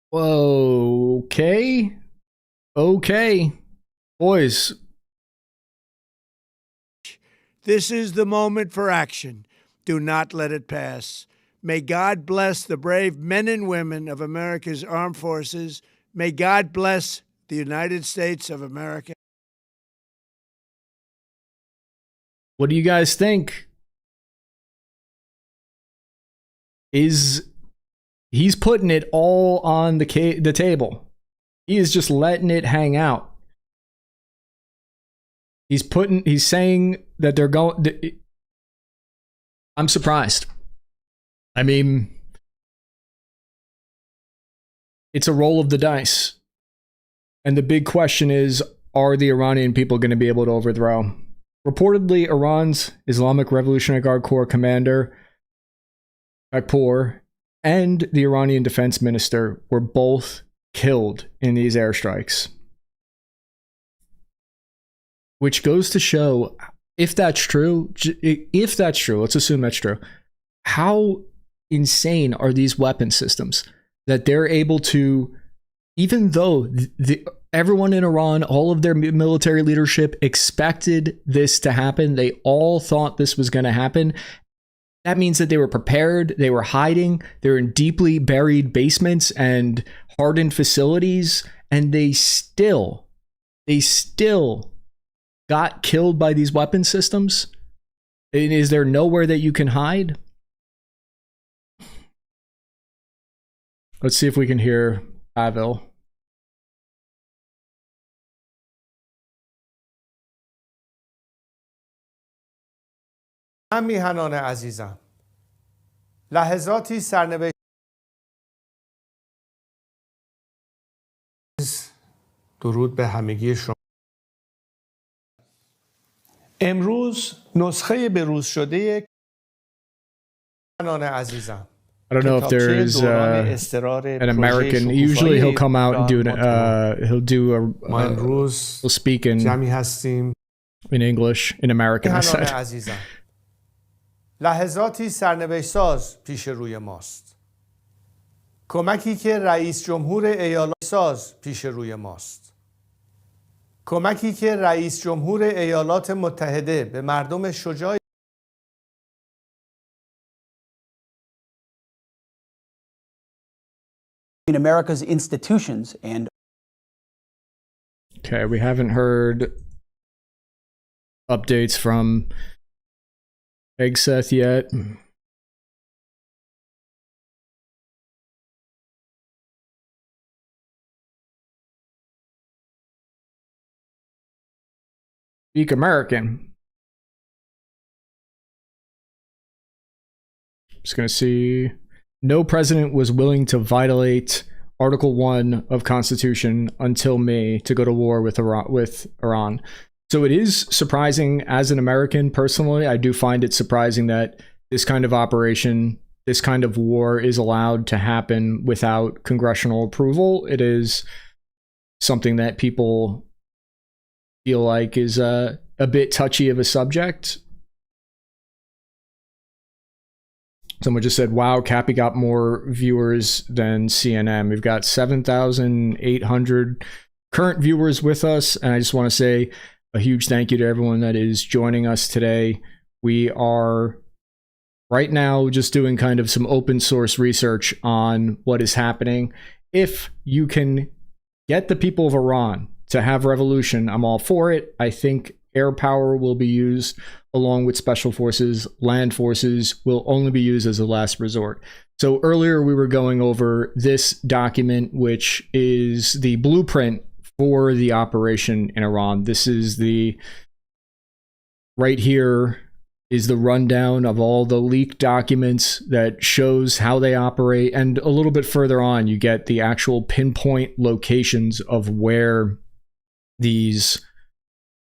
Speaker 1: Whoa, okay. Boys.
Speaker 4: This is the moment for action. Do not let it pass. May God bless the brave men and women of America's armed forces. May God bless the United States of America.
Speaker 1: What do you guys think? He's putting it all on the table. He is just letting it hang out. He's saying that they're going. I'm surprised. I mean, it's a roll of the dice. And the big question is, are the Iranian people going to be able to overthrow? Reportedly, Iran's Islamic Revolutionary Guard Corps commander, Topple, and the Iranian defense minister were both killed in these airstrikes. which goes to show, if that's true, let's assume that's true, how insane are these weapon systems that they're able to, even though everyone in Iran, all of their military leadership expected this to happen, they all thought this was going to happen. That means that they were prepared, they were hiding, they're in deeply buried basements and hardened facilities, and they still got killed by these weapon systems. And is there nowhere that you can hide? Let's see if we can hear Pavel.
Speaker 5: میهنان عزیزم لحظاتی سرنوشت درود به همگی شما امروز نسخه بروز شده میهنان عزیزم
Speaker 1: I don't know if there's an American. Usually he'll come out and he'll speak in English, in American. I said.
Speaker 5: لحظاتی سرنوشت ساز پیش روی ماست. کمکی که رئیس جمهور ایالات متحده به مردم شجاع
Speaker 6: in America's institutions and
Speaker 1: okay, we haven't heard updates from Egseth yet. Speak American. Just gonna see. No president was willing to violate Article 1 of Constitution until May to go to war with Iran. So it is surprising as an American, personally, I do find it surprising that this kind of operation, this kind of war is allowed to happen without congressional approval. It is something that people feel like is a bit touchy of a subject. Someone just said, wow, Cappy got more viewers than CNN. We've got 7,800 current viewers with us. And I just want to say a huge thank you to everyone that is joining us today. We are right now just doing kind of some open source research on what is happening. If you can get the people of Iran to have revolution, I'm all for it. I think air power will be used along with special forces. Land forces will only be used as a last resort. So earlier we were going over this document, which is the blueprint for the operation in Iran. This is right here is the rundown of all the leaked documents that shows how they operate. And a little bit further on, you get the actual pinpoint locations of where these,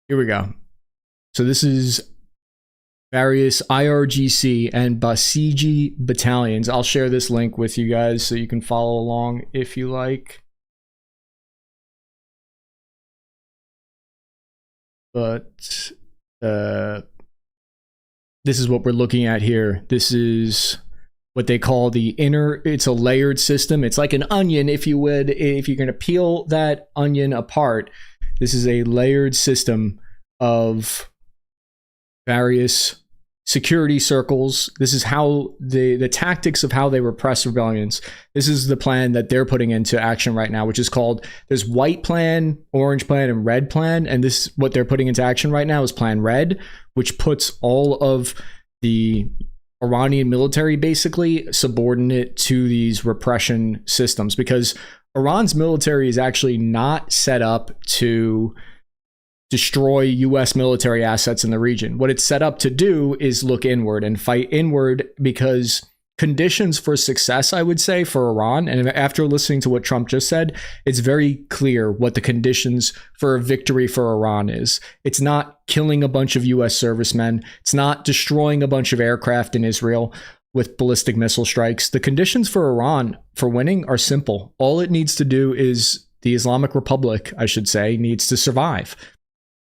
Speaker 1: here we go. So this is various IRGC and Basiji battalions. I'll share this link with you guys so you can follow along if you like. But this is what we're looking at here. This is what they call the inner, it's a layered system. It's like an onion, if you would. If you're going to peel that onion apart, this is a layered system of various security circles. This is how the tactics of how they repress rebellions. This is the plan that they're putting into action right now, which is called, there's white plan, orange plan, and red plan. And this, what they're putting into action right now is plan red, which puts all of the Iranian military basically subordinate to these repression systems, because Iran's military is actually not set up to destroy US military assets in the region. What it's set up to do is look inward and fight inward, because conditions for success, I would say, for Iran, and after listening to what Trump just said, it's very clear what the conditions for a victory for Iran is. It's not killing a bunch of US servicemen. It's not destroying a bunch of aircraft in Israel with ballistic missile strikes. The conditions for Iran for winning are simple. All it needs to do is, the Islamic Republic, I should say, needs to survive.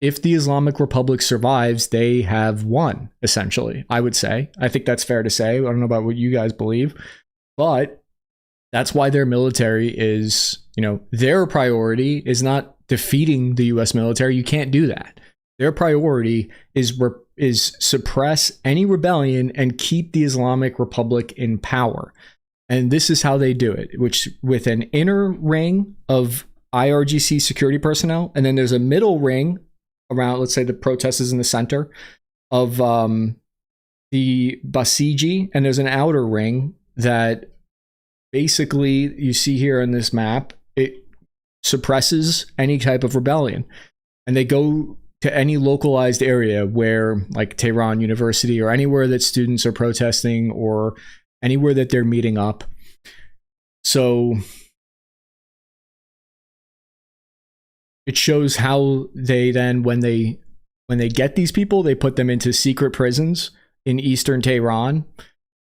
Speaker 1: if the Islamic Republic survives, they have won, essentially, I would say. I think that's fair to say. I don't know about what you guys believe, but that's why their military is, their priority is not defeating the US military. You can't do that. Their priority is suppress any rebellion and keep the Islamic Republic in power. And this is how they do it, which with an inner ring of IRGC security personnel, and then there's a middle ring around, let's say the protesters in the center of the Basiji, and there's an outer ring that basically you see here in this map, it suppresses any type of rebellion. And they go to any localized area where, like Tehran University, or anywhere that students are protesting, or anywhere that they're meeting up. So it shows how they then, when they get these people, they put them into secret prisons in eastern Tehran.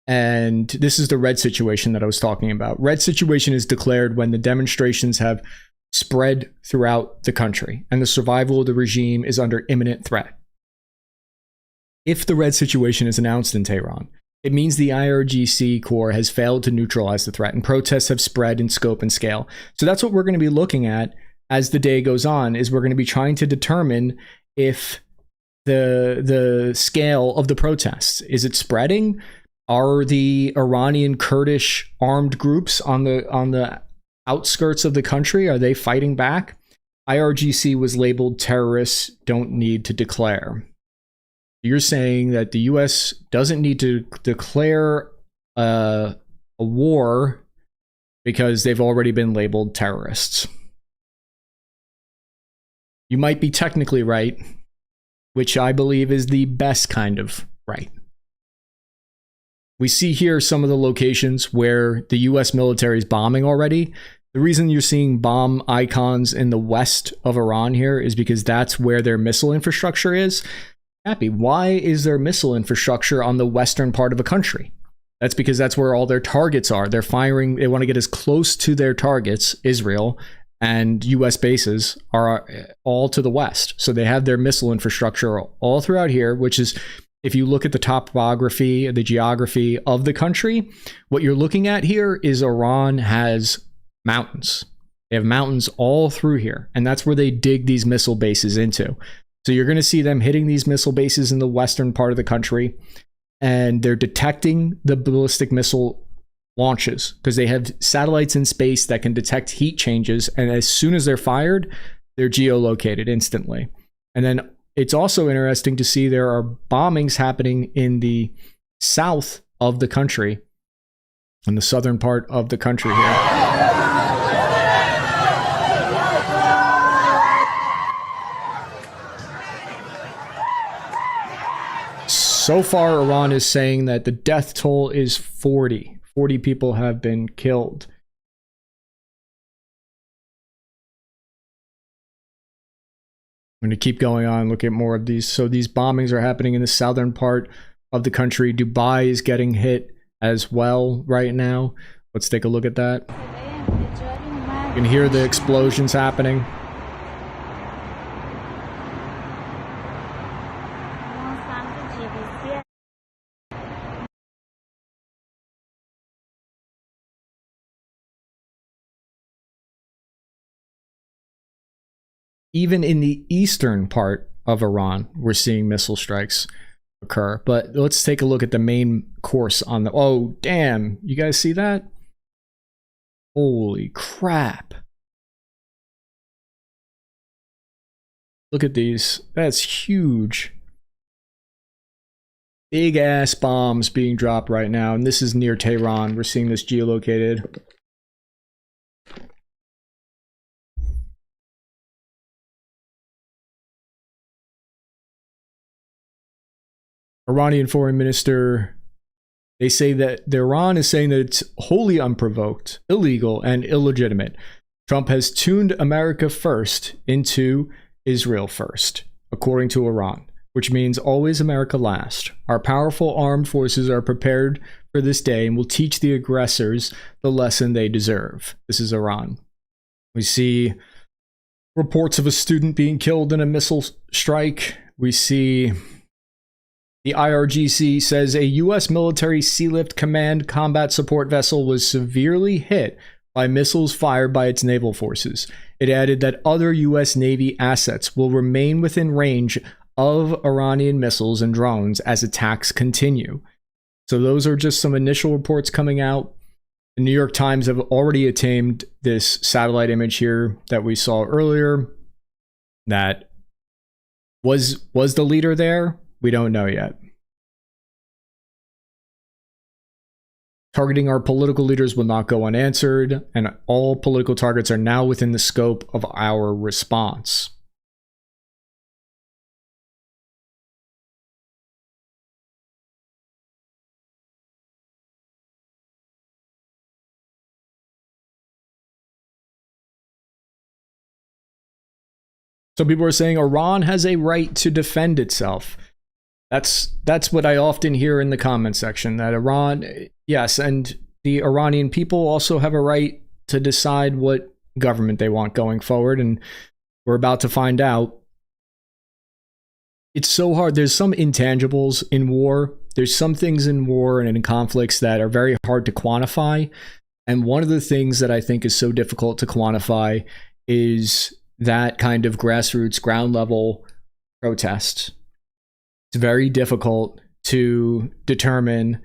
Speaker 1: And this is the red situation that I was talking about. Red situation is declared when the demonstrations have spread throughout the country and the survival of the regime is under imminent threat. If the red situation is announced in Tehran, it means the IRGC Corps has failed to neutralize the threat and protests have spread in scope and scale. So that's what we're going to be looking at as the day goes on, is we're going to be trying to determine if the scale of the protests, is it spreading? Are the Iranian Kurdish armed groups on the outskirts of the country, are they fighting back? IRGC was labeled terrorists, don't need to declare. You're saying that the US doesn't need to declare a war because they've already been labeled terrorists. You might be technically right, which I believe is the best kind of right. We see here some of the locations where the US military is bombing already. The reason you're seeing bomb icons in the west of Iran here is because that's where their missile infrastructure is. Cappy, why is there missile infrastructure on the western part of a country? That's because that's where all their targets are. They're firing, they want to get as close to their targets, Israel, and US bases are all to the west. So they have their missile infrastructure all throughout here, which is, if you look at the topography, the geography of the country, what you're looking at here is Iran has mountains. They have mountains all through here, and that's where they dig these missile bases into. So you're going to see them hitting these missile bases in the western part of the country, and they're detecting the ballistic missile launches because they have satellites in space that can detect heat changes, and as soon as they're fired, they're geolocated instantly. And then it's also interesting to see there are bombings happening in the south of the country, in the southern part of the country here. So far, Iran is saying that the death toll is 40. 40 people have been killed. I'm going to keep going on, look at more of these. So these bombings are happening in the southern part of the country. Dubai is getting hit as well right now. Let's take a look at that. You can hear the explosions happening. Even in the eastern part of Iran, we're seeing missile strikes occur. But let's take a look at the main course on the... Oh, damn. You guys see that? Holy crap. Look at these. That's huge. Big ass bombs being dropped right now. And this is near Tehran. We're seeing this geolocated. Iranian foreign minister, they say that Iran is saying that it's wholly unprovoked, illegal, and illegitimate. Trump has tuned America first into Israel first, according to Iran, which means always America last. Our powerful armed forces are prepared for this day and will teach the aggressors the lesson they deserve. This is Iran. We see reports of a student being killed in a missile strike. We see the IRGC says a U.S. military Sealift Command combat support vessel was severely hit by missiles fired by its naval forces. It added that other U.S. Navy assets will remain within range of Iranian missiles and drones as attacks continue. So those are just some initial reports coming out. The New York Times have already attained this satellite image here that we saw earlier. That was the leader there? We don't know yet. Targeting our political leaders will not go unanswered, and all political targets are now within the scope of our response. So people are saying Iran has a right to defend itself. That's what I often hear in the comment section, that Iran, yes, and the Iranian people also have a right to decide what government they want going forward, and we're about to find out. It's so hard. There's some intangibles in war. There's some things in war and in conflicts that are very hard to quantify, and one of the things that I think is so difficult to quantify is that kind of grassroots, ground level protest. It's very difficult to determine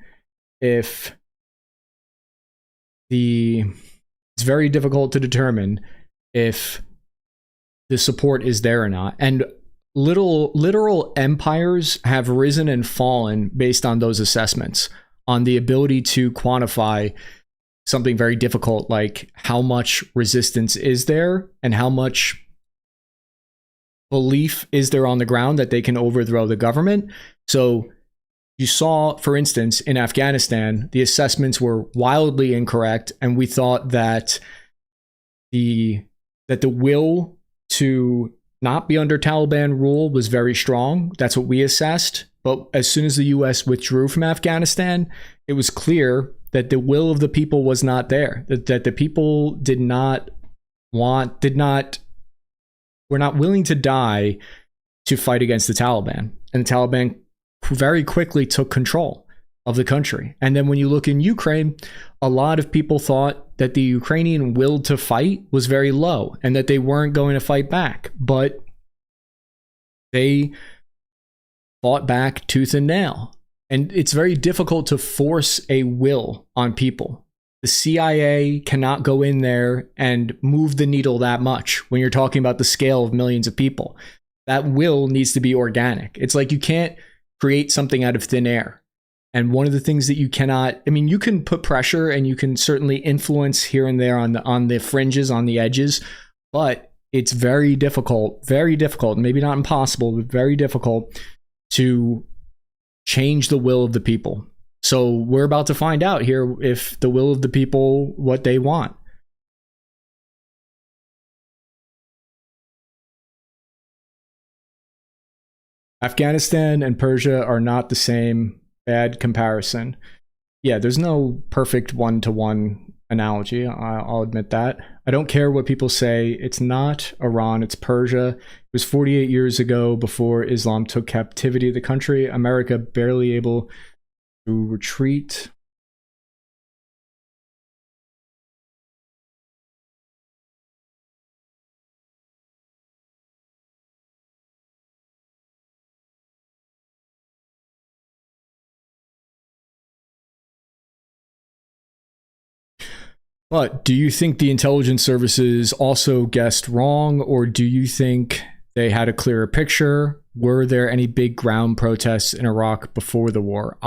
Speaker 1: if the support is there or not. And literal empires have risen and fallen based on those assessments, on the ability to quantify something very difficult, like how much resistance is there and how much belief is there on the ground that they can overthrow the government. So you saw, for instance, in Afghanistan, the assessments were wildly incorrect, and we thought that the will to not be under Taliban rule was very strong. That's what we assessed. But as soon as the US withdrew from Afghanistan, it was clear that the will of the people was not there, that the people were not willing to die to fight against the Taliban. And the Taliban very quickly took control of the country. And then when you look in Ukraine, a lot of people thought that the Ukrainian will to fight was very low and that they weren't going to fight back. But they fought back tooth and nail. And it's very difficult to force a will on people. The CIA cannot go in there and move the needle that much when you're talking about the scale of millions of people. That will needs to be organic. It's like you can't create something out of thin air. And one of the things that you cannot, I mean, you can put pressure and you can certainly influence here and there on the fringes, on the edges, but it's very difficult, maybe not impossible, but very difficult to change the will of the people. So we're about to find out here if the will of the people, what they want. Afghanistan and Persia are not the same. Bad comparison. Yeah, there's no perfect one-to-one analogy. I'll admit that. I don't care what people say. It's not Iran, it's Persia. It was 48 years ago before Islam took captivity of the country. America barely able to retreat. But do you think the intelligence services also guessed wrong, or do you think they had a clearer picture? Were there any big ground protests in Iraq before the war?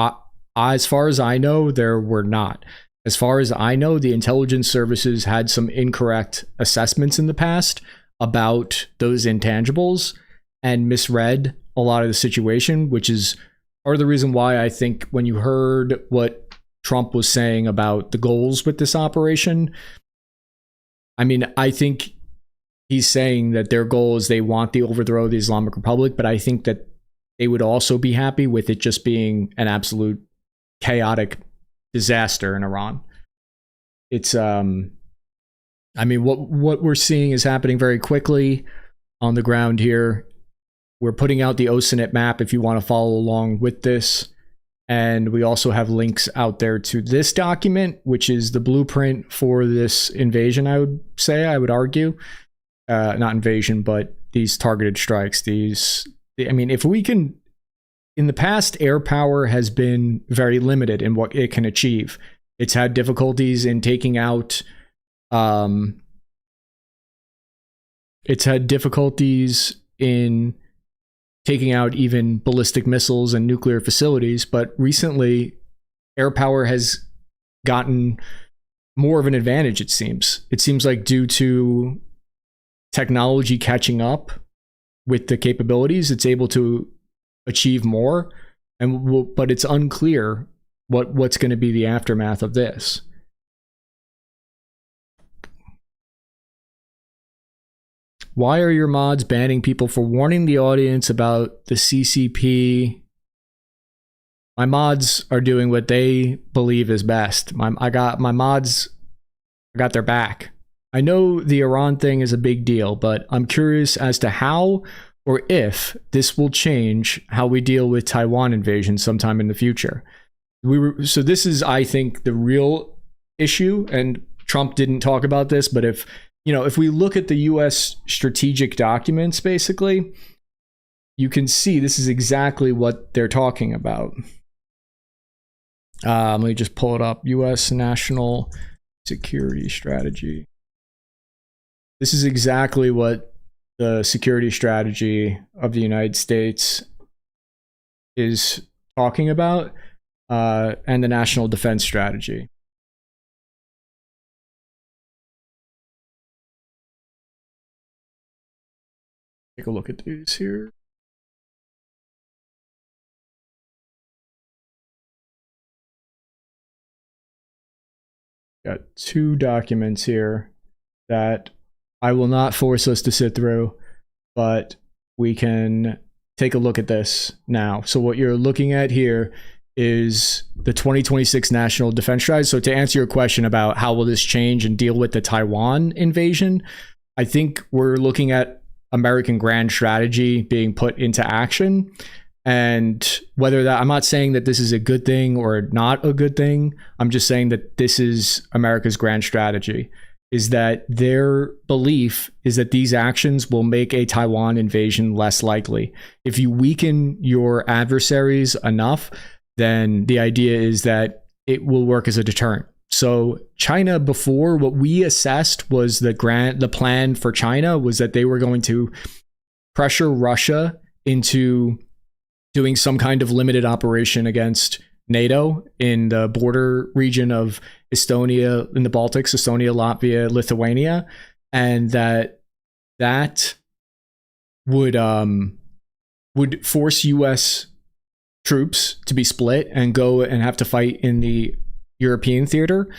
Speaker 1: As far as I know, there were not. As far as I know, the intelligence services had some incorrect assessments in the past about those intangibles and misread a lot of the situation, which is part of the reason why I think when you heard what Trump was saying about the goals with this operation, I mean, I think he's saying that their goal is they want the overthrow of the Islamic Republic, but I think that they would also be happy with it just being an absolute chaotic disaster in Iran. It's I mean, what we're seeing is happening very quickly on the ground here. We're putting out the OSINT map if you want to follow along with this. And we also have links out there to this document, which is the blueprint for this invasion, I would argue. Not invasion, but these targeted strikes. I mean, if we can, in the past, air power has been very limited in what it can achieve. It's had difficulties in taking out, even ballistic missiles and nuclear facilities, but recently air power has gotten more of an advantage, it seems. It seems like due to technology catching up with the capabilities, it's able to achieve more, but it's unclear what's going to be the aftermath of this. Why are your mods banning people for warning the audience about the CCP? My mods are doing what they believe is best. I got their back. I know the Iran thing is a big deal, but I'm curious as to how or if this will change how we deal with Taiwan invasion sometime in the future. So this is, I think, the real issue, and Trump didn't talk about this, but if we look at the US strategic documents, basically, you can see this is exactly what they're talking about. Let me just pull it up. US National Security Strategy. This is exactly what the security strategy of the United States is talking about, and the National Defense Strategy. Take a look at these here. Got two documents here that I will not force us to sit through, but we can take a look at this now. So what you're looking at here is the 2026 National Defense Strategy. So to answer your question about how will this change and deal with the Taiwan invasion, I think we're looking at American grand strategy being put into action. And whether that, I'm not saying that this is a good thing or not a good thing. I'm just saying that this is America's grand strategy, is that their belief is that these actions will make a Taiwan invasion less likely. If you weaken your adversaries enough, then the idea is that it will work as a deterrent. So China, before, what we assessed was the plan for China was that they were going to pressure Russia into doing some kind of limited operation against NATO in the border region of Estonia, in the Baltics, Estonia, Latvia, Lithuania, and that would force US troops to be split and go and have to fight in the European theater.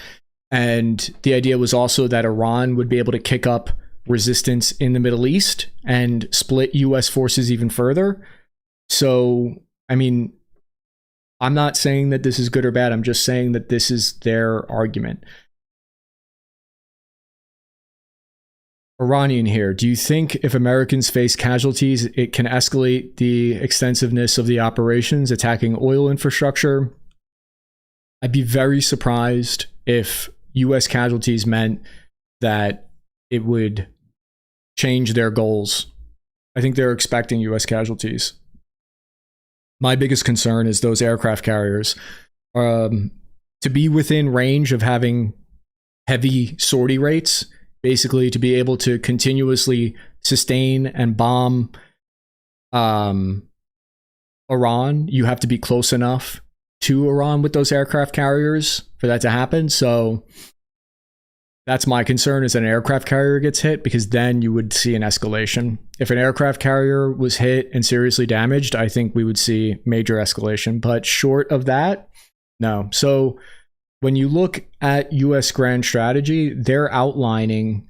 Speaker 1: And the idea was also that Iran would be able to kick up resistance in the Middle East and split US forces even further. So, I mean, I'm not saying that this is good or bad. I'm just saying that this is their argument. Iranian here. Do you think if Americans face casualties, it can escalate the extensiveness of the operations attacking oil infrastructure? I'd be very surprised if US casualties meant that it would change their goals. I think they're expecting US casualties. My biggest concern is those aircraft carriers. To be within range of having heavy sortie rates, basically to be able to continuously sustain and bomb Iran, you have to be close enough to Iran with those aircraft carriers for that to happen. So that's my concern, is that an aircraft carrier gets hit, because then you would see an escalation. If an aircraft carrier was hit and seriously damaged, I think we would see major escalation. But short of that, no. So when you look at US grand strategy, they're outlining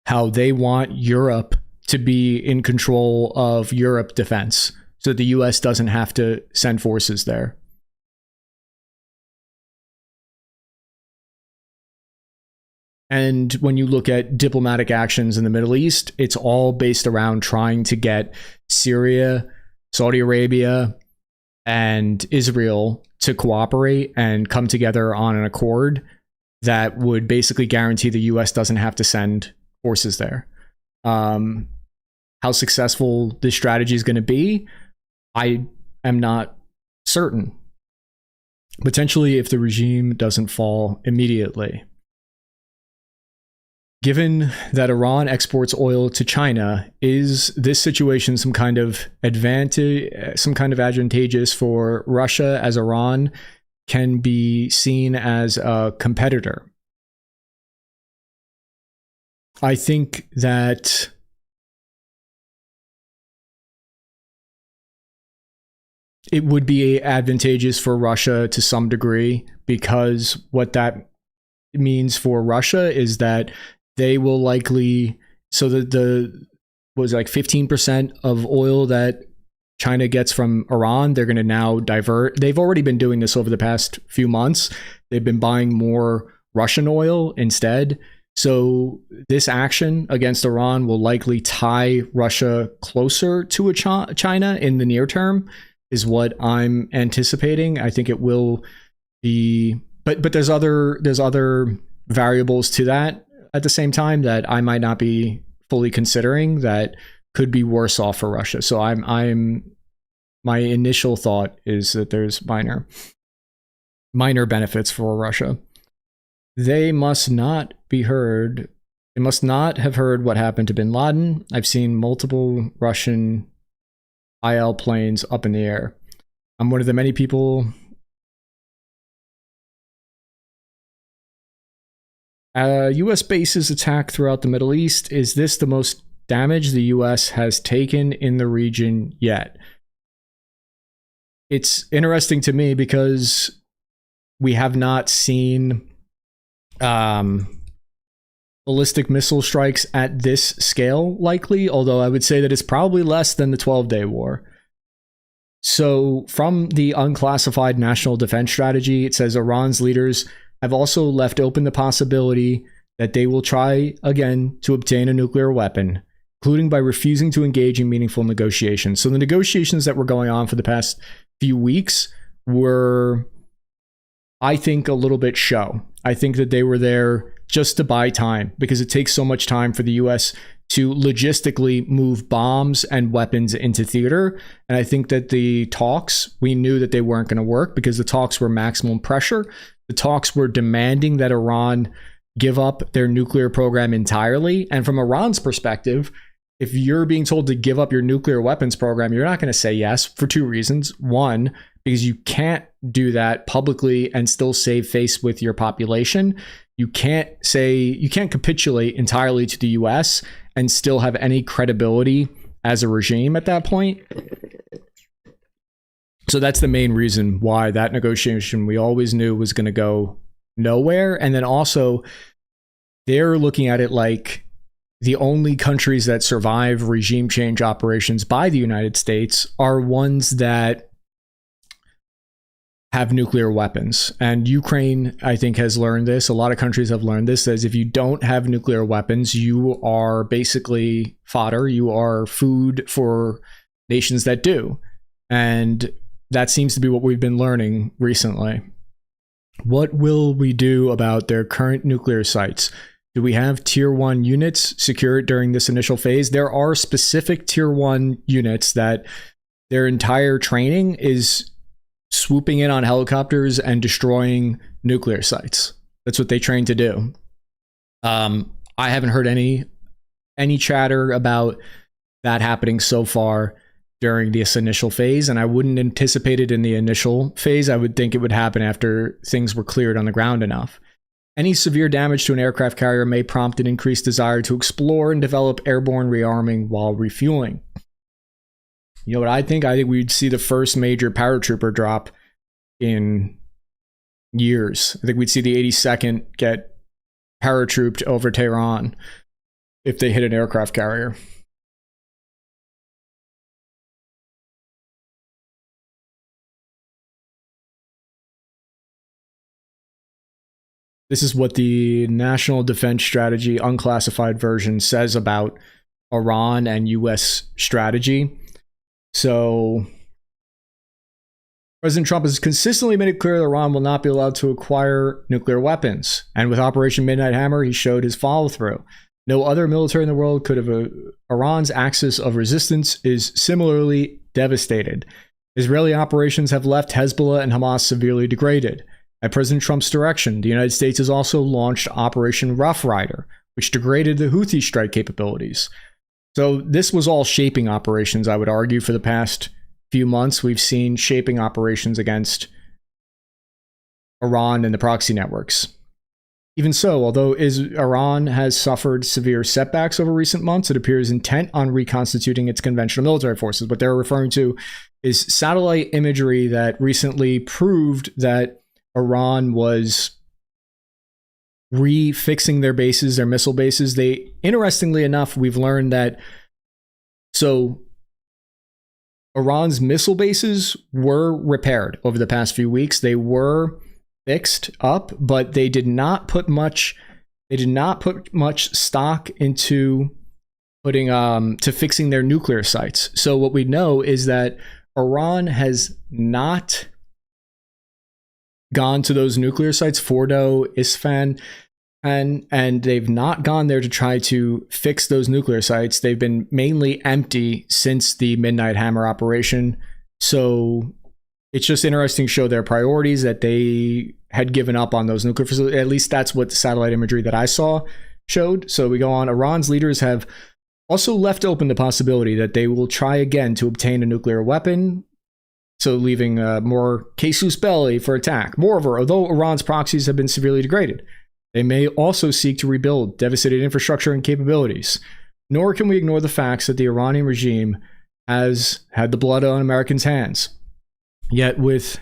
Speaker 1: how they want Europe to be in control of Europe defense, so the US doesn't have to send forces there. And when you look at diplomatic actions in the Middle East, it's all based around trying to get Syria, Saudi Arabia, and Israel to cooperate and come together on an accord that would basically guarantee the US doesn't have to send forces there. How successful this strategy is going to be, I am not certain. Potentially, if the regime doesn't fall immediately. Given that Iran exports oil to China, is this situation some kind of advantageous for Russia, as Iran can be seen as a competitor? I think that it would be advantageous for Russia to some degree, because what that means for Russia is that they will likely, so that the was like 15% of oil that China gets from Iran, they're going to now divert. They've already been doing this over the past few months. They've been buying more Russian oil instead. So this action against Iran will likely tie Russia closer to China in the near term, is what I'm anticipating. I think it will be, but there's other variables to that at the same time that I might not be fully considering that could be worse off for Russia. So my initial thought is that there's minor benefits for Russia. They must not be heard. They must not have heard what happened to bin Laden. I've seen multiple Russian IL planes up in the air. I'm one of the many people. U.S. bases attack throughout the Middle East. Is this the most damage the U.S. has taken in the region yet? It's interesting to me because we have not seen ballistic missile strikes at this scale, likely, although I would say that it's probably less than the 12-day war. So from the unclassified national defense strategy, it says Iran's leaders have also left open the possibility that they will try again to obtain a nuclear weapon, including by refusing to engage in meaningful negotiations. So the negotiations that were going on for the past few weeks were, I think, a little bit show. I think that they were there just to buy time, because it takes so much time for the US to logistically move bombs and weapons into theater. And I think that the talks, we knew that they weren't going to work because the talks were maximum pressure. The talks were demanding that Iran give up their nuclear program entirely. And from Iran's perspective, if you're being told to give up your nuclear weapons program, you're not going to say yes for two reasons. One, because you can't do that publicly and still save face with your population. You can't capitulate entirely to the US and still have any credibility as a regime at that point. So that's the main reason why that negotiation we always knew was going to go nowhere. And then also, they're looking at it like the only countries that survive regime change operations by the United States are ones that have nuclear weapons. And Ukraine, I think, has learned this. A lot of countries have learned this, that if you don't have nuclear weapons, you are basically fodder. You are food for nations that do. And that seems to be what we've been learning recently. What will we do about their current nuclear sites? Do we have tier 1 units secured during this initial phase? There are specific tier 1 units that their entire training is swooping in on helicopters and destroying nuclear sites. That's what they train to do. I haven't heard any chatter about that happening so far during this initial phase, and I wouldn't anticipate it in the initial phase. I would think it would happen after things were cleared on the ground enough. Any severe damage to an aircraft carrier may prompt an increased desire to explore and develop airborne rearming while refueling. You know what I think? I think we'd see the first major paratrooper drop in years. I think we'd see the 82nd get paratrooped over Tehran if they hit an aircraft carrier. This is what the National Defense Strategy unclassified version says about Iran and US strategy. So President Trump has consistently made it clear that Iran will not be allowed to acquire nuclear weapons. And with Operation Midnight Hammer, he showed his follow-through. No other military in the world could have. Iran's axis of resistance is similarly devastated. Israeli operations have left Hezbollah and Hamas severely degraded. At President Trump's direction, the United States has also launched Operation Rough Rider, which degraded the Houthi strike capabilities. So this was all shaping operations, I would argue, for the past few months. We've seen shaping operations against Iran and the proxy networks. Even so, although Iran has suffered severe setbacks over recent months, it appears intent on reconstituting its conventional military forces. What they're referring to is satellite imagery that recently proved that Iran was refixing their bases, their missile bases. Interestingly enough, we've learned that Iran's missile bases were repaired over the past few weeks. They were fixed up, but they did not put much stock into putting to fixing their nuclear sites. So what we know is that Iran has not gone to those nuclear sites, Fordo, Isfahan, and they've not gone there to try to fix those nuclear sites. They've been mainly empty since the Midnight Hammer operation. So it's just interesting to show their priorities, that they had given up on those nuclear facilities. At least that's what the satellite imagery that I saw showed. So we go on. Iran's leaders have also left open the possibility that they will try again to obtain a nuclear weapon, so leaving more casus belli for attack. Moreover, although Iran's proxies have been severely degraded, they may also seek to rebuild devastated infrastructure and capabilities. Nor can we ignore the facts that the Iranian regime has had the blood on Americans' hands, yet remains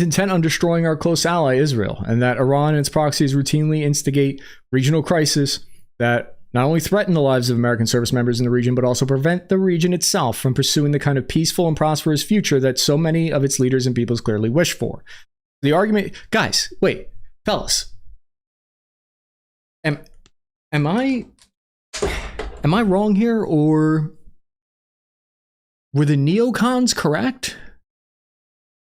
Speaker 1: intent on destroying our close ally Israel, and that Iran and its proxies routinely instigate regional crises that not only threaten the lives of American service members in the region, but also prevent the region itself from pursuing the kind of peaceful and prosperous future that so many of its leaders and peoples clearly wish for. The argument, guys, wait, fellas, am I wrong here, or were the neocons correct?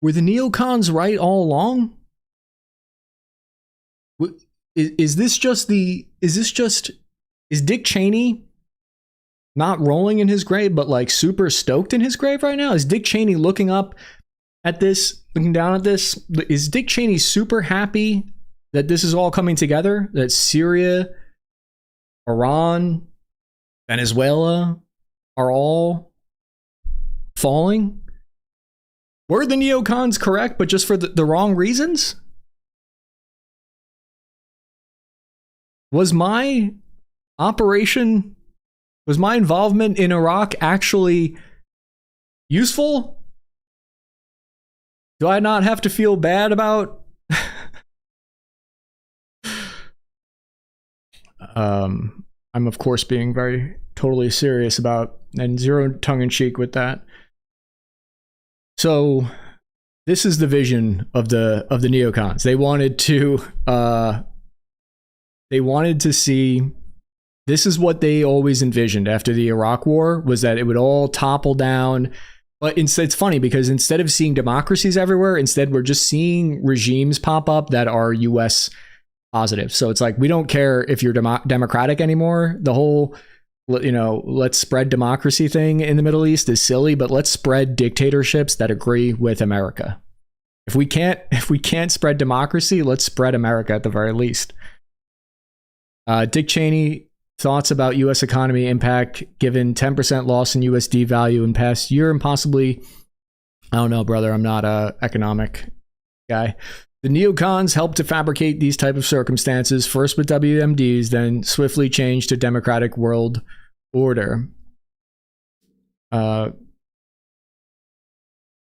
Speaker 1: Were the neocons right all along? Is Dick Cheney not rolling in his grave, but like super stoked in his grave right now? Is Dick Cheney looking up at this, looking down at this? Is Dick Cheney super happy that this is all coming together? That Syria, Iran, Venezuela are all falling? Were the neocons correct, but just for the wrong reasons? Was my involvement in Iraq actually useful? Do I not have to feel bad about I'm of course being very totally serious about, and zero tongue-in-cheek with that. So this is the vision of the neocons. They wanted to see, this is what they always envisioned after the Iraq War, was that it would all topple down. But instead, it's funny because instead of seeing democracies everywhere, instead we're just seeing regimes pop up that are US positive. So it's like, we don't care if you're democratic anymore. The whole, let's spread democracy thing in the Middle East is silly, but let's spread dictatorships that agree with America. If we can't spread democracy, let's spread America at the very least. Dick Cheney, thoughts about U.S. economy impact given 10% loss in USD value in past year, and possibly, I don't know, brother, I'm not a economic guy. The neocons helped to fabricate these type of circumstances, first with WMDs, then swiftly changed to democratic world order.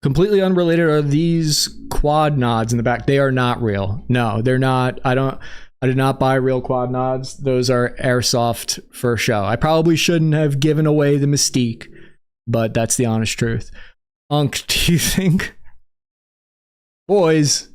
Speaker 1: Completely unrelated are these quad nods in the back. They are not real. No, they're not. I did not buy real quad nods. Those are airsoft for show. I probably shouldn't have given away the mystique, but that's the honest truth. Unc, do you think, boys,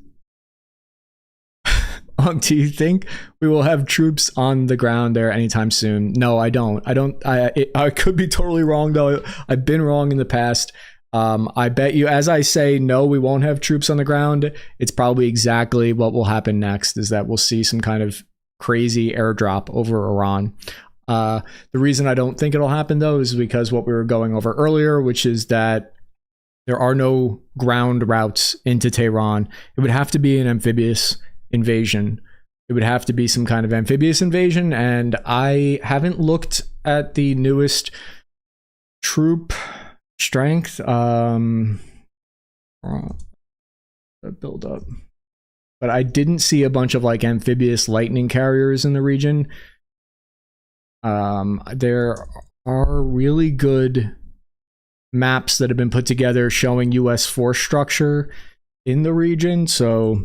Speaker 1: Do you think we will have troops on the ground there anytime soon? No, I don't. I could be totally wrong, though. I've been wrong in the past. I bet you, as I say, no, we won't have troops on the ground. It's probably exactly what will happen next, is that we'll see some kind of crazy airdrop over Iran. The reason I don't think it'll happen, though, is because what we were going over earlier, which is that there are no ground routes into Tehran. It would have to be an amphibious invasion. It would have to be some kind of amphibious invasion, and I haven't looked at the newest troop strength build up, but I didn't see a bunch of like amphibious lightning carriers in the region. There are really good maps that have been put together showing US force structure in the region, so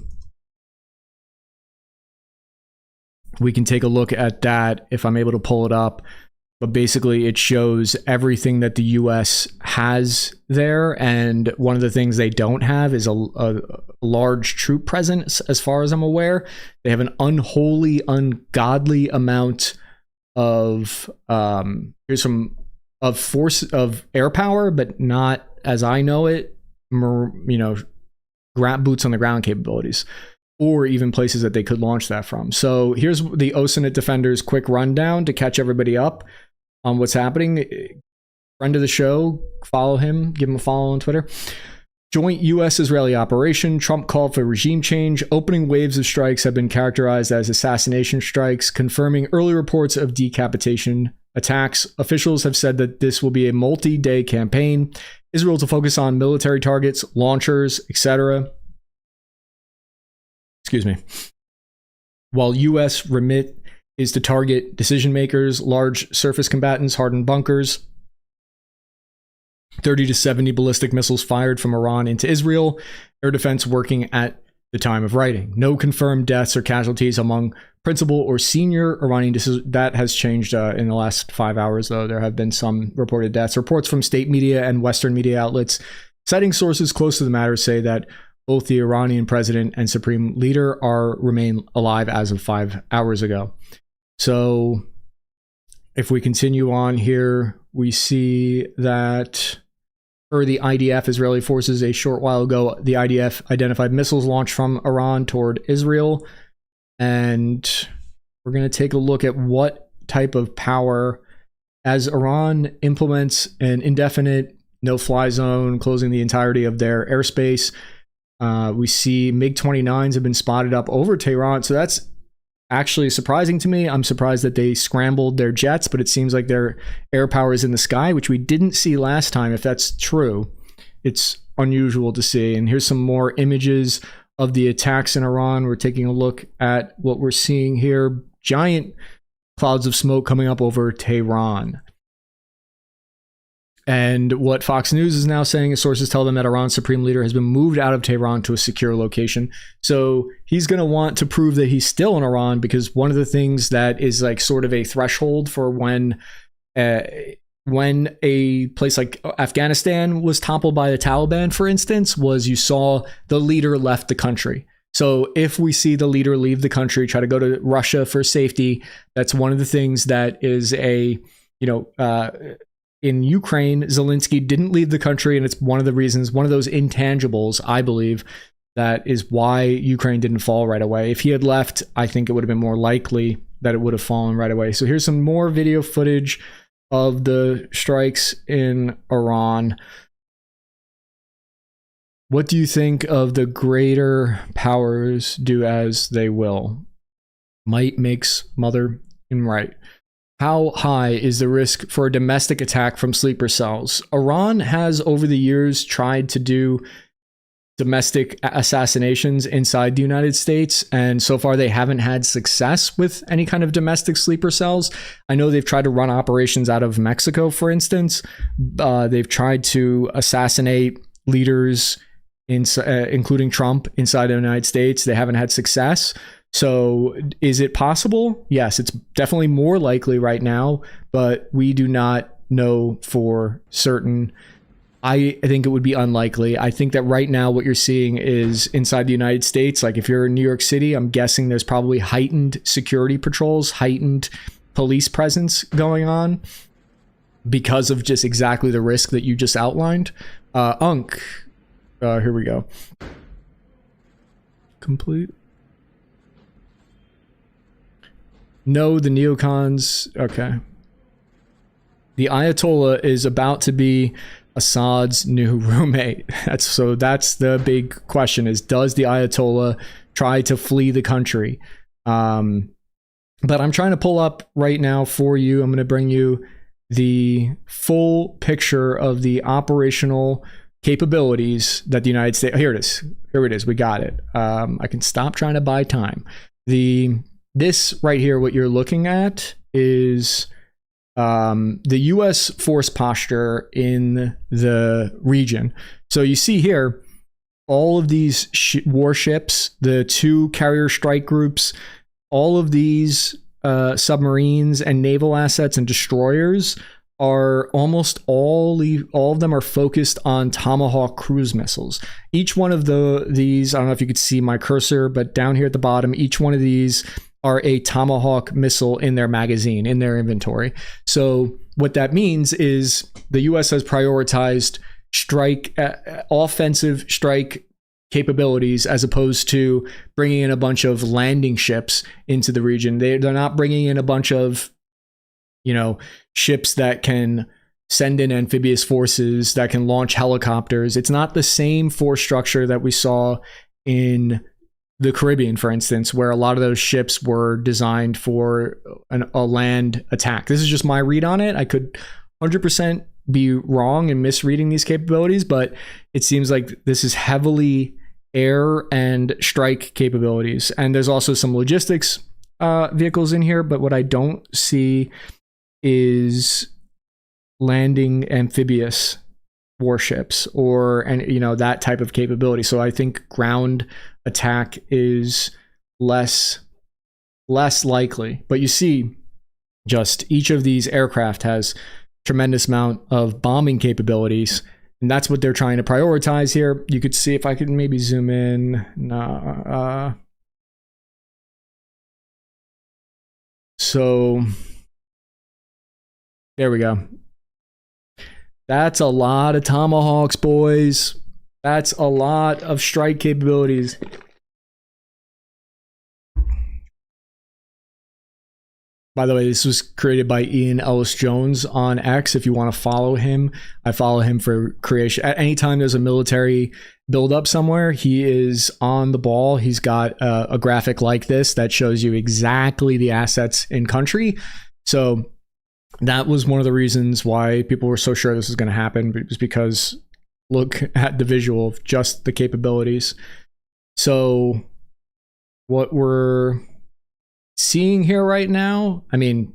Speaker 1: we can take a look at that if I'm able to pull it up. But basically it shows everything that the US has there, and one of the things they don't have is a large troop presence, as far as I'm aware. They have an unholy, ungodly amount of force of air power, but not, as I know it, boots on the ground capabilities, or even places that they could launch that from. So here's the OSINT Defenders quick rundown to catch everybody up on what's happening. Friend of the show, follow him, give him a follow on Twitter. Joint US-Israeli operation. Trump called for regime change. Opening waves of strikes have been characterized as assassination strikes, confirming early reports of decapitation attacks. Officials have said that this will be a multi-day campaign. Israel to focus on military targets, launchers, etc. Excuse me. While US remit is to target decision makers, large surface combatants, hardened bunkers. 30 to 70 ballistic missiles fired from Iran into Israel. Air defense working at the time of writing. No confirmed deaths or casualties among principal or senior Iranian. That has changed in the last 5 hours, though. There have been some reported deaths. Reports from state media and Western media outlets citing sources close to the matter say that both the Iranian president and supreme leader remain alive as of 5 hours ago. So if we continue on here, we see that the IDF, Israeli forces, a short while ago, the IDF identified missiles launched from Iran toward Israel. And we're going to take a look at what type of power, as Iran implements an indefinite no-fly zone, closing the entirety of their airspace. We see MiG-29s have been spotted up over Tehran. So that's actually surprising to me. I'm surprised that they scrambled their jets, but it seems like their air power is in the sky, which we didn't see last time. If that's true, it's unusual to see. And here's some more images of the attacks in Iran. We're taking a look at what we're seeing here. Giant clouds of smoke coming up over Tehran. And what Fox News is now saying is sources tell them that Iran's supreme leader has been moved out of Tehran to a secure location. So he's going to want to prove that he's still in Iran, because one of the things that is like sort of a threshold for when a place like Afghanistan was toppled by the Taliban, for instance, was you saw the leader left the country. So if we see the leader leave the country, try to go to Russia for safety, that's one of the things that is in Ukraine, Zelensky didn't leave the country, and it's one of the reasons, one of those intangibles, I believe, that is why Ukraine didn't fall right away. If he had left, I think it would have been more likely that it would have fallen right away. So here's some more video footage of the strikes in Iran. What do you think of the greater powers do as they will? Might makes mother in right. How high is the risk for a domestic attack from sleeper cells? Iran has, over the years, tried to do domestic assassinations inside the United States, and so far they haven't had success with any kind of domestic sleeper cells. I know they've tried to run operations out of Mexico, for instance. They've tried to assassinate leaders, including Trump, inside the United States. They haven't had success. So is it possible? Yes, it's definitely more likely right now, but we do not know for certain. I think it would be unlikely. I think that right now what you're seeing is inside the United States, like if you're in New York City, I'm guessing there's probably heightened security patrols, heightened police presence going on because of just exactly the risk that you just outlined. Here we go. Complete. No, the neocons. Okay. The Ayatollah is about to be Assad's new roommate. That's the big question is, does the Ayatollah try to flee the country? But I'm trying to pull up right now for you. I'm going to bring you the full picture of the operational capabilities that the United States, here it is. Here it is. We got it. I can stop trying to buy time. This right here, what you're looking at is the U.S. force posture in the region. So you see here, all of these warships, the 2 carrier strike groups, all of these submarines and naval assets and destroyers are almost all of them are focused on Tomahawk cruise missiles. Each one of these, I don't know if you could see my cursor, but down here at the bottom, each one of these are a Tomahawk missile in their magazine, in their inventory. So what that means is the U.S. has prioritized offensive strike capabilities as opposed to bringing in a bunch of landing ships into the region. They're not bringing in a bunch of, ships that can send in amphibious forces, that can launch helicopters. It's not the same force structure that we saw in the Caribbean, for instance, where a lot of those ships were designed for a land attack. This is just my read on it. I could 100% be wrong in misreading these capabilities, but it seems like this is heavily air and strike capabilities. And there's also some logistics vehicles in here, but what I don't see is landing amphibious warships or that type of capability. So I think ground attack is less likely. But you see, just each of these aircraft has tremendous amount of bombing capabilities, and that's what they're trying to prioritize here. You could see, if I could maybe zoom in. So there we go. That's a lot of Tomahawks, boys. That's a lot of strike capabilities. By the way, this was created by Ian Ellis Jones on X. If you want to follow him, I follow him for creation. At any time there's a military buildup somewhere, he is on the ball. He's got a graphic like this that shows you exactly the assets in country. So that was one of the reasons why people were so sure this was going to happen. It was because look at the visual of just the capabilities. So what we're seeing here right now, I mean,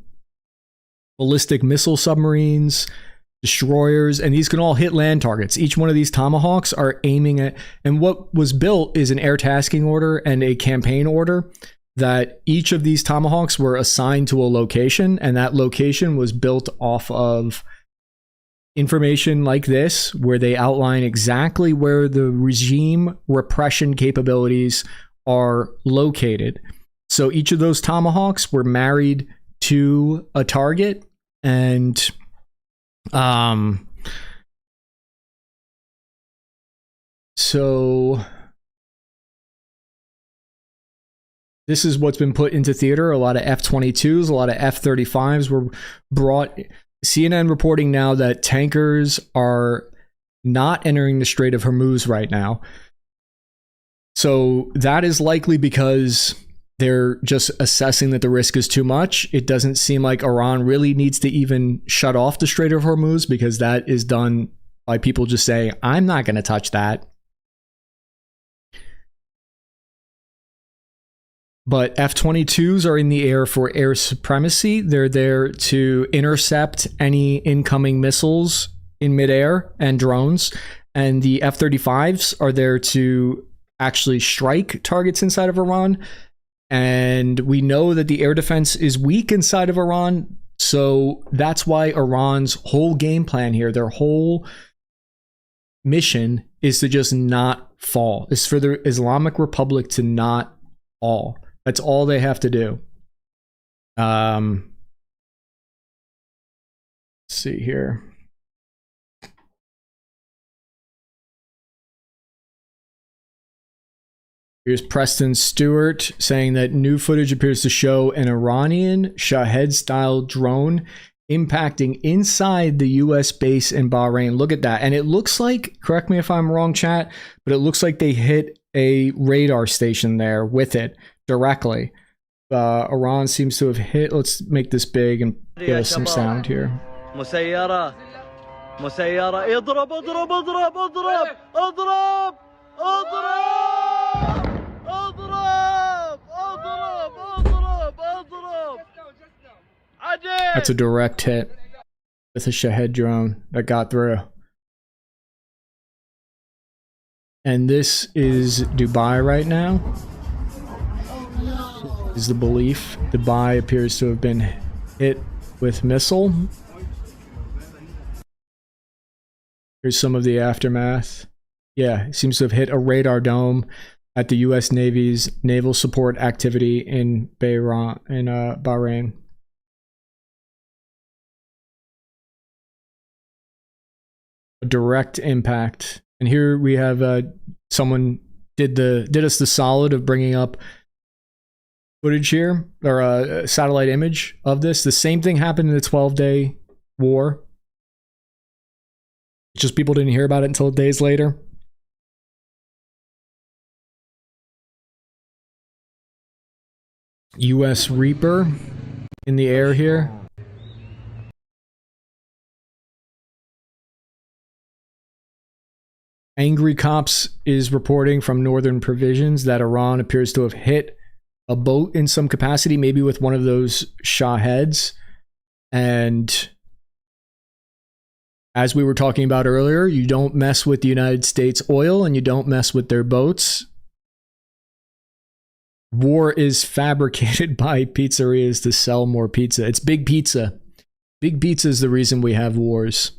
Speaker 1: ballistic missile submarines, destroyers, and these can all hit land targets. Each one of these Tomahawks are aiming at, and what was built is an air tasking order and a campaign order that each of these Tomahawks were assigned to a location, and that location was built off of information like this, where they outline exactly where the regime repression capabilities are located. So each of those Tomahawks were married to a target, and so this is what's been put into theater. A lot of F-22s, a lot of F-35s were brought. CNN reporting now that tankers are not entering the Strait of Hormuz right now. So that is likely because they're just assessing that the risk is too much. It doesn't seem like Iran really needs to even shut off the Strait of Hormuz, because that is done by people just saying, I'm not going to touch that. But F-22s are in the air for air supremacy. They're there to intercept any incoming missiles in midair and drones. And the F-35s are there to actually strike targets inside of Iran. And we know that the air defense is weak inside of Iran. So that's why Iran's whole game plan here, their whole mission is to just not fall. It's for the Islamic Republic to not fall. That's all they have to do. Let's see here. Here's Preston Stewart saying that new footage appears to show an Iranian Shahed-style drone impacting inside the U.S. base in Bahrain. Look at that. And it looks like, correct me if I'm wrong, chat, but it looks like they hit a radar station there with it directly. Iran seems to have hit. Let's make this big and give us some sound here.
Speaker 7: مسيرة اضرب اضرب اضرب اضرب اضرب اضرب اضرب اضرب اضرب اضرب.
Speaker 1: That's a direct hit with a Shahed drone that got through. And this is Dubai right now. Is the belief. Dubai appears to have been hit with missile. Here's some of the aftermath. Yeah, it seems to have hit a radar dome at the U.S. Navy's naval support activity in Bahrain. A direct impact. And here we have someone did us the solid of bringing up footage here, or a satellite image of this. The same thing happened in the 12-day war. Just people didn't hear about it until days later. U.S. Reaper in the air here. Angry Cops is reporting from Northern Provisions that Iran appears to have hit a boat in some capacity, maybe with one of those Shaheds. And as we were talking about earlier, you don't mess with the United States oil and you don't mess with their boats. War is fabricated by pizzerias to sell more pizza. It's big pizza. Big pizza is the reason we have wars.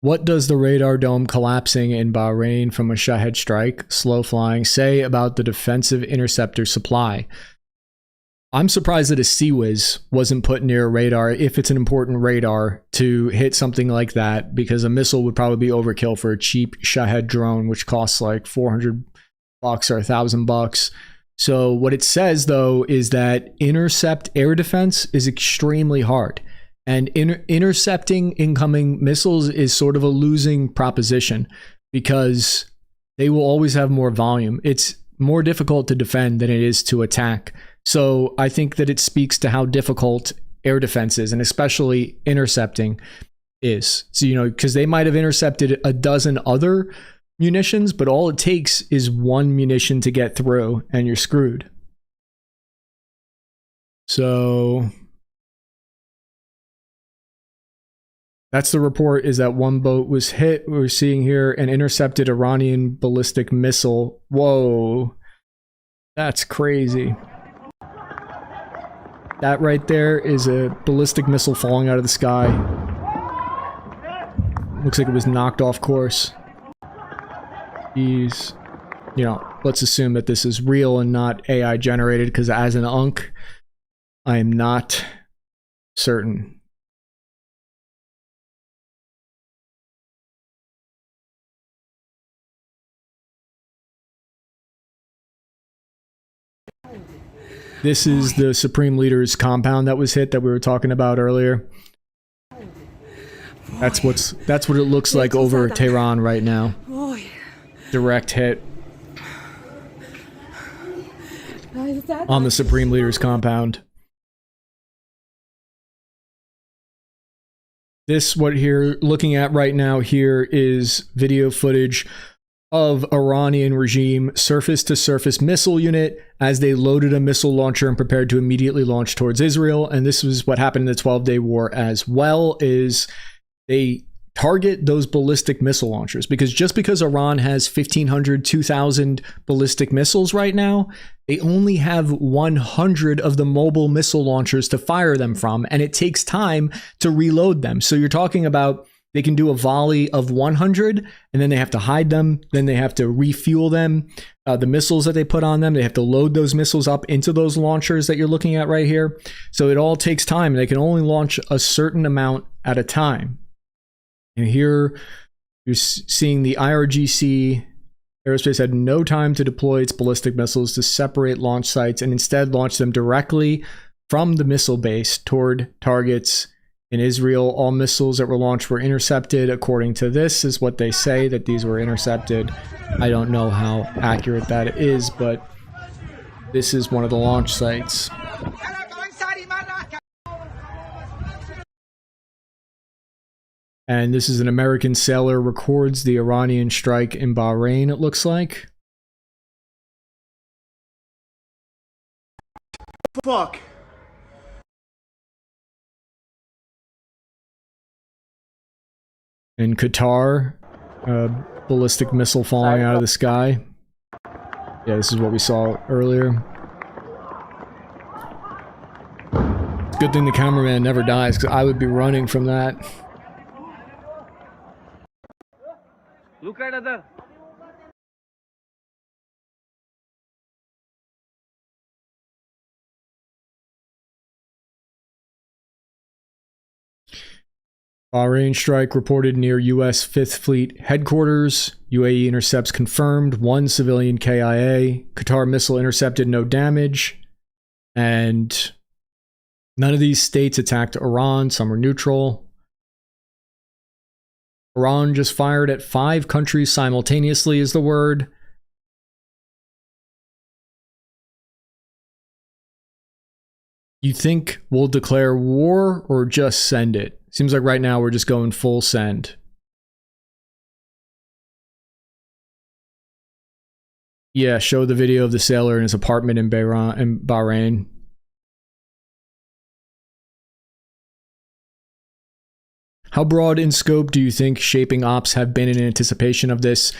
Speaker 1: What does the radar dome collapsing in Bahrain from a Shahed strike, slow flying, say about the defensive interceptor supply? I'm surprised that a Sea-Wiz wasn't put near a radar, if it's an important radar, to hit something like that, because a missile would probably be overkill for a cheap Shahed drone, which costs like $400 or $1,000. So what it says, though, is that intercept air defense is extremely hard. And intercepting incoming missiles is sort of a losing proposition because they will always have more volume. It's more difficult to defend than it is to attack. So I think that it speaks to how difficult air defense is, and especially intercepting is. So, you know, because they might have intercepted a dozen other munitions, but all it takes is one munition to get through and you're screwed. So that's the report, is that one boat was hit. We're seeing here an intercepted Iranian ballistic missile. Whoa. That's crazy. That right there is a ballistic missile falling out of the sky. Looks like it was knocked off course. Jeez. You know, let's assume that this is real and not AI generated, because as an UNC, I am not certain. This is the Supreme Leader's compound that was hit that we were talking about earlier. That's what it looks like over Tehran right now. Direct hit on the Supreme Leader's compound. This, what here looking at right now here, is video footage of Iranian regime surface-to-surface missile unit as they loaded a missile launcher and prepared to immediately launch towards Israel. And this was what happened in the 12-day war as well, is they target those ballistic missile launchers, because just because Iran has 1,500, 2,000 ballistic missiles right now, they only have 100 of the mobile missile launchers to fire them from, and it takes time to reload them. So you're talking about they can do a volley of 100, and then they have to hide them, then they have to refuel them, the missiles that they put on them, they have to load those missiles up into those launchers that you're looking at right here. So it all takes time, and they can only launch a certain amount at a time. And here you're seeing the IRGC Aerospace had no time to deploy its ballistic missiles to separate launch sites and instead launched them directly from the missile base toward targets in Israel. All missiles that were launched were intercepted. According to this is what they say, that these were intercepted. I don't know how accurate that is, but this is one of the launch sites. And this is an American sailor records the Iranian strike in Bahrain, it looks like.
Speaker 8: Fuck.
Speaker 1: In Qatar, a ballistic missile falling out of the sky. Yeah, this is what we saw earlier. Good thing the cameraman never dies, because I would be running from that.
Speaker 7: Look at other.
Speaker 1: Bahrain strike reported near U.S. 5th Fleet headquarters. UAE intercepts confirmed. 1 civilian KIA. Qatar missile intercepted, no damage. And none of these states attacked Iran. Some were neutral. Iran just fired at 5 countries simultaneously is the word. You think we'll declare war or just send it? Seems like right now we're just going full send. Yeah, show the video of the sailor in his apartment in Bahrain. How broad in scope do you think shaping ops have been in anticipation of this?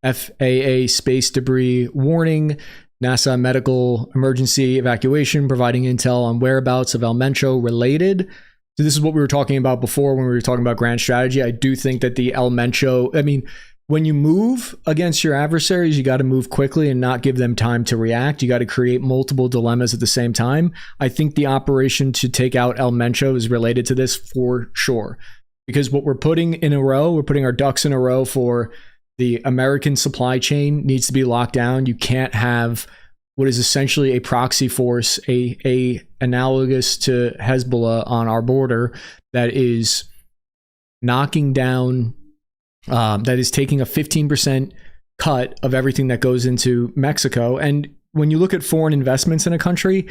Speaker 1: FAA space debris warning, NASA medical emergency evacuation, providing intel on whereabouts of El Mencho related. So this is what we were talking about before when we were talking about grand strategy. I do think that the El Mencho, I mean, when you move against your adversaries, you got to move quickly and not give them time to react. You got to create multiple dilemmas at the same time. I think the operation to take out El Mencho is related to this for sure. Because what we're putting in a row, we're putting our ducks in a row for the American supply chain needs to be locked down. You can't have what is essentially a proxy force, a analogous to Hezbollah on our border that is knocking down, that is taking a 15% cut of everything that goes into Mexico. And when you look at foreign investments in a country,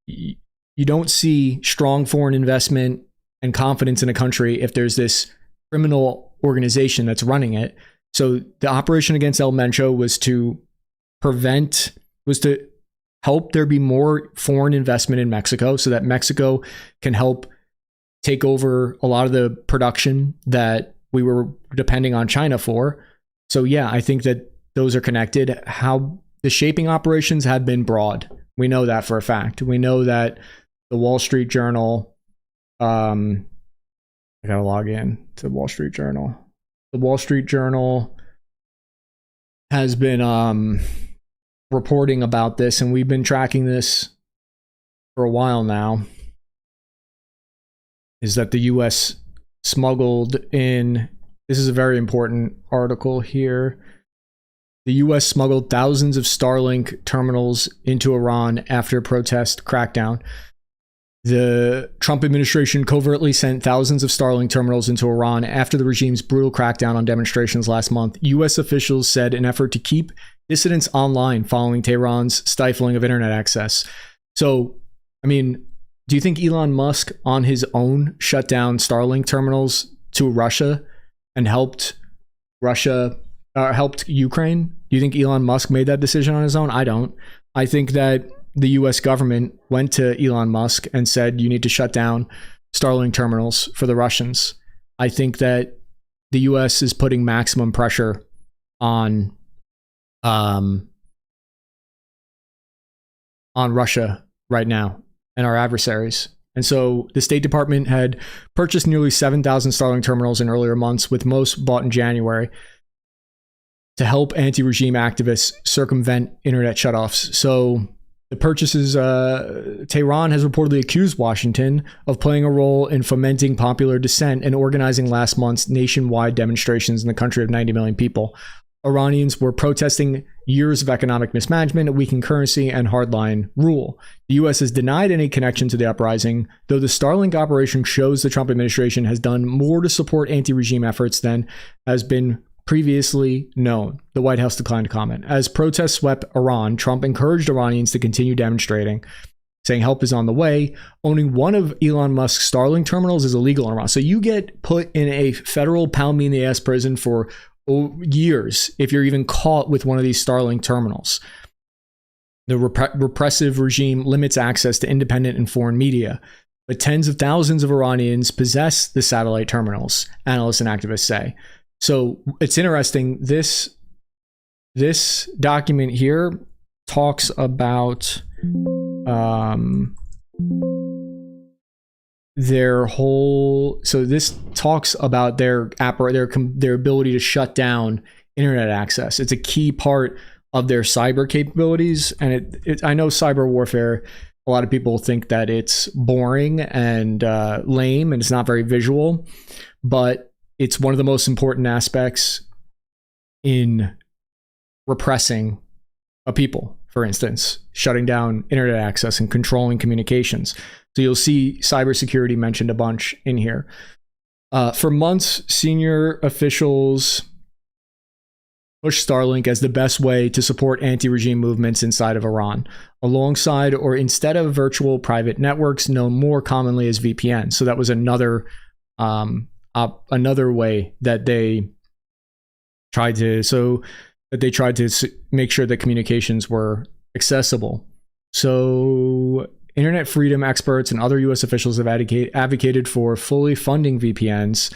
Speaker 1: you don't see strong foreign investment and confidence in a country if there's this criminal organization that's running it. So the operation against El Mencho was to help there be more foreign investment in Mexico so that Mexico can help take over a lot of the production that we were depending on China for. So yeah, I think that those are connected. How the shaping operations have been broad. We know that for a fact. We know that the Wall Street Journal, I gotta log in to Wall Street Journal. The Wall Street Journal has been reporting about this, and we've been tracking this for a while now. Is that the U.S. smuggled in? This is a very important article here. The U.S. smuggled thousands of Starlink terminals into Iran after a protest crackdown. The Trump administration covertly sent thousands of Starlink terminals into Iran after the regime's brutal crackdown on demonstrations last month. U.S. officials said an effort to keep dissidents online following Tehran's stifling of internet access. So, I mean, do you think Elon Musk on his own shut down Starlink terminals to Russia and helped Ukraine? Do you think Elon Musk made that decision on his own? I don't. I think that the US government went to Elon Musk and said, you need to shut down Starlink terminals for the Russians. I think that the US is putting maximum pressure on Russia right now and our adversaries. And so the State Department had purchased nearly 7,000 Starlink terminals in earlier months, with most bought in January, to help anti-regime activists circumvent internet shutoffs. So the purchases, Tehran has reportedly accused Washington of playing a role in fomenting popular dissent and organizing last month's nationwide demonstrations in the country of 90 million people. Iranians were protesting years of economic mismanagement, a weakened currency, and hardline rule. The U.S. has denied any connection to the uprising, though the Starlink operation shows the Trump administration has done more to support anti-regime efforts than has been previously known. The White House declined to comment. As protests swept Iran, Trump encouraged Iranians to continue demonstrating, saying help is on the way. Owning one of Elon Musk's Starlink terminals is illegal in Iran. So you get put in a federal pound me in the ass prison for years if you're even caught with one of these Starlink terminals. The repressive regime limits access to independent and foreign media, but tens of thousands of Iranians possess the satellite terminals, analysts and activists say. So it's interesting. This document here talks about their whole, so this talks about their ability to shut down internet access. It's a key part of their cyber capabilities. And I know cyber warfare, a lot of people think that it's boring and lame and it's not very visual, but it's one of the most important aspects in repressing a people. For instance, shutting down internet access and controlling communications. So you'll see cybersecurity mentioned a bunch in here. For months, senior officials pushed Starlink as the best way to support anti-regime movements inside of Iran, alongside or instead of virtual private networks known more commonly as VPN. So that was another way that they tried to make sure that communications were accessible. So internet freedom experts and other U.S. officials have advocated for fully funding VPNs.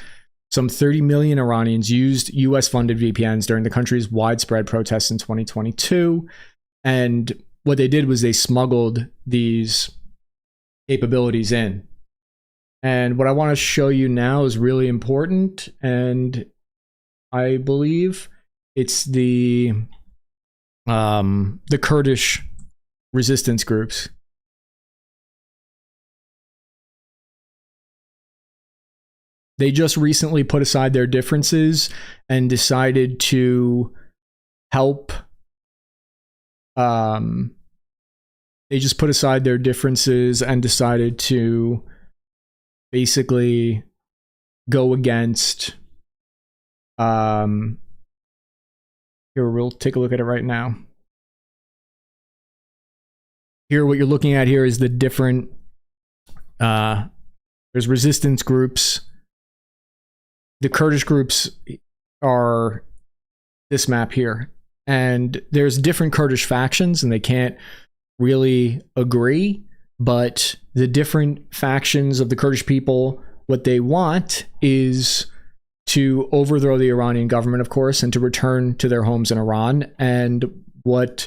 Speaker 1: Some 30 million Iranians used U.S.-funded VPNs during the country's widespread protests in 2022. And what they did was they smuggled these capabilities in. And what I want to show you now is really important. And I believe it's the Kurdish resistance groups. They just recently put aside their differences and decided to help. They just put aside their differences and decided to basically go against. Here, we'll take a look at it right now. Here, what you're looking at here is the different. There's resistance groups. The Kurdish groups are this map here. And there's different Kurdish factions, and they can't really agree. But the different factions of the Kurdish people, what they want is to overthrow the Iranian government, of course, and to return to their homes in Iran. And what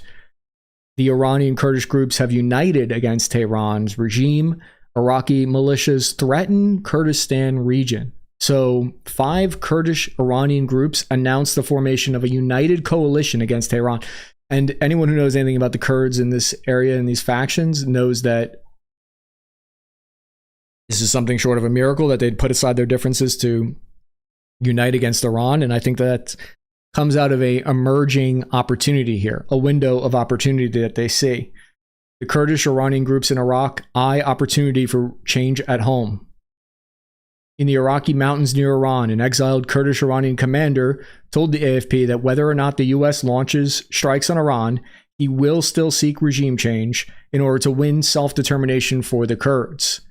Speaker 1: the Iranian Kurdish groups have united against Tehran's regime, Iraqi militias threaten Kurdistan region. So 5 Kurdish Iranian groups announced the formation of a united coalition against Tehran. And anyone who knows anything about the Kurds in this area and these factions knows that this is something short of a miracle that they'd put aside their differences to unite against Iran. And I think that comes out of a emerging opportunity here, a window of opportunity that they see. The Kurdish Iranian groups in Iraq eye opportunity for change at home. In the Iraqi mountains near Iran, an exiled Kurdish Iranian commander told the AFP that whether or not the U.S. launches strikes on Iran, he will still seek regime change in order to win self-determination for the Kurds.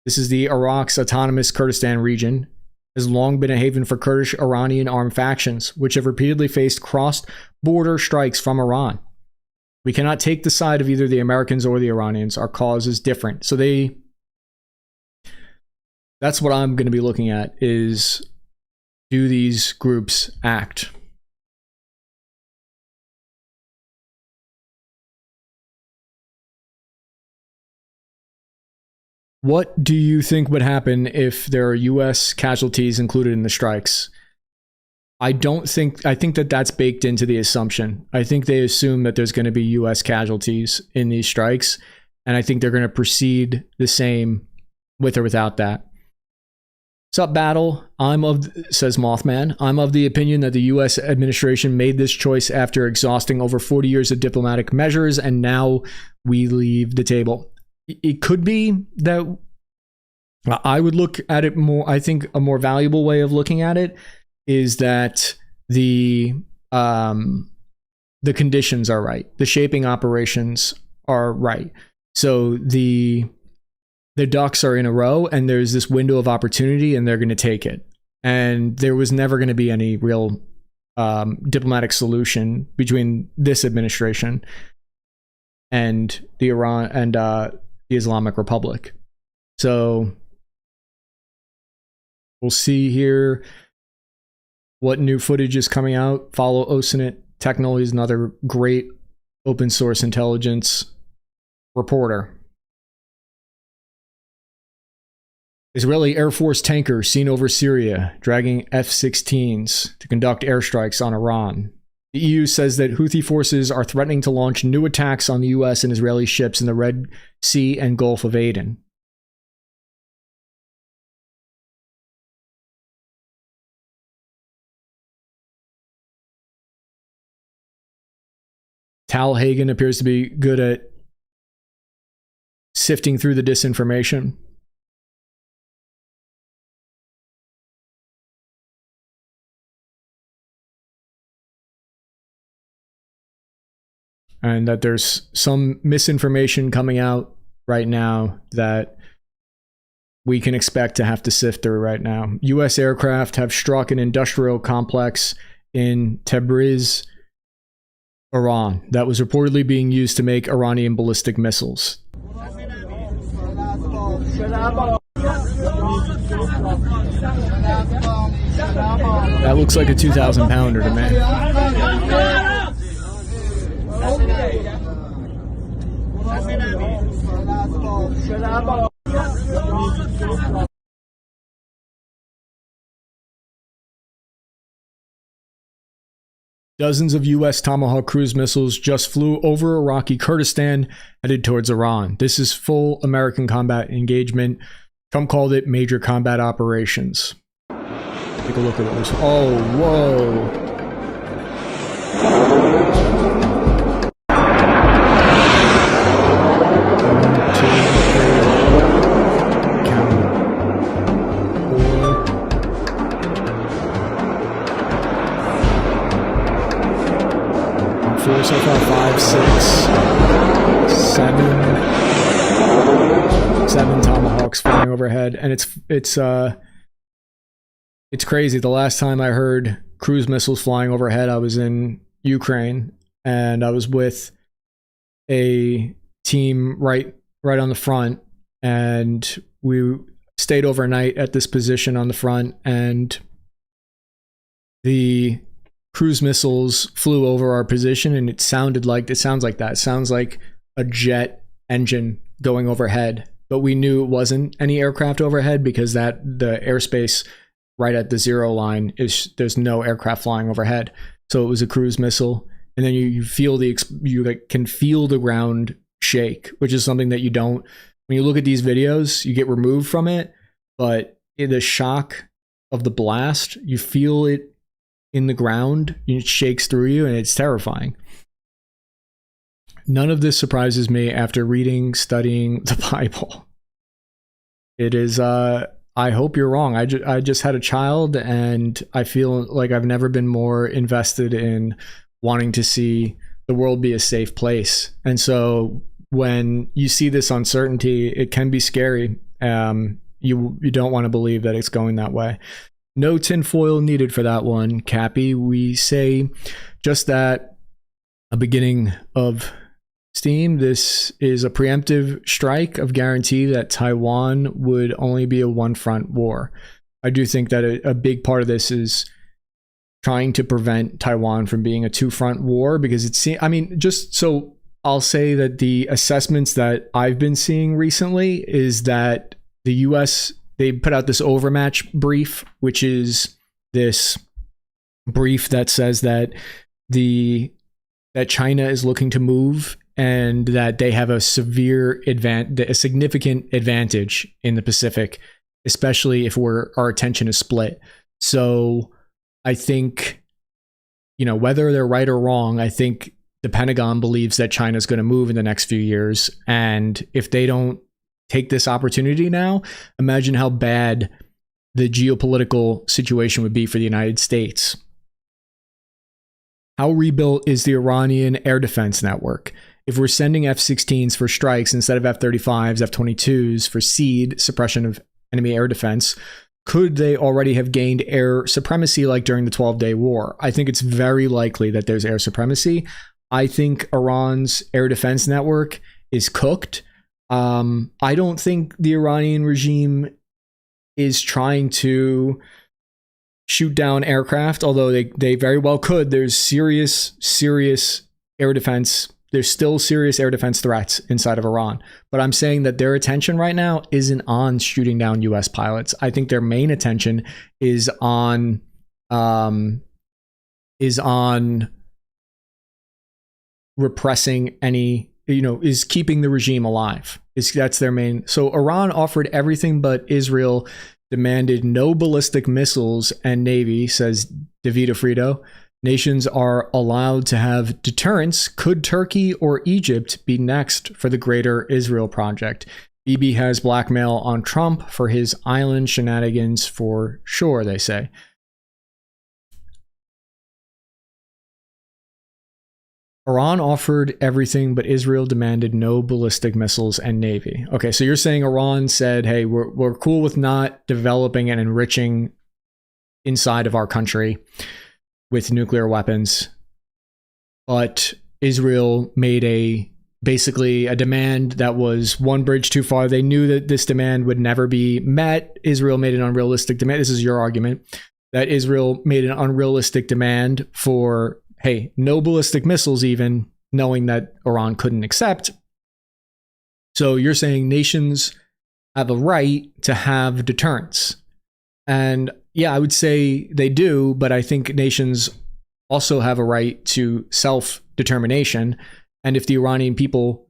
Speaker 1: This is the Iraq's autonomous Kurdistan region, has long been a haven for Kurdish Iranian armed factions, which have repeatedly faced cross-border strikes from Iran. We cannot take the side of either the Americans or the Iranians. Our cause is different. So that's what I'm going to be looking at, is do these groups act? What do you think would happen if there are U.S. casualties included in the strikes? I think that that's baked into the assumption. I think they assume that there's going to be U.S. casualties in these strikes, and I think they're going to proceed the same with or without that. Sup, Battle? Says Mothman, I'm of the opinion that the U.S. administration made this choice after exhausting over 40 years of diplomatic measures, and now we leave the table. It could be that I would look at it more. I think a more valuable way of looking at it is that the conditions are right. The shaping operations are right. So the ducks are in a row, and there's this window of opportunity, and they're going to take it. And there was never going to be any real diplomatic solution between this administration and the Iran and the Islamic Republic. So we'll see here what new footage is coming out. Follow OSINT. Technol is another great open source intelligence reporter. Israeli Air Force tanker seen over Syria, dragging F-16s to conduct airstrikes on Iran. The EU says that Houthi forces are threatening to launch new attacks on the US and Israeli ships in the Red Sea and Gulf of Aden. Tal Hagen appears to be good at sifting through the disinformation. And that there's some misinformation coming out right now that we can expect to have to sift through right now. U.S. aircraft have struck an industrial complex in Tabriz, Iran, that was reportedly being used to make Iranian ballistic missiles. That looks like a 2,000-pounder to me. Dozens of U.S. Tomahawk cruise missiles just flew over Iraqi Kurdistan, headed towards Iran. This is full American combat engagement. Trump called it major combat operations. Take a look at those. Oh, whoa. So far, 5, 6, 7 Tomahawks flying overhead, and it's crazy. The last time I heard cruise missiles flying overhead, I was in Ukraine, and I was with a team right on the front, and we stayed overnight at this position on the front, and the cruise missiles flew over our position, and it sounds like that. It sounds like a jet engine going overhead, but we knew it wasn't any aircraft overhead because the airspace right at the zero line there's no aircraft flying overhead. So it was a cruise missile, and then you can feel the ground shake, which is something that you don't when you look at these videos. You get removed from it, but the shock of the blast, you feel it in the ground, it shakes through you, and it's terrifying. None of this surprises me after studying the Bible. It is, I hope you're wrong. I just had a child, and I feel like I've never been more invested in wanting to see the world be a safe place. And so when you see this uncertainty, it can be scary. You don't want to believe that it's going that way. No tinfoil needed for that one, Cappy. We say just that a beginning of steam. This is a preemptive strike of guarantee that Taiwan would only be a one-front war. I do think that a big part of this is trying to prevent Taiwan from being a two-front war, because just so I'll say that the assessments that I've been seeing recently is that the US, they put out this overmatch brief, which is this brief that says that that China is looking to move and that they have a significant advantage in the Pacific, especially if our attention is split. So I think, whether they're right or wrong, I think the Pentagon believes that China's going to move in the next few years. And if they don't take this opportunity now, imagine how bad the geopolitical situation would be for the United States. How rebuilt is the Iranian air defense network? If we're sending F-16s for strikes instead of F-35s, F-22s for SEAD, suppression of enemy air defense, could they already have gained air supremacy like during the 12-day war? I think it's very likely that there's air supremacy. I think Iran's air defense network is cooked. I don't think the Iranian regime is trying to shoot down aircraft, although they very well could. There's serious air defense. There's still serious air defense threats inside of Iran. But I'm saying that their attention right now isn't on shooting down US pilots. I think their main attention is on repressing is keeping the regime alive. That's their main. So Iran offered everything, but Israel demanded no ballistic missiles and navy, says Davida Frito. Nations are allowed to have deterrence. Could Turkey or Egypt be next for the Greater Israel Project? Bibi has blackmail on Trump for his island shenanigans for sure, they say. Iran offered everything, but Israel demanded no ballistic missiles and navy. Okay, so you're saying Iran said, hey, we're cool with not developing and enriching inside of our country with nuclear weapons, but Israel made basically a demand that was one bridge too far. They knew that this demand would never be met. Israel made an unrealistic demand. This is your argument, that Israel made an unrealistic demand for, hey, no ballistic missiles, even knowing that Iran couldn't accept. So you're saying nations have a right to have deterrence. And yeah, I would say they do, but I think nations also have a right to self-determination. And if the Iranian people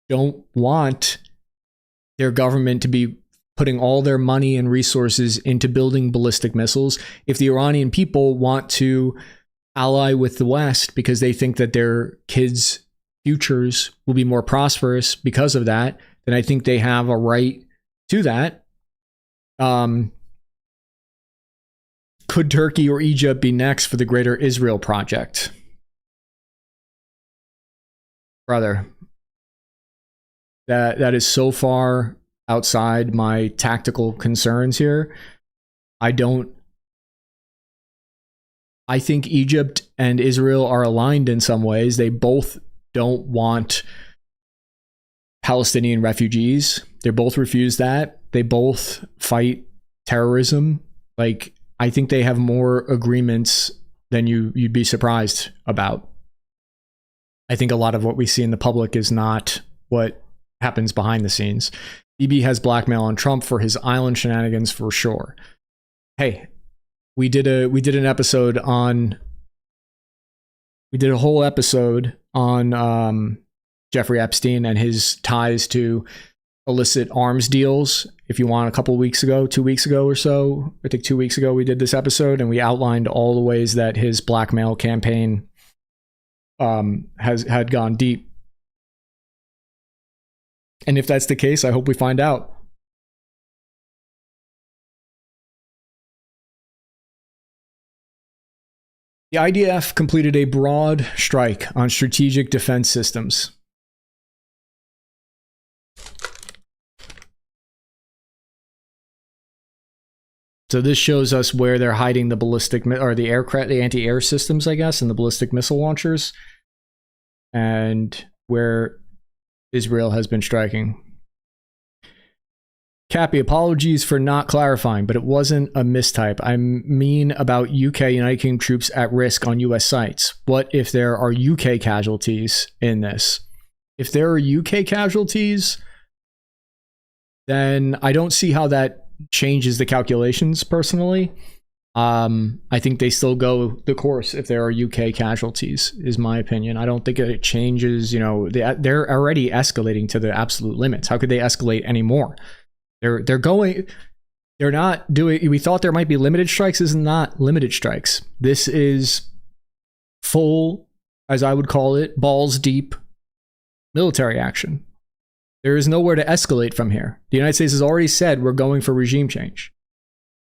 Speaker 1: don't want their government to be putting all their money and resources into building ballistic missiles, if the Iranian people want to ally with the West because they think that their kids' futures will be more prosperous because of that, then I think they have a right to that. Could Turkey or Egypt be next for the Greater Israel Project? Brother, that is so far outside my tactical concerns here. I think Egypt and Israel are aligned in some ways. They both don't want Palestinian refugees. They both refuse that. They both fight terrorism. I think they have more agreements than you'd be surprised about. I think a lot of what we see in the public is not what happens behind the scenes. Bibi has blackmail on Trump for his island shenanigans for sure. Hey, we did a whole episode on Jeffrey Epstein and his ties to illicit arms deals. If you want, 2 weeks ago or so, I think 2 weeks ago, we did this episode and we outlined all the ways that his blackmail campaign had gone deep. And if that's the case, I hope we find out. The IDF completed a broad strike on strategic defense systems. So this shows us where they're hiding the ballistic or the aircraft, the anti-air systems, I guess, and the ballistic missile launchers, and where Israel has been striking. Cappy, apologies for not clarifying, but it wasn't a mistype. I mean about UK United Kingdom troops at risk on US sites. What if there are UK casualties in this? If there are UK casualties, then I don't see how that changes the calculations personally. I think they still go the course if there are UK casualties, is my opinion. I don't think it changes, you know, they're already escalating to the absolute limits. How could they escalate anymore? They're not doing, we thought there might be limited strikes. This is not limited strikes. This is full, as I would call it, balls deep military action. There is nowhere to escalate from here. The United States has already said we're going for regime change.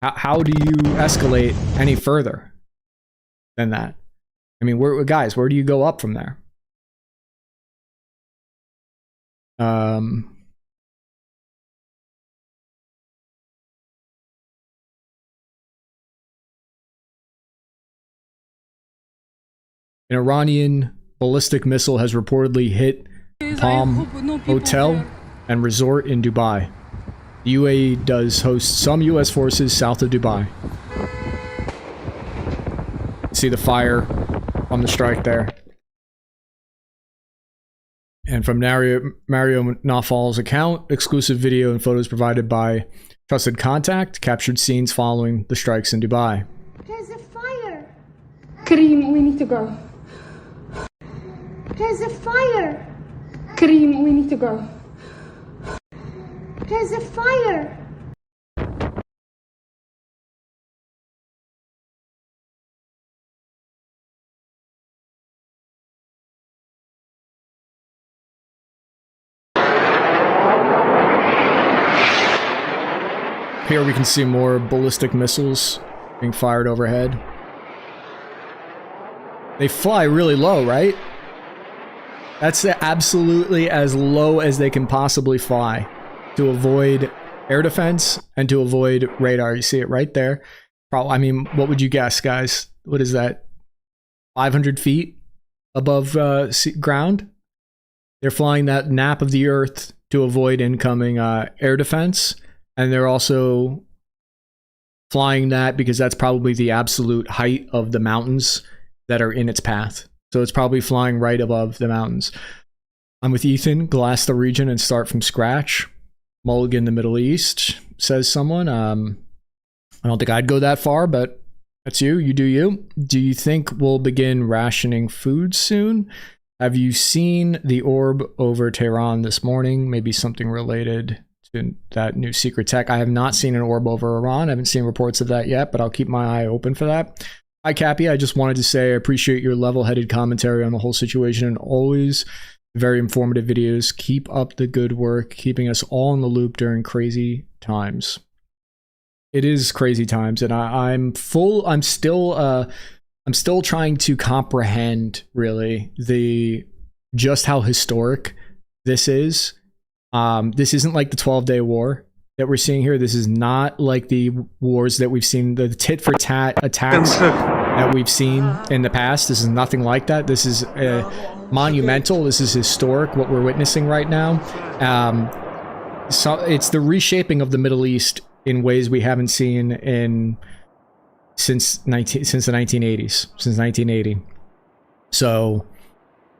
Speaker 1: How do you escalate any further than that? I mean, guys, where do you go up from there? An Iranian ballistic missile has reportedly hit Palm Hotel and Resort in Dubai. The UAE does host some US forces south of Dubai. See the fire from the strike there. And from Mario Nafal's account, exclusive video and photos provided by Trusted Contact captured scenes following the strikes in Dubai.
Speaker 8: There's a fire! Kareem, we need to go. There's a fire! Kareem, we need to go. There's a fire!
Speaker 1: Here we can see more ballistic missiles being fired overhead. They fly really low, right? That's absolutely as low as they can possibly fly to avoid air defense and to avoid radar. You see it right there. I mean, what would you guess, guys? What is that? 500 feet above ground? They're flying that nap of the earth to avoid incoming air defense. And they're also flying that because that's probably the absolute height of the mountains that are in its path. So it's probably flying right above the mountains. I'm with Ethan. Glass the region and start from scratch. Mulligan the Middle East, says someone. I don't think I'd go that far, but that's you. You do you. Do you think we'll begin rationing food soon? Have you seen the orb over Tehran this morning? Maybe something related to that new secret tech. I have not seen an orb over Iran. I haven't seen reports of that yet, but I'll keep my eye open for that. Hi, Cappy. I just wanted to say I appreciate your level-headed commentary on the whole situation and always very informative videos. Keep up the good work, keeping us all in the loop during crazy times. It is crazy times, and I'm still trying to comprehend really just how historic this is. This isn't like the 12-day war that we're seeing here. This is not like the wars that we've seen, the tit-for-tat attacks that we've seen in the past. This is nothing like that. This is monumental. This is historic, what we're witnessing right now. So it's the reshaping of the Middle East in ways we haven't seen since the 1980s, since 1980. So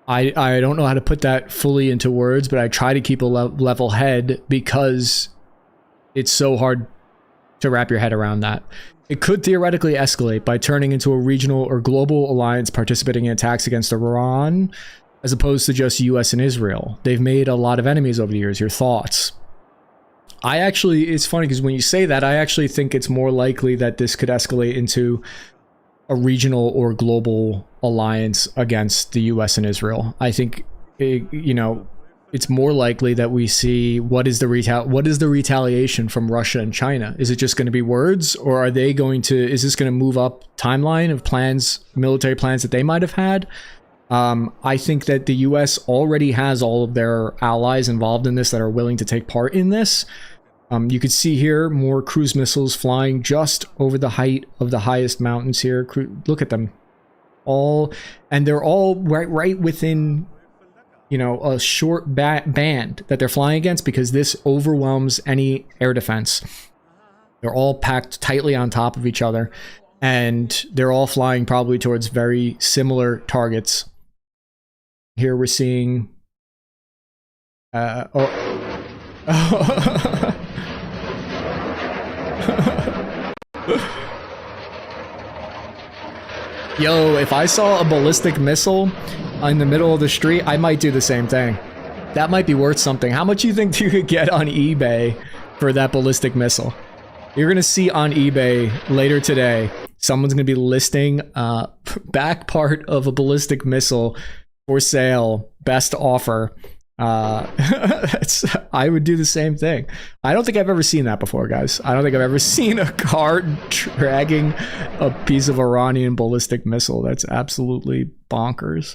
Speaker 1: I don't know how to put that fully into words, but I try to keep a level head because it's so hard to wrap your head around that. It could theoretically escalate by turning into a regional or global alliance participating in attacks against Iran, as opposed to just US and Israel. They've made a lot of enemies over the years. Your thoughts? It's funny because when you say that, I actually think it's more likely that this could escalate into a regional or global alliance against the US and Israel. I think, it's more likely that we see what is the retaliation from Russia and China. Is it just going to be words, or is this going to move up timeline of military plans that they might have had? I think that the US already has all of their allies involved in this that are willing to take part in this. You could see here more cruise missiles flying just over the height of the highest mountains here. Look at them. And they're all right within you know, a short band that they're flying against, because this overwhelms any air defense. They're all packed tightly on top of each other, and they're all flying probably towards very similar targets. Here we're seeing Yo, if I saw a ballistic missile in the middle of the street, I might do the same thing. That might be worth something. How much do you think you could get on eBay for that ballistic missile? You're going to see on eBay later today, someone's going to be listing back part of a ballistic missile for sale, best offer. I would do the same thing. I don't think I've ever seen that before, guys. I don't think I've ever seen a car dragging a piece of Iranian ballistic missile. That's absolutely bonkers.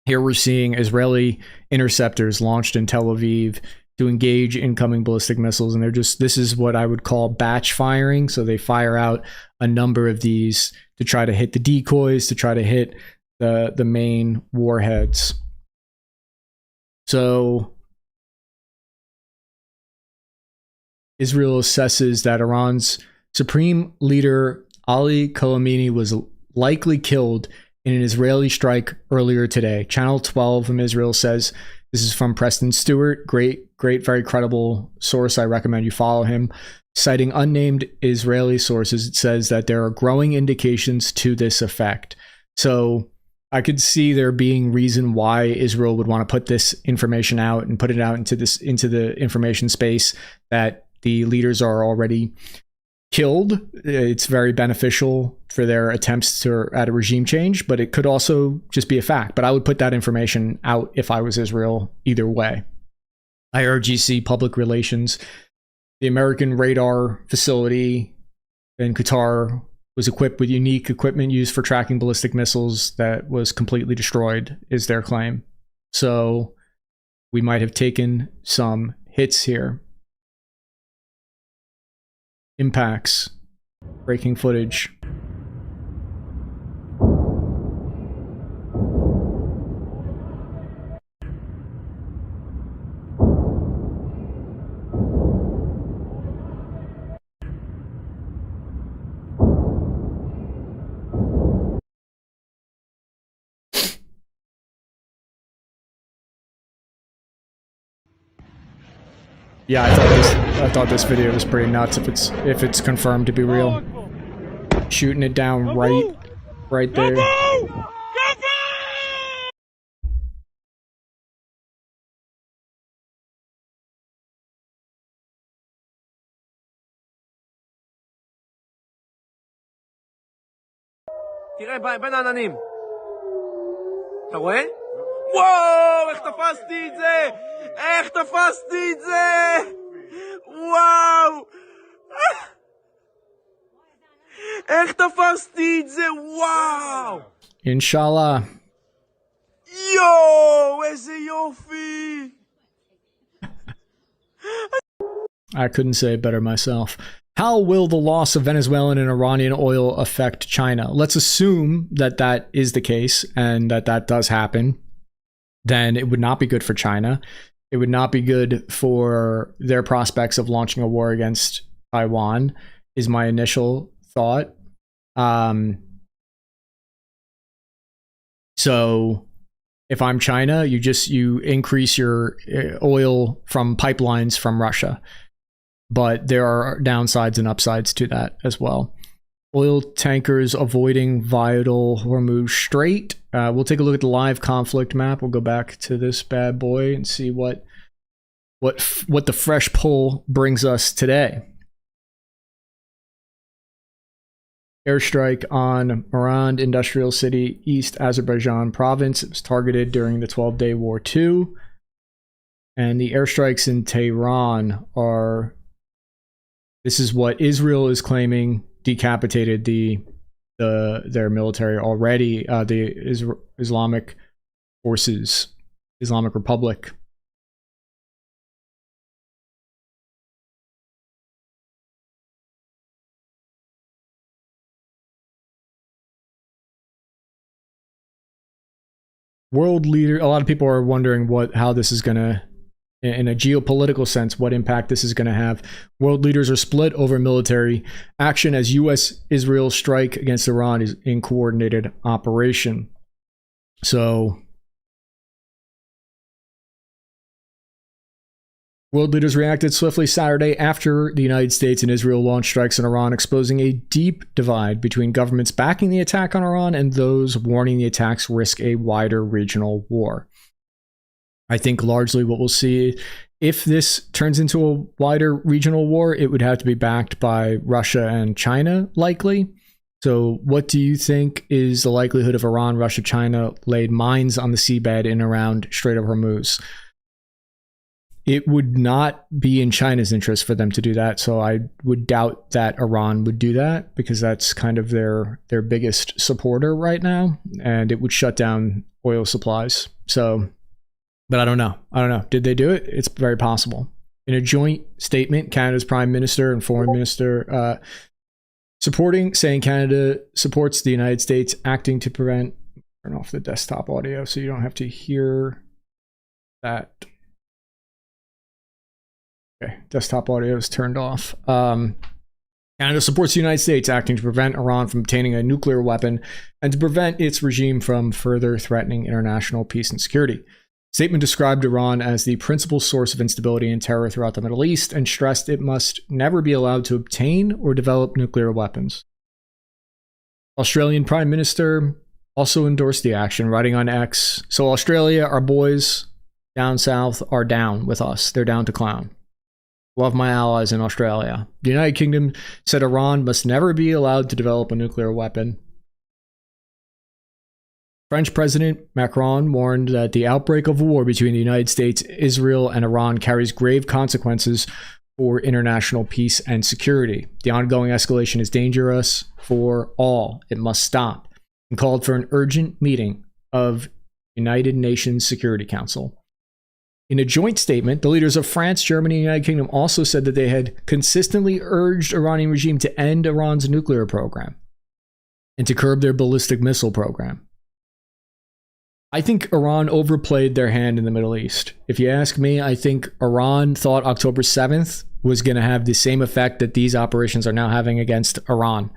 Speaker 1: Here we're seeing Israeli interceptors launched in Tel Aviv to engage incoming ballistic missiles, and this is what I would call batch firing. So they fire out a number of these to try to hit the decoys, to try to hit the main warheads. So Israel assesses that Iran's supreme leader Ali Khamenei was likely killed in an Israeli strike earlier today. Channel 12 from Israel says, this is from Preston Stewart, great, very credible source. I recommend you follow him. Citing unnamed Israeli sources, it says that there are growing indications to this effect. So I could see there being reason why Israel would want to put this information out and put it out into the information space that the leaders are already killed. It's very beneficial for their attempts at a regime change, but it could also just be a fact. But I would put that information out if I was Israel either way. IRGC Public Relations. The American radar facility in Qatar was equipped with unique equipment used for tracking ballistic missiles that was completely destroyed, is their claim. So we might have taken some hits here. Impacts. Breaking footage. Yeah, I thought this video was pretty nuts if it's confirmed to be real. Shooting it down right there.
Speaker 7: תראה, בין העננים. אתה רואה? וואו, איך תפסתי את זה! איך תפסתי את זה! וואו! איך תפסתי את זה! וואו!
Speaker 1: Inshallah.
Speaker 7: יואו, איזה יופי!
Speaker 1: I couldn't say it better myself. How will the loss of Venezuelan and Iranian oil affect China? Let's assume that that is the case and that does happen. Then it would not be good for China. It would not be good for their prospects of launching a war against Taiwan, is my initial thought. So if I'm China, you increase your oil from pipelines from Russia. But there are downsides and upsides to that as well. Oil tankers avoiding vital Hormuz Strait. We'll take a look at the live conflict map. We'll go back to this bad boy and see what the fresh poll brings us today. Airstrike on Marand Industrial City, East Azerbaijan province. It was targeted during the 12-day war too. And the airstrikes in Tehran are... This is what Israel is claiming decapitated their military already. The Islamic forces, Islamic Republic. world leader. A lot of people are wondering how this is going to, in a geopolitical sense, what impact this is going to have. World leaders are split over military action as U.S.-Israel strike against Iran is in coordinated operation. So world leaders reacted swiftly Saturday after the United States and Israel launched strikes on Iran, exposing a deep divide between governments backing the attack on Iran and those warning the attacks risk a wider regional war. I think largely what we'll see, if this turns into a wider regional war, it would have to be backed by Russia and China, likely. So what do you think is the likelihood of Iran, Russia, China laid mines on the seabed in around Strait of Hormuz? It would not be in China's interest for them to do that. So I would doubt that Iran would do that, because that's kind of their biggest supporter right now. And it would shut down oil supplies. So, but I don't know. Did they do it? It's very possible. In a joint statement, Canada's Prime Minister and Foreign Minister saying Canada supports the United States acting to prevent, turn off the desktop audio so you don't have to hear that. Okay, desktop audio is turned off. Canada supports the United States acting to prevent Iran from obtaining a nuclear weapon and to prevent its regime from further threatening international peace and security. Statement described Iran as the principal source of instability and terror throughout the Middle East and stressed it must never be allowed to obtain or develop nuclear weapons. Australian Prime Minister also endorsed the action, writing on X, "So Australia, our boys down south are down with us. They're down to clown. Love my allies in Australia." The United Kingdom said Iran must never be allowed to develop a nuclear weapon. French President Macron warned that the outbreak of war between the United States, Israel, and Iran carries grave consequences for international peace and security. The ongoing escalation is dangerous for all. It must stop. And called for an urgent meeting of United Nations Security Council. In a joint statement, the leaders of France, Germany, and the United Kingdom also said that they had consistently urged Iranian regime to end Iran's nuclear program and to curb their ballistic missile program. I think Iran overplayed their hand in the Middle East. If you ask me, I think Iran thought October 7th was going to have the same effect that these operations are now having against Iran.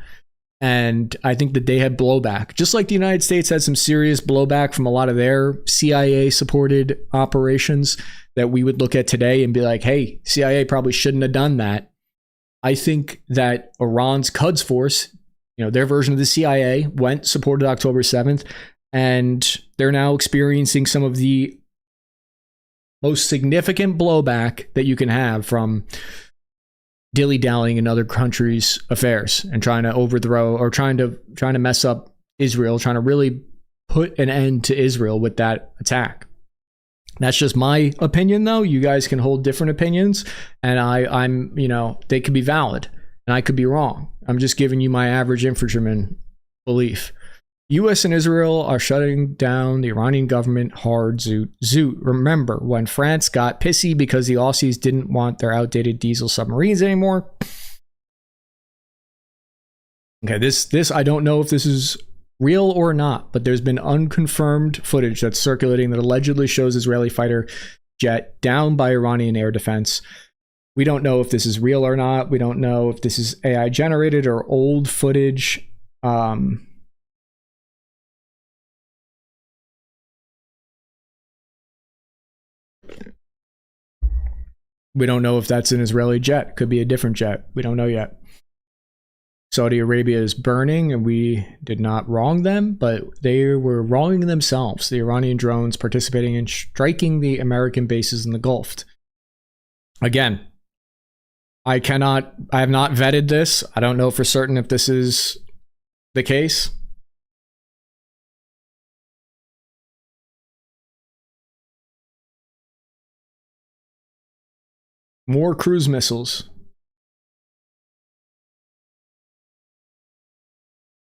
Speaker 1: And I think that they had blowback, just like the United States had some serious blowback from a lot of their CIA-supported operations that we would look at today and be like, hey, CIA probably shouldn't have done that. I think that Iran's Quds Force, their version of the CIA, supported October 7th, and they're now experiencing some of the most significant blowback that you can have from dilly-dallying in other countries' affairs and trying to overthrow or trying to mess up Israel, trying to really put an end to Israel with that attack. That's just my opinion, though. You guys can hold different opinions, and I'm they could be valid, and I could be wrong. I'm just giving you my average infantryman belief. U.S. and Israel are shutting down the Iranian government hard. Zoot. Remember when France got pissy because the Aussies didn't want their outdated diesel submarines anymore? Okay, this I don't know if this is real or not, but there's been unconfirmed footage that's circulating that allegedly shows Israeli fighter jet down by Iranian air defense. We don't know if this is real or not. We don't know if this is AI generated or old footage. We don't know if that's an Israeli jet. Could be a different jet. We don't know yet. Saudi Arabia is burning, and we did not wrong them, but they were wronging themselves. The Iranian drones participating in striking the American bases in the Gulf. Again, I have not vetted this. I don't know for certain if this is the case. More cruise missiles.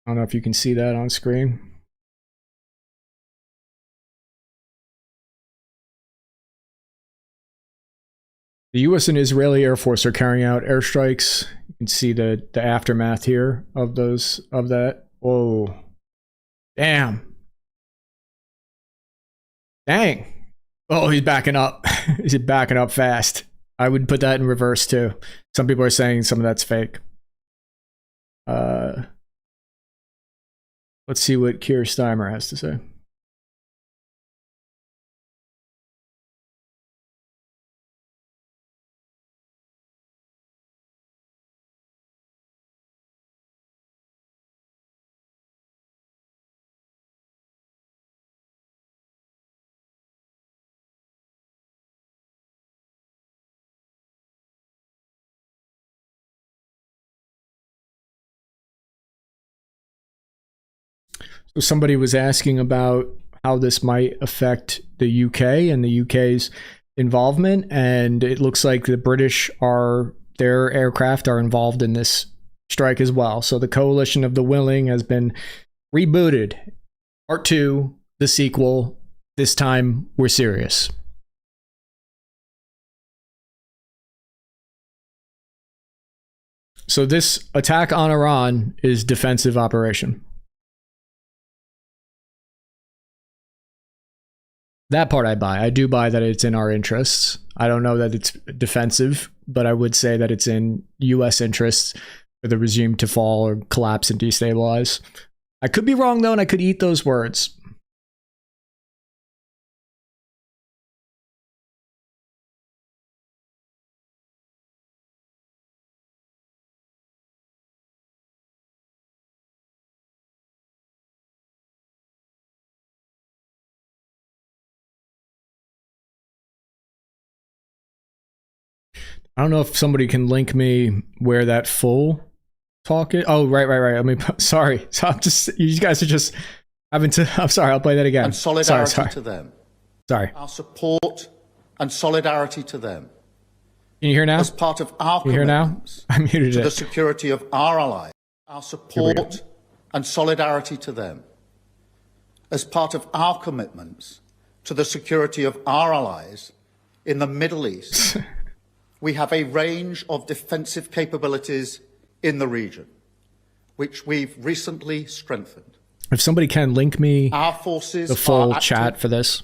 Speaker 1: I don't know if you can see that on screen. The U.S. and Israeli Air Force are carrying out airstrikes. You can see the aftermath here of that. Whoa. Damn. Dang. Oh, he's backing up. He's backing up fast. I would put that in reverse too. Some people are saying some of that's fake. Let's see what Keir Steimer has to say. So somebody was asking about how this might affect the UK and the UK's involvement, and it looks like the British their aircraft are involved in this strike as well. So the Coalition of the Willing has been rebooted. Part 2, the sequel. This time we're serious. So this attack on Iran is defensive operation. That part I buy. I do buy that it's in our interests. I don't know that it's defensive, but I would say that it's in US interests for the regime to fall or collapse and destabilize. I could be wrong though, and I could eat those words. I don't know if somebody can link me where that full talk is. Oh, right. I mean, sorry. So I'm just, you guys are just having to, I'm sorry, I'll play that again.
Speaker 9: And solidarity
Speaker 1: sorry.
Speaker 9: to them.
Speaker 1: Sorry.
Speaker 9: Our support and solidarity to them.
Speaker 1: Can you hear now?
Speaker 9: As part of our
Speaker 1: Can you hear now?
Speaker 9: commitments
Speaker 1: I muted
Speaker 9: to
Speaker 1: it.
Speaker 9: the security of our allies. Our support and solidarity to them. As part of our commitments to the security of our allies in the Middle East, we have a range of defensive capabilities in the region, which we've recently strengthened.
Speaker 1: If somebody can link me
Speaker 9: Our forces
Speaker 1: the full
Speaker 9: are active,
Speaker 1: chat for this.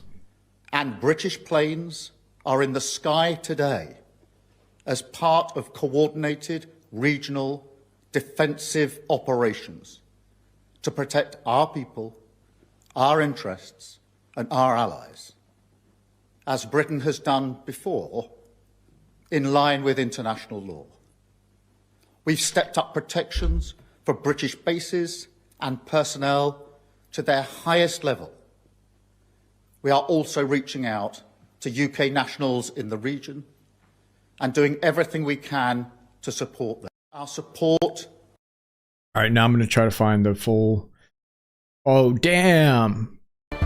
Speaker 9: and British planes are in the sky today as part of coordinated regional defensive operations to protect our people, our interests, and our allies, as Britain has done before, in line with international law. We've stepped up protections for British bases and personnel to their highest level. We are also reaching out to UK nationals in the region and doing everything we can to support them. Our support.
Speaker 1: All right, now I'm going to try to find the full. Oh, damn.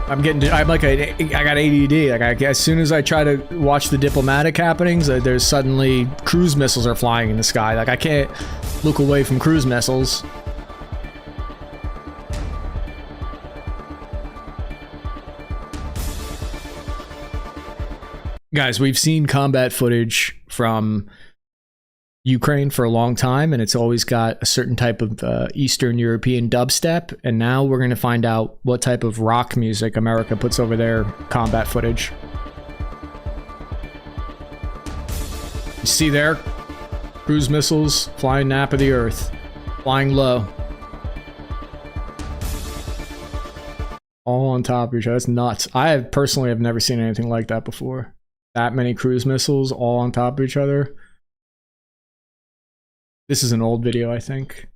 Speaker 1: I got ADD. Like, as soon as I try to watch the diplomatic happenings, there's suddenly cruise missiles are flying in the sky. Like, I can't look away from cruise missiles. Guys, we've seen combat footage from Ukraine for a long time, and it's always got a certain type of Eastern European dubstep, and now we're going to find out what type of rock music America puts over their combat footage. You see there? Cruise missiles flying nap of the earth, flying low. All on top of each other. That's nuts. I personally have never seen anything like that before. That many cruise missiles all on top of each other. This is an old video, I think.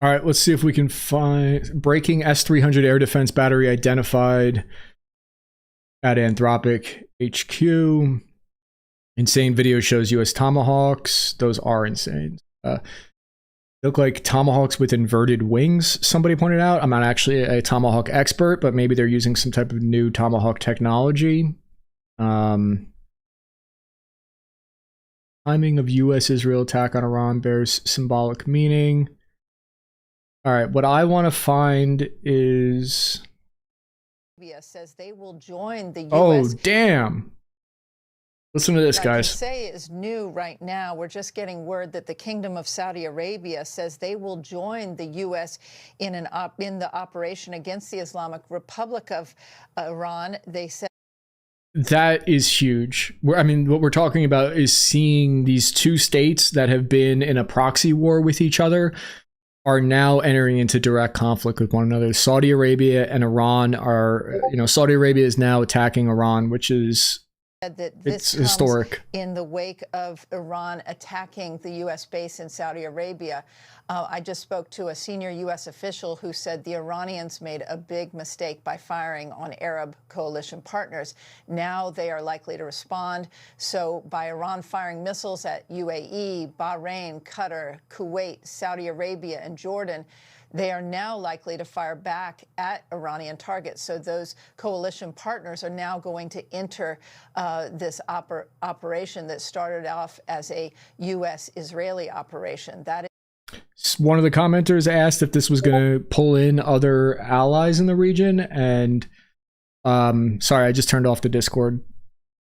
Speaker 1: All right, let's see if we can find breaking S-300 air defense battery identified at Anthropic HQ. Insane video shows US Tomahawks. Those are insane. Look like Tomahawks with inverted wings, somebody pointed out. I'm not actually a Tomahawk expert, but maybe they're using some type of new Tomahawk technology. I'm Timing of U.S.-Israel attack on Iran bears symbolic meaning. All right, what I want to find is...
Speaker 10: says they will join the U.S.
Speaker 1: Oh, damn. Listen to this,
Speaker 10: I
Speaker 1: guys.
Speaker 10: can say is new right now. We're just getting word that the Kingdom of Saudi Arabia says they will join the U.S. in the operation against the Islamic Republic of Iran. They said
Speaker 1: that is huge. I mean, what we're talking about is seeing these two states that have been in a proxy war with each other are now entering into direct conflict with one another. Saudi Arabia and Iran are, Saudi Arabia is now attacking Iran, which is
Speaker 10: that this comes
Speaker 1: historic
Speaker 10: in the wake of Iran attacking the U.S. base in Saudi Arabia. I just spoke to a senior U.S. official who said the Iranians made a big mistake by firing on Arab coalition partners. Now they are likely to respond. So by Iran firing missiles at UAE, Bahrain, Qatar, Kuwait, Saudi Arabia, and Jordan, they are now likely to fire back at Iranian targets. So those coalition partners are now going to enter this operation that started off as a U.S.-Israeli operation. That is
Speaker 1: one of the commenters asked if this was going to pull in other allies in the region. And sorry, I just turned off the Discord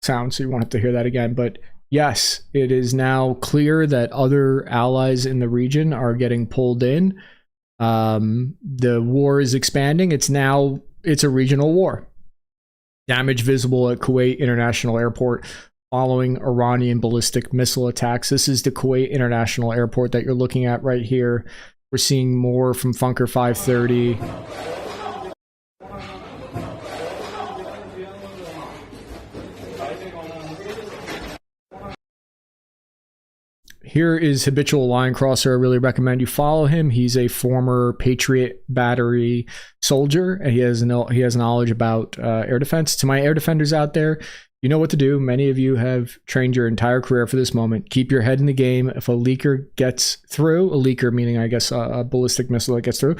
Speaker 1: sound, so you won't have to hear that again. But yes, it is now clear that other allies in the region are getting pulled in. The war is expanding. It's a regional war. Damage visible at Kuwait International Airport following Iranian ballistic missile attacks. This is the Kuwait International Airport that you're looking at right here. We're seeing more from Funker 530. Here is habitual line crosser. I really recommend you follow him. He's a former Patriot battery soldier, and he has knowledge about air defense. To my air defenders out there, you know what to do. Many of you have trained your entire career for this moment. Keep your head in the game. If a leaker gets through, a leaker meaning, I guess, a ballistic missile that gets through,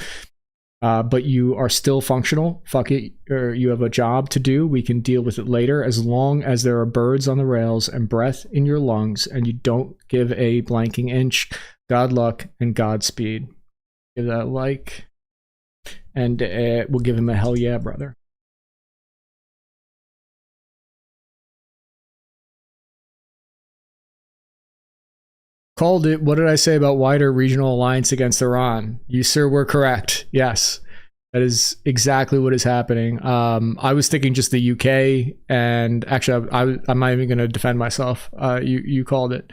Speaker 1: but you are still functional, fuck it, or you have a job to do, we can deal with it later, as long as there are birds on the rails and breath in your lungs and you don't give a blanking inch. God luck and Godspeed. Give that a like, and we'll give him a hell yeah, brother. Called it. What did I say about wider regional alliance against Iran? You, sir, were correct. Yes, that is exactly what is happening. I was thinking just the UK, and actually, I'm not even going to defend myself. You called it.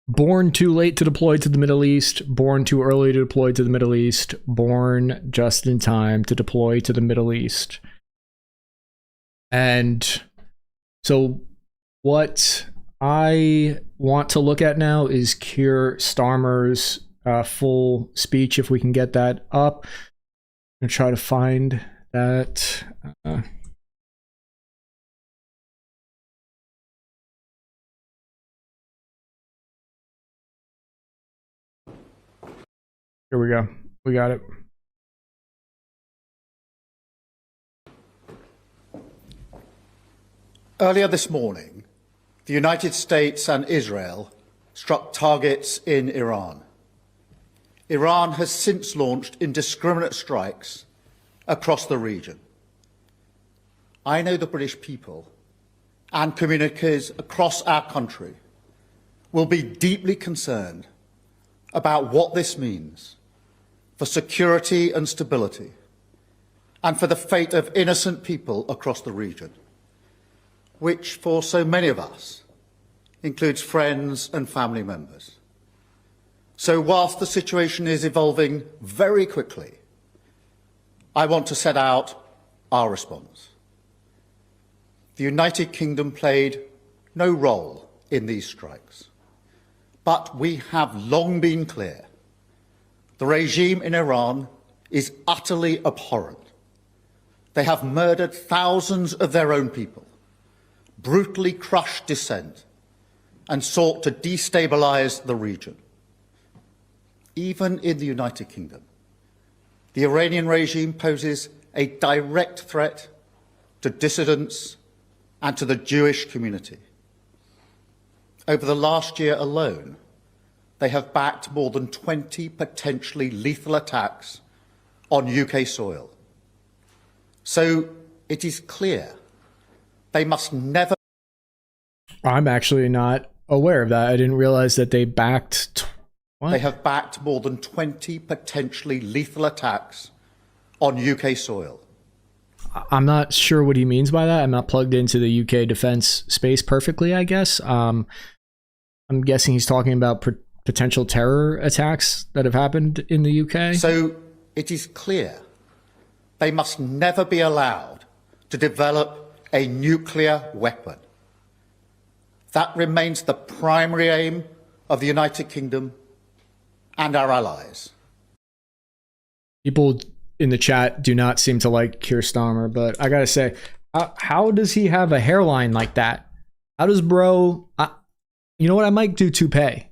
Speaker 1: Born too late to deploy to the Middle East, born too early to deploy to the Middle East, born just in time to deploy to the Middle East. And so what I want to look at now is Keir Starmer's full speech, if we can get that up. I'm going to try to find that. Here we go. We got it.
Speaker 9: Earlier this morning, the United States and Israel struck targets in Iran. Iran has since launched indiscriminate strikes across the region. I know the British people and communities across our country will be deeply concerned about what this means for security and stability, and for the fate of innocent people across the region, which for so many of us includes friends and family members. So whilst the situation is evolving very quickly, I want to set out our response. The United Kingdom played no role in these strikes, but we have long been clear the regime in Iran is utterly abhorrent. They have murdered thousands of their own people, brutally crushed dissent, and sought to destabilise the region. Even in the United Kingdom, the Iranian regime poses a direct threat to dissidents, and to the Jewish community. Over the last year alone, they have backed more than 20 potentially lethal attacks on UK soil. So it is clear they must never.
Speaker 1: I'm actually not aware of that. I didn't realize that they backed. What?
Speaker 9: They have backed more than 20 potentially lethal attacks on UK soil.
Speaker 1: I'm not sure what he means by that. I'm not plugged into the UK defense space perfectly, I guess. I'm guessing he's talking about potential terror attacks that have happened in the UK.
Speaker 9: So it is clear they must never be allowed to develop a nuclear weapon. That remains the primary aim of the United Kingdom and our allies.
Speaker 1: People in the chat do not seem to like Keir Starmer, but I gotta say, how does he have a hairline like that? How does bro, you know what, I might do toupee.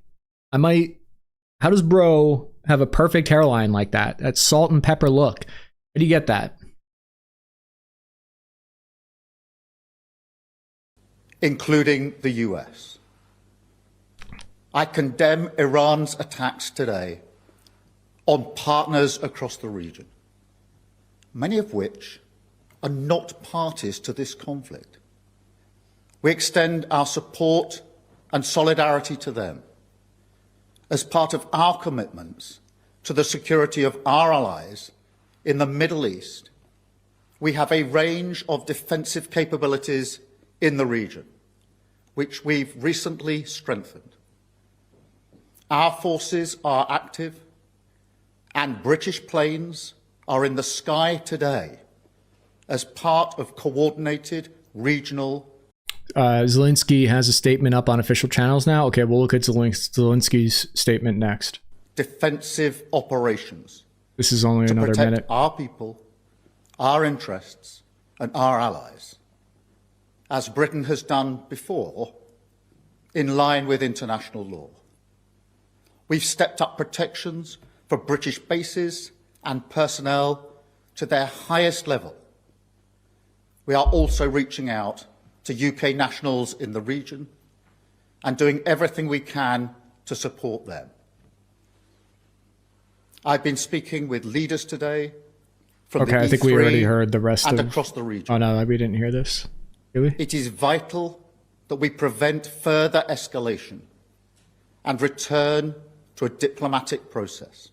Speaker 1: How does bro have a perfect hairline like that? That salt and pepper look. Where do you get that?
Speaker 9: Including the US. I condemn Iran's attacks today on partners across the region, many of which are not parties to this conflict. We extend our support and solidarity to them as part of our commitments to the security of our allies in the Middle East. We have a range of defensive capabilities in the region, which we've recently strengthened. Our forces are active, and British planes are in the sky today as part of coordinated regional.
Speaker 1: Zelensky has a statement up on official channels now. Okay, we'll look at Zelensky's statement next.
Speaker 9: Defensive operations.
Speaker 1: This is only another
Speaker 9: protect
Speaker 1: minute.
Speaker 9: Our people, our interests, and our allies, as Britain has done before, in line with international law. We've stepped up protections for British bases and personnel to their highest level. We are also reaching out to UK nationals in the region and doing everything we can to support them. I've been speaking with leaders today from
Speaker 1: Okay,
Speaker 9: the
Speaker 1: I think we
Speaker 9: E3
Speaker 1: already heard the rest
Speaker 9: and
Speaker 1: of
Speaker 9: across the region.
Speaker 1: Oh no, we didn't hear this. Did we?
Speaker 9: It is vital that we prevent further escalation and return to a diplomatic process.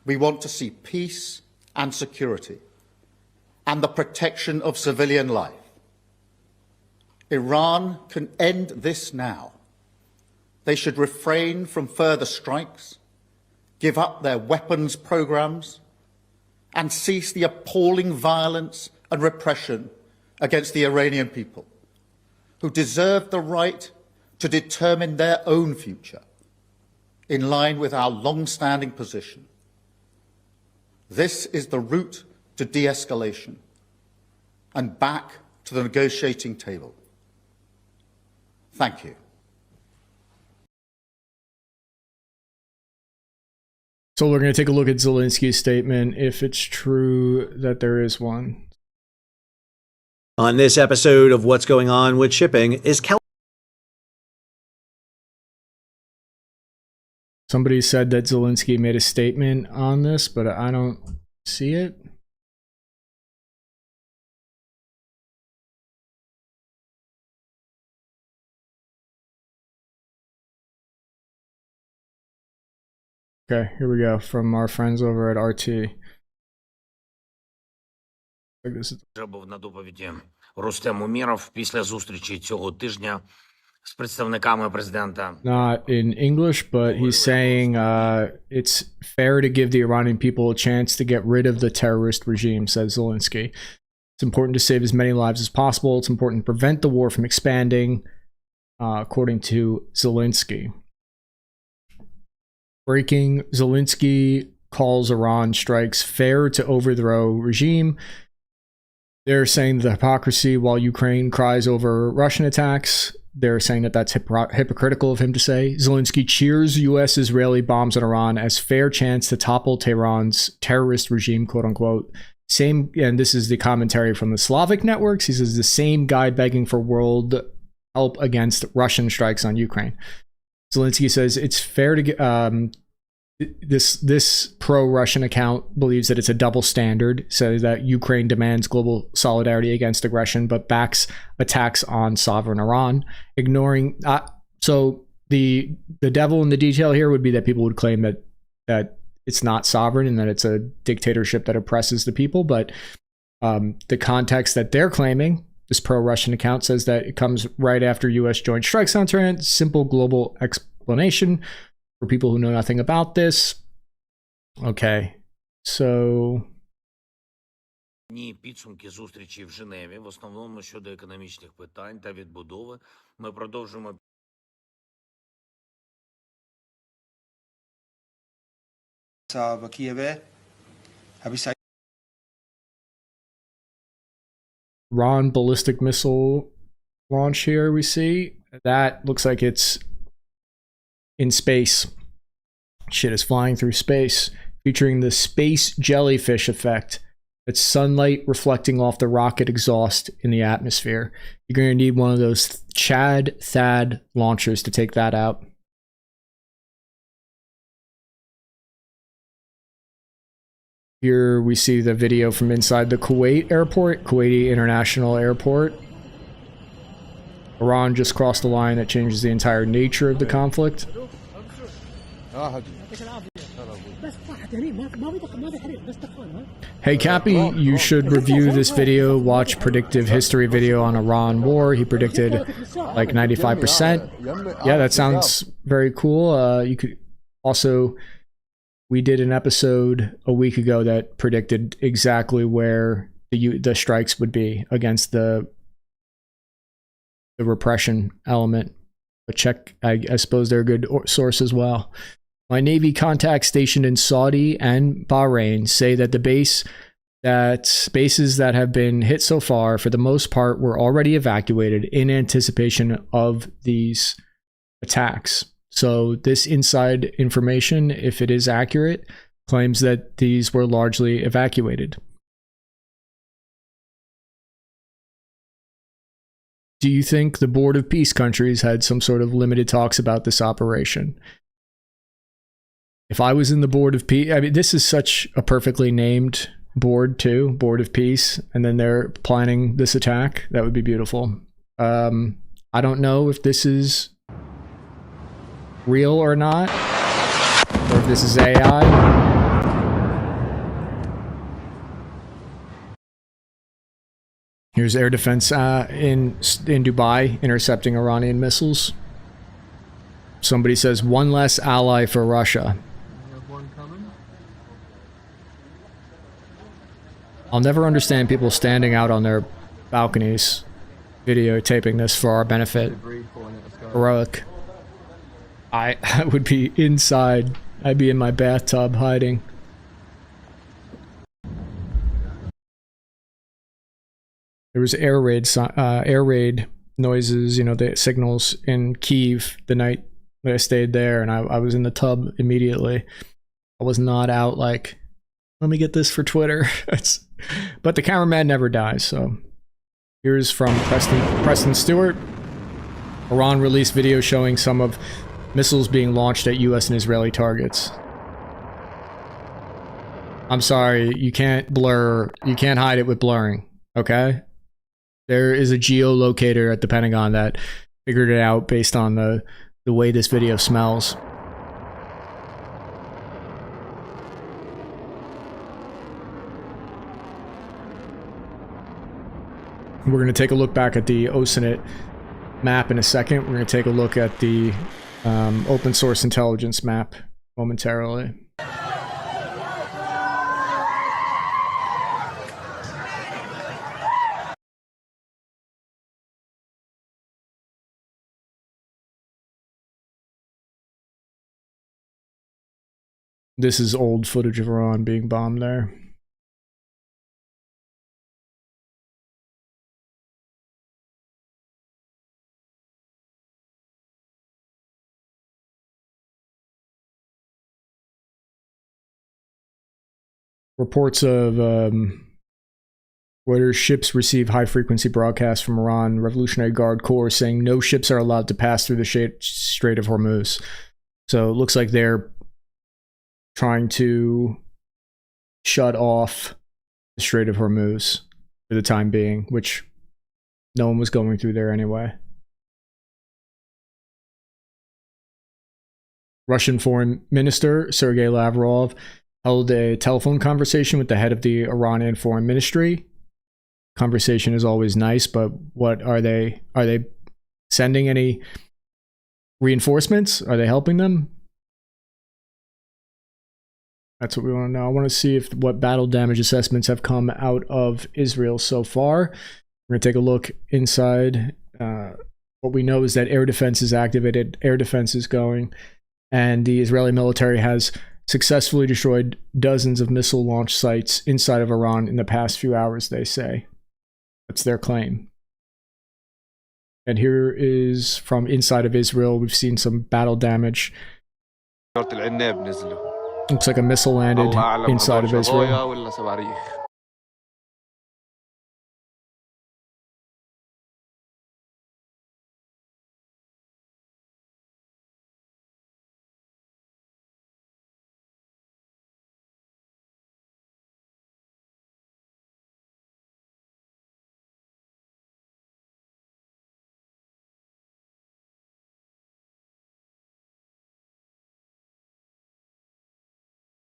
Speaker 9: We want to see peace and security and the protection of civilian life. Iran can end this now. They should refrain from further strikes, give up their weapons programs, and cease the appalling violence and repression against the Iranian people, who deserve the right to determine their own future in line with our long-standing position. This is the route to de-escalation and back to the negotiating table. Thank you.
Speaker 1: So we're going to take a look at Zelensky's statement, if it's true that there is one.
Speaker 11: On this episode of What's Going On with Shipping, is
Speaker 1: Somebody said that Zelensky made a statement on this, but I don't see it. Okay, here we go from our friends over at RT.
Speaker 12: Був на доповіді Рустем Умєров після зустрічі цього тижня з представниками президента.
Speaker 1: Not in English, but he's saying it's fair to give the Iranian people a chance to get rid of the terrorist regime, says Zelensky. It's important to save as many lives as possible. It's important to prevent the war from expanding, according to Zelensky. Breaking, Zelensky calls Iran strikes fair to overthrow regime. They're saying the hypocrisy while Ukraine cries over Russian attacks. They're saying that that's hypocritical of him to say. Zelensky cheers U.S.-Israeli bombs on Iran as fair chance to topple Tehran's terrorist regime, quote unquote, Same, and this is the commentary from the Slavic networks. He says the same guy begging for world help against Russian strikes on Ukraine. Zelensky says it's fair to get this pro-Russian account believes that it's a double standard, says that Ukraine demands global solidarity against aggression, but backs attacks on sovereign Iran, ignoring. So the devil in the detail here would be that people would claim that it's not sovereign and that it's a dictatorship that oppresses the people, but the context that they're claiming, this pro-Russian account says that it comes right after U.S. joint strikes on Tehran. Simple global explanation for people who know nothing about this. Okay, so...
Speaker 12: Підсумки зустрічі в Женеві, в основному щодо економічних питань та відбудови. Ми продовжуємо
Speaker 1: Iran ballistic missile launch here we see. That looks like it's in space. Shit is flying through space, featuring the space jellyfish effect. It's sunlight reflecting off the rocket exhaust in the atmosphere. You're going to need one of those Chad THAAD launchers to take that out. Here we see the video from inside the Kuwait airport, Kuwaiti International Airport. Iran just crossed the line that changes the entire nature of the conflict. Hey Cappy, you should review this video, watch predictive history video on Iran war. He predicted like 95%. Yeah, that sounds very cool. You could also... We did an episode a week ago that predicted exactly where the strikes would be against the repression element. But check, I suppose they're a good source as well. My Navy contacts stationed in Saudi and Bahrain say that bases that have been hit so far, for the most part, were already evacuated in anticipation of these attacks. So this inside information, if it is accurate, claims that these were largely evacuated. Do you think the Board of Peace countries had some sort of limited talks about this operation? If I was in the Board of Peace, I mean, this is such a perfectly named board too, Board of Peace, and then they're planning this attack. That would be beautiful. I don't know if this is real or not, or if this is AI. Here's air defense in Dubai intercepting Iranian missiles. Somebody says one less ally for Russia. I'll never understand people standing out on their balconies videotaping this for our benefit. Heroic. I would be inside. I'd be in my bathtub hiding. There was air raid noises, you know, the signals in Kyiv the night that I stayed there, and I was in the tub immediately. I was not out like, let me get this for Twitter. But the cameraman never dies, so. Here's from Preston Stewart. Iran released video showing some of missiles being launched at US and Israeli targets. I'm sorry, you can't hide it with blurring, okay? There is a geolocator at the Pentagon that figured it out based on the way this video smells. We're going to take a look back at the OSINT map in a second. We're going to take a look at the open source intelligence map momentarily. This is old footage of Iran being bombed there. Reports of Reuters ships receive high-frequency broadcasts from Iran Revolutionary Guard Corps saying no ships are allowed to pass through the Strait of Hormuz. So it looks like they're trying to shut off the Strait of Hormuz for the time being, which no one was going through there anyway. Russian Foreign Minister Sergei Lavrov held a telephone conversation with the head of the Iranian Foreign Ministry. Conversation is always nice, but what are they sending any reinforcements? Are they helping them? That's what we want to know. I want to see what battle damage assessments have come out of Israel so far. We're going to take a look inside. What we know is that air defense is activated, air defense is going, and the Israeli military has successfully destroyed dozens of missile launch sites inside of Iran in the past few hours, they say. That's their claim. And here is from inside of Israel. We've seen some battle damage. Looks like a missile landed inside of Israel.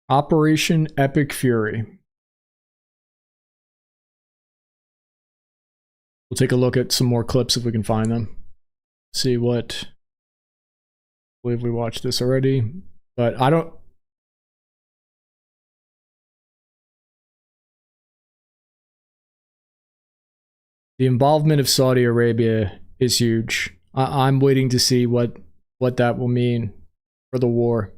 Speaker 1: Operation Epic Fury. We'll take a look at some more clips if we can find them. See what... I believe we watched this already, but I don't... The involvement of Saudi Arabia is huge. I'm waiting to see what that will mean for the war.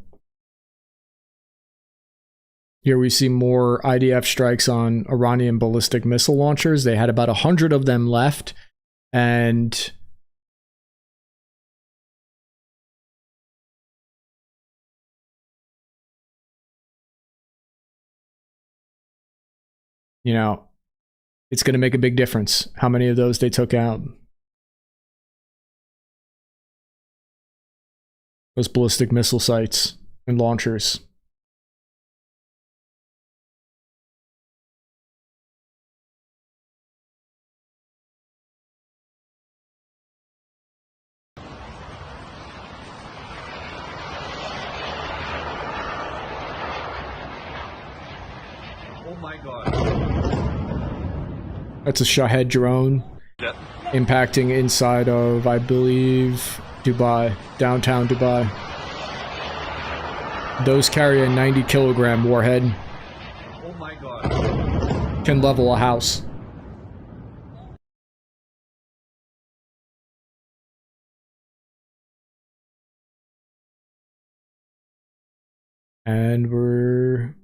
Speaker 1: Here we see more IDF strikes on Iranian ballistic missile launchers. They had about 100 of them left, and you know, it's going to make a big difference how many of those they took out. Those ballistic missile sites and launchers.
Speaker 13: Oh my God.
Speaker 1: That's a Shahed drone impacting inside of, I believe, Dubai, downtown Dubai. Those carry a 90-kilogram warhead.
Speaker 13: Oh my God.
Speaker 1: Can level a house. And we're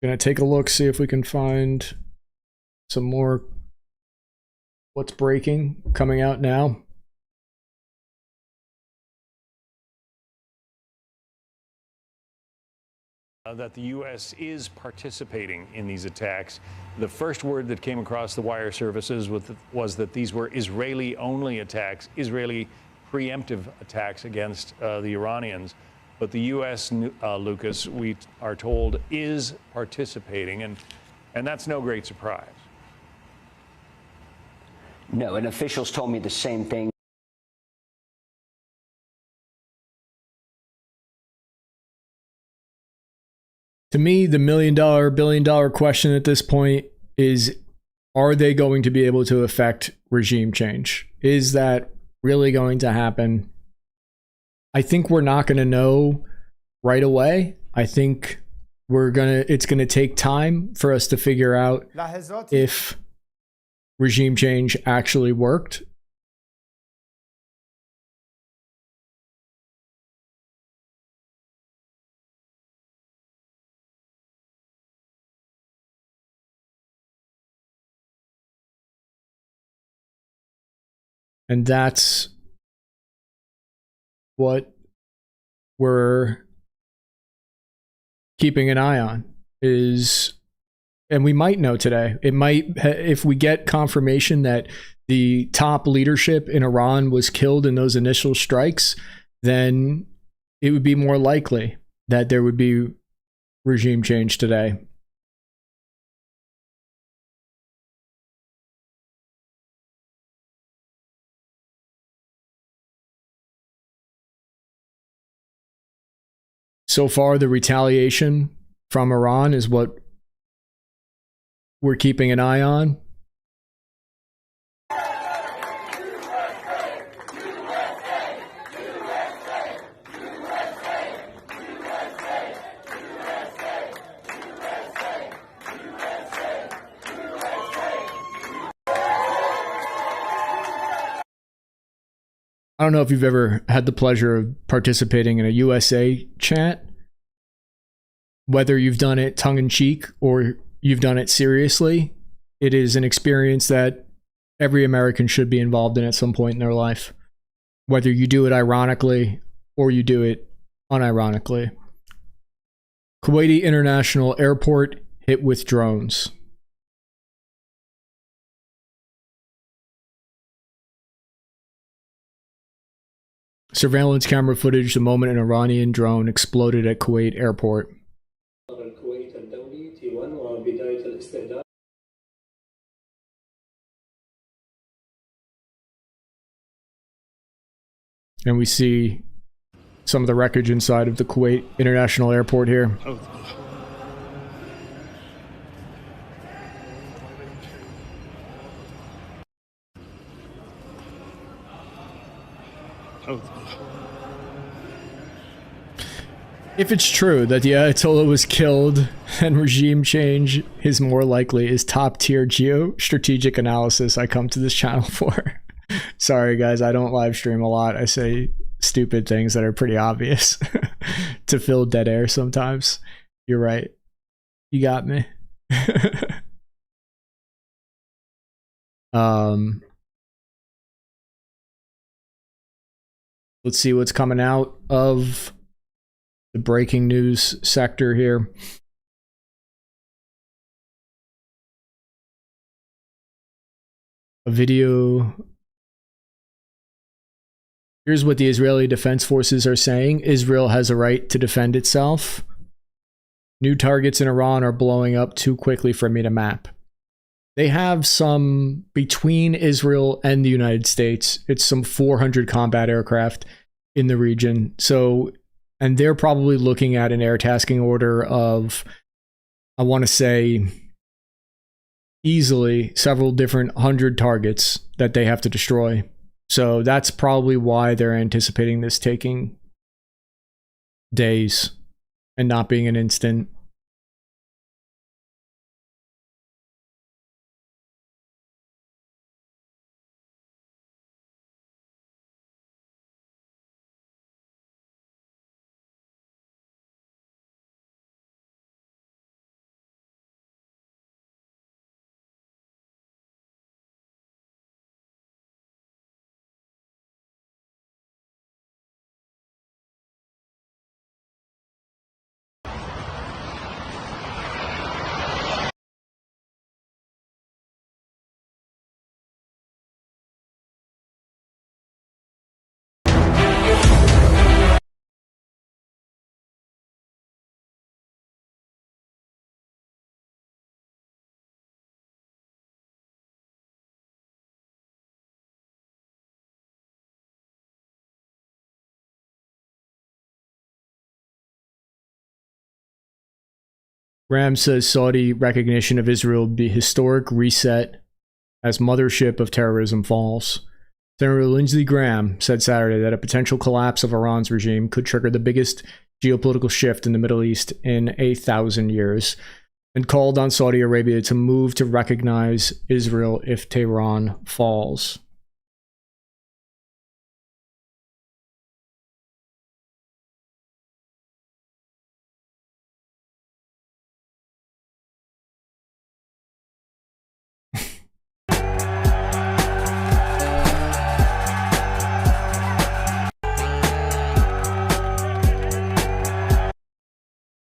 Speaker 1: gonna take a look, see if we can find some more what's breaking coming out now.
Speaker 14: That the U.S. is participating in these attacks. The first word that came across the wire services was that these were Israeli-only attacks, Israeli preemptive attacks against the Iranians. But the U.S., Lucas, we are told, is participating, and that's no great surprise.
Speaker 15: No, and officials told me the same thing.
Speaker 1: To me, the million-dollar, billion-dollar question at this point is, are they going to be able to affect regime change? Is that really going to happen? I think we're not going to know right away. I think it's going to take time for us to figure out if regime change actually worked. And that's what we're keeping an eye on, is And we might know today. It might, if we get confirmation that the top leadership in Iran was killed in those initial strikes, then it would be more likely that there would be regime change today. So far, the retaliation from Iran is what we're keeping an eye on. I don't know if you've ever had the pleasure of participating in a USA chat, whether you've done it tongue-in-cheek or you've done it seriously. It is an experience that every American should be involved in at some point in their life, whether you do it ironically or you do it unironically. Kuwaiti International Airport hit with drones. Surveillance camera footage the moment an Iranian drone exploded at Kuwait airport. And we see some of the wreckage inside of the Kuwait International Airport here. If it's true that the Ayatollah was killed and regime change is more likely, is top tier geostrategic analysis I come to this channel for. Sorry guys, I don't live stream a lot. I say stupid things that are pretty obvious to fill dead air sometimes. You're right. You got me. Let's see what's coming out of the breaking news sector here. A video. Here's what the Israeli Defense Forces are saying. Israel has a right to defend itself. New targets in Iran are blowing up too quickly for me to map. They have some, between Israel and the United States, it's some 400 combat aircraft in the region. So, and they're probably looking at an air tasking order of, I want to say, easily several different 100 targets that they have to destroy. So that's probably why they're anticipating this taking days and not being an instant. Ram says Saudi recognition of Israel would be historic reset as mothership of terrorism falls. Senator Lindsey Graham said Saturday that a potential collapse of Iran's regime could trigger the biggest geopolitical shift in the Middle East in 1,000 years, and called on Saudi Arabia to move to recognize Israel if Tehran falls.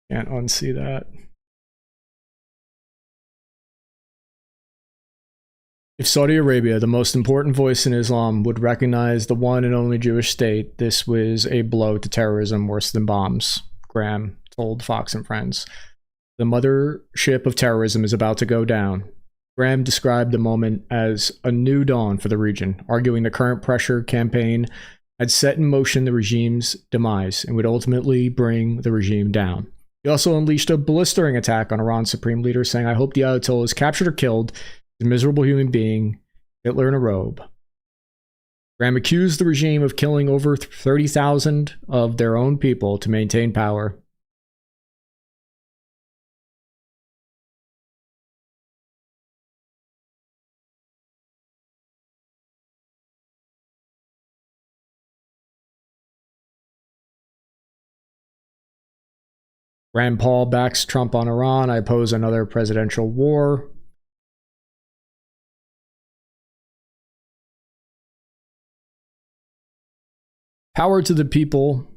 Speaker 1: Can't unsee that. If Saudi Arabia, the most important voice in Islam, would recognize the one and only Jewish state, this was a blow to terrorism worse than bombs, Graham told Fox and Friends. The mothership of terrorism is about to go down. Graham described the moment as a new dawn for the region, arguing the current pressure campaign had set in motion the regime's demise and would ultimately bring the regime down. He also unleashed a blistering attack on Iran's supreme leader, saying, "I hope the Ayatollah is captured or killed, a miserable human being, Hitler in a robe." Graham accused the regime of killing over 30,000 of their own people to maintain power. Rand Paul backs Trump on Iran. I oppose another presidential war. Power to the people.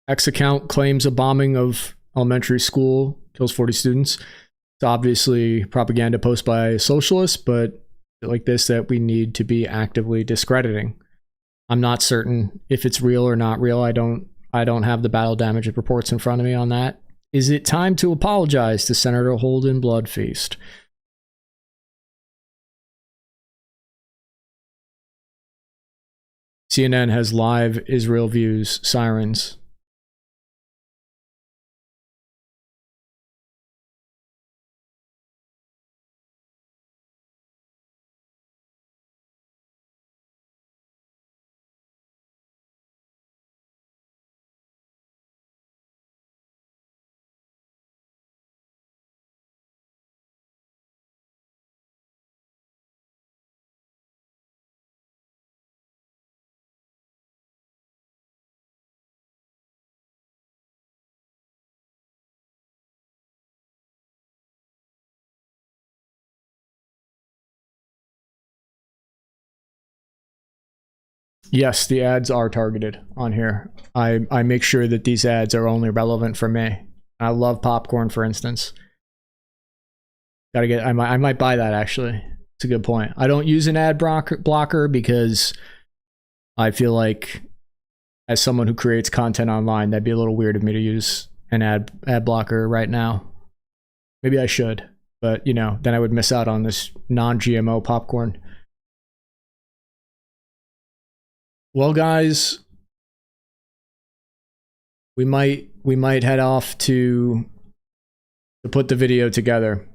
Speaker 1: X account claims a bombing of elementary school kills 40 students. It's obviously propaganda post by socialists, but like this that we need to be actively discrediting. I'm not certain if it's real or not real. I don't have the battle damage reports in front of me on that. Is it time to apologize to Senator Holden Bloodfeast? CNN has live Israel views sirens. Yes, the ads are targeted on here. I make sure that these ads are only relevant for me. I love popcorn, for instance. Gotta get. I might buy that actually. It's a good point. I don't use an ad blocker because I feel like, as someone who creates content online, that'd be a little weird of me to use an ad blocker right now. Maybe I should, but you know, then I would miss out on this non-GMO popcorn. Well, guys, we might head off to put the video together.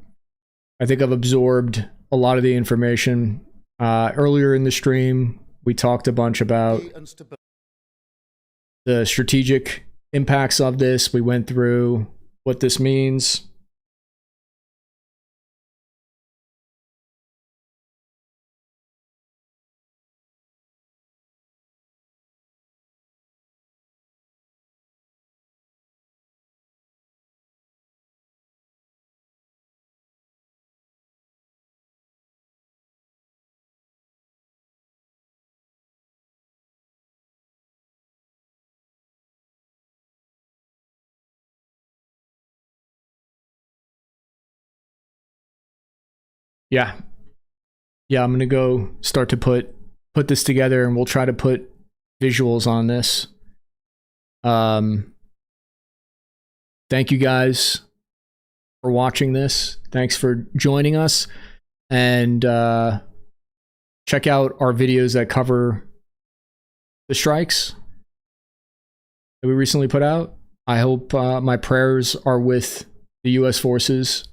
Speaker 1: I think I've absorbed a lot of the information. Earlier in the stream, we talked a bunch about the strategic impacts of this. We went through what this means. Yeah, I'm gonna go start to put this together, and we'll try to put visuals on this. Thank you guys for watching this. Thanks for joining us, and check out our videos that cover the strikes that we recently put out. I hope my prayers are with the U.S. forces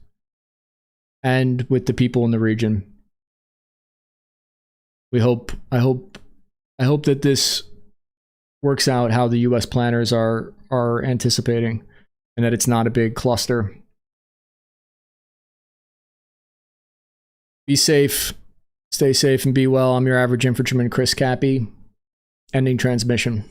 Speaker 1: and with the people in the region. I hope that this works out how the US planners are anticipating, and that it's not a big cluster. Be safe, stay safe, and be well. I'm your average infantryman, Chris Cappy, ending transmission.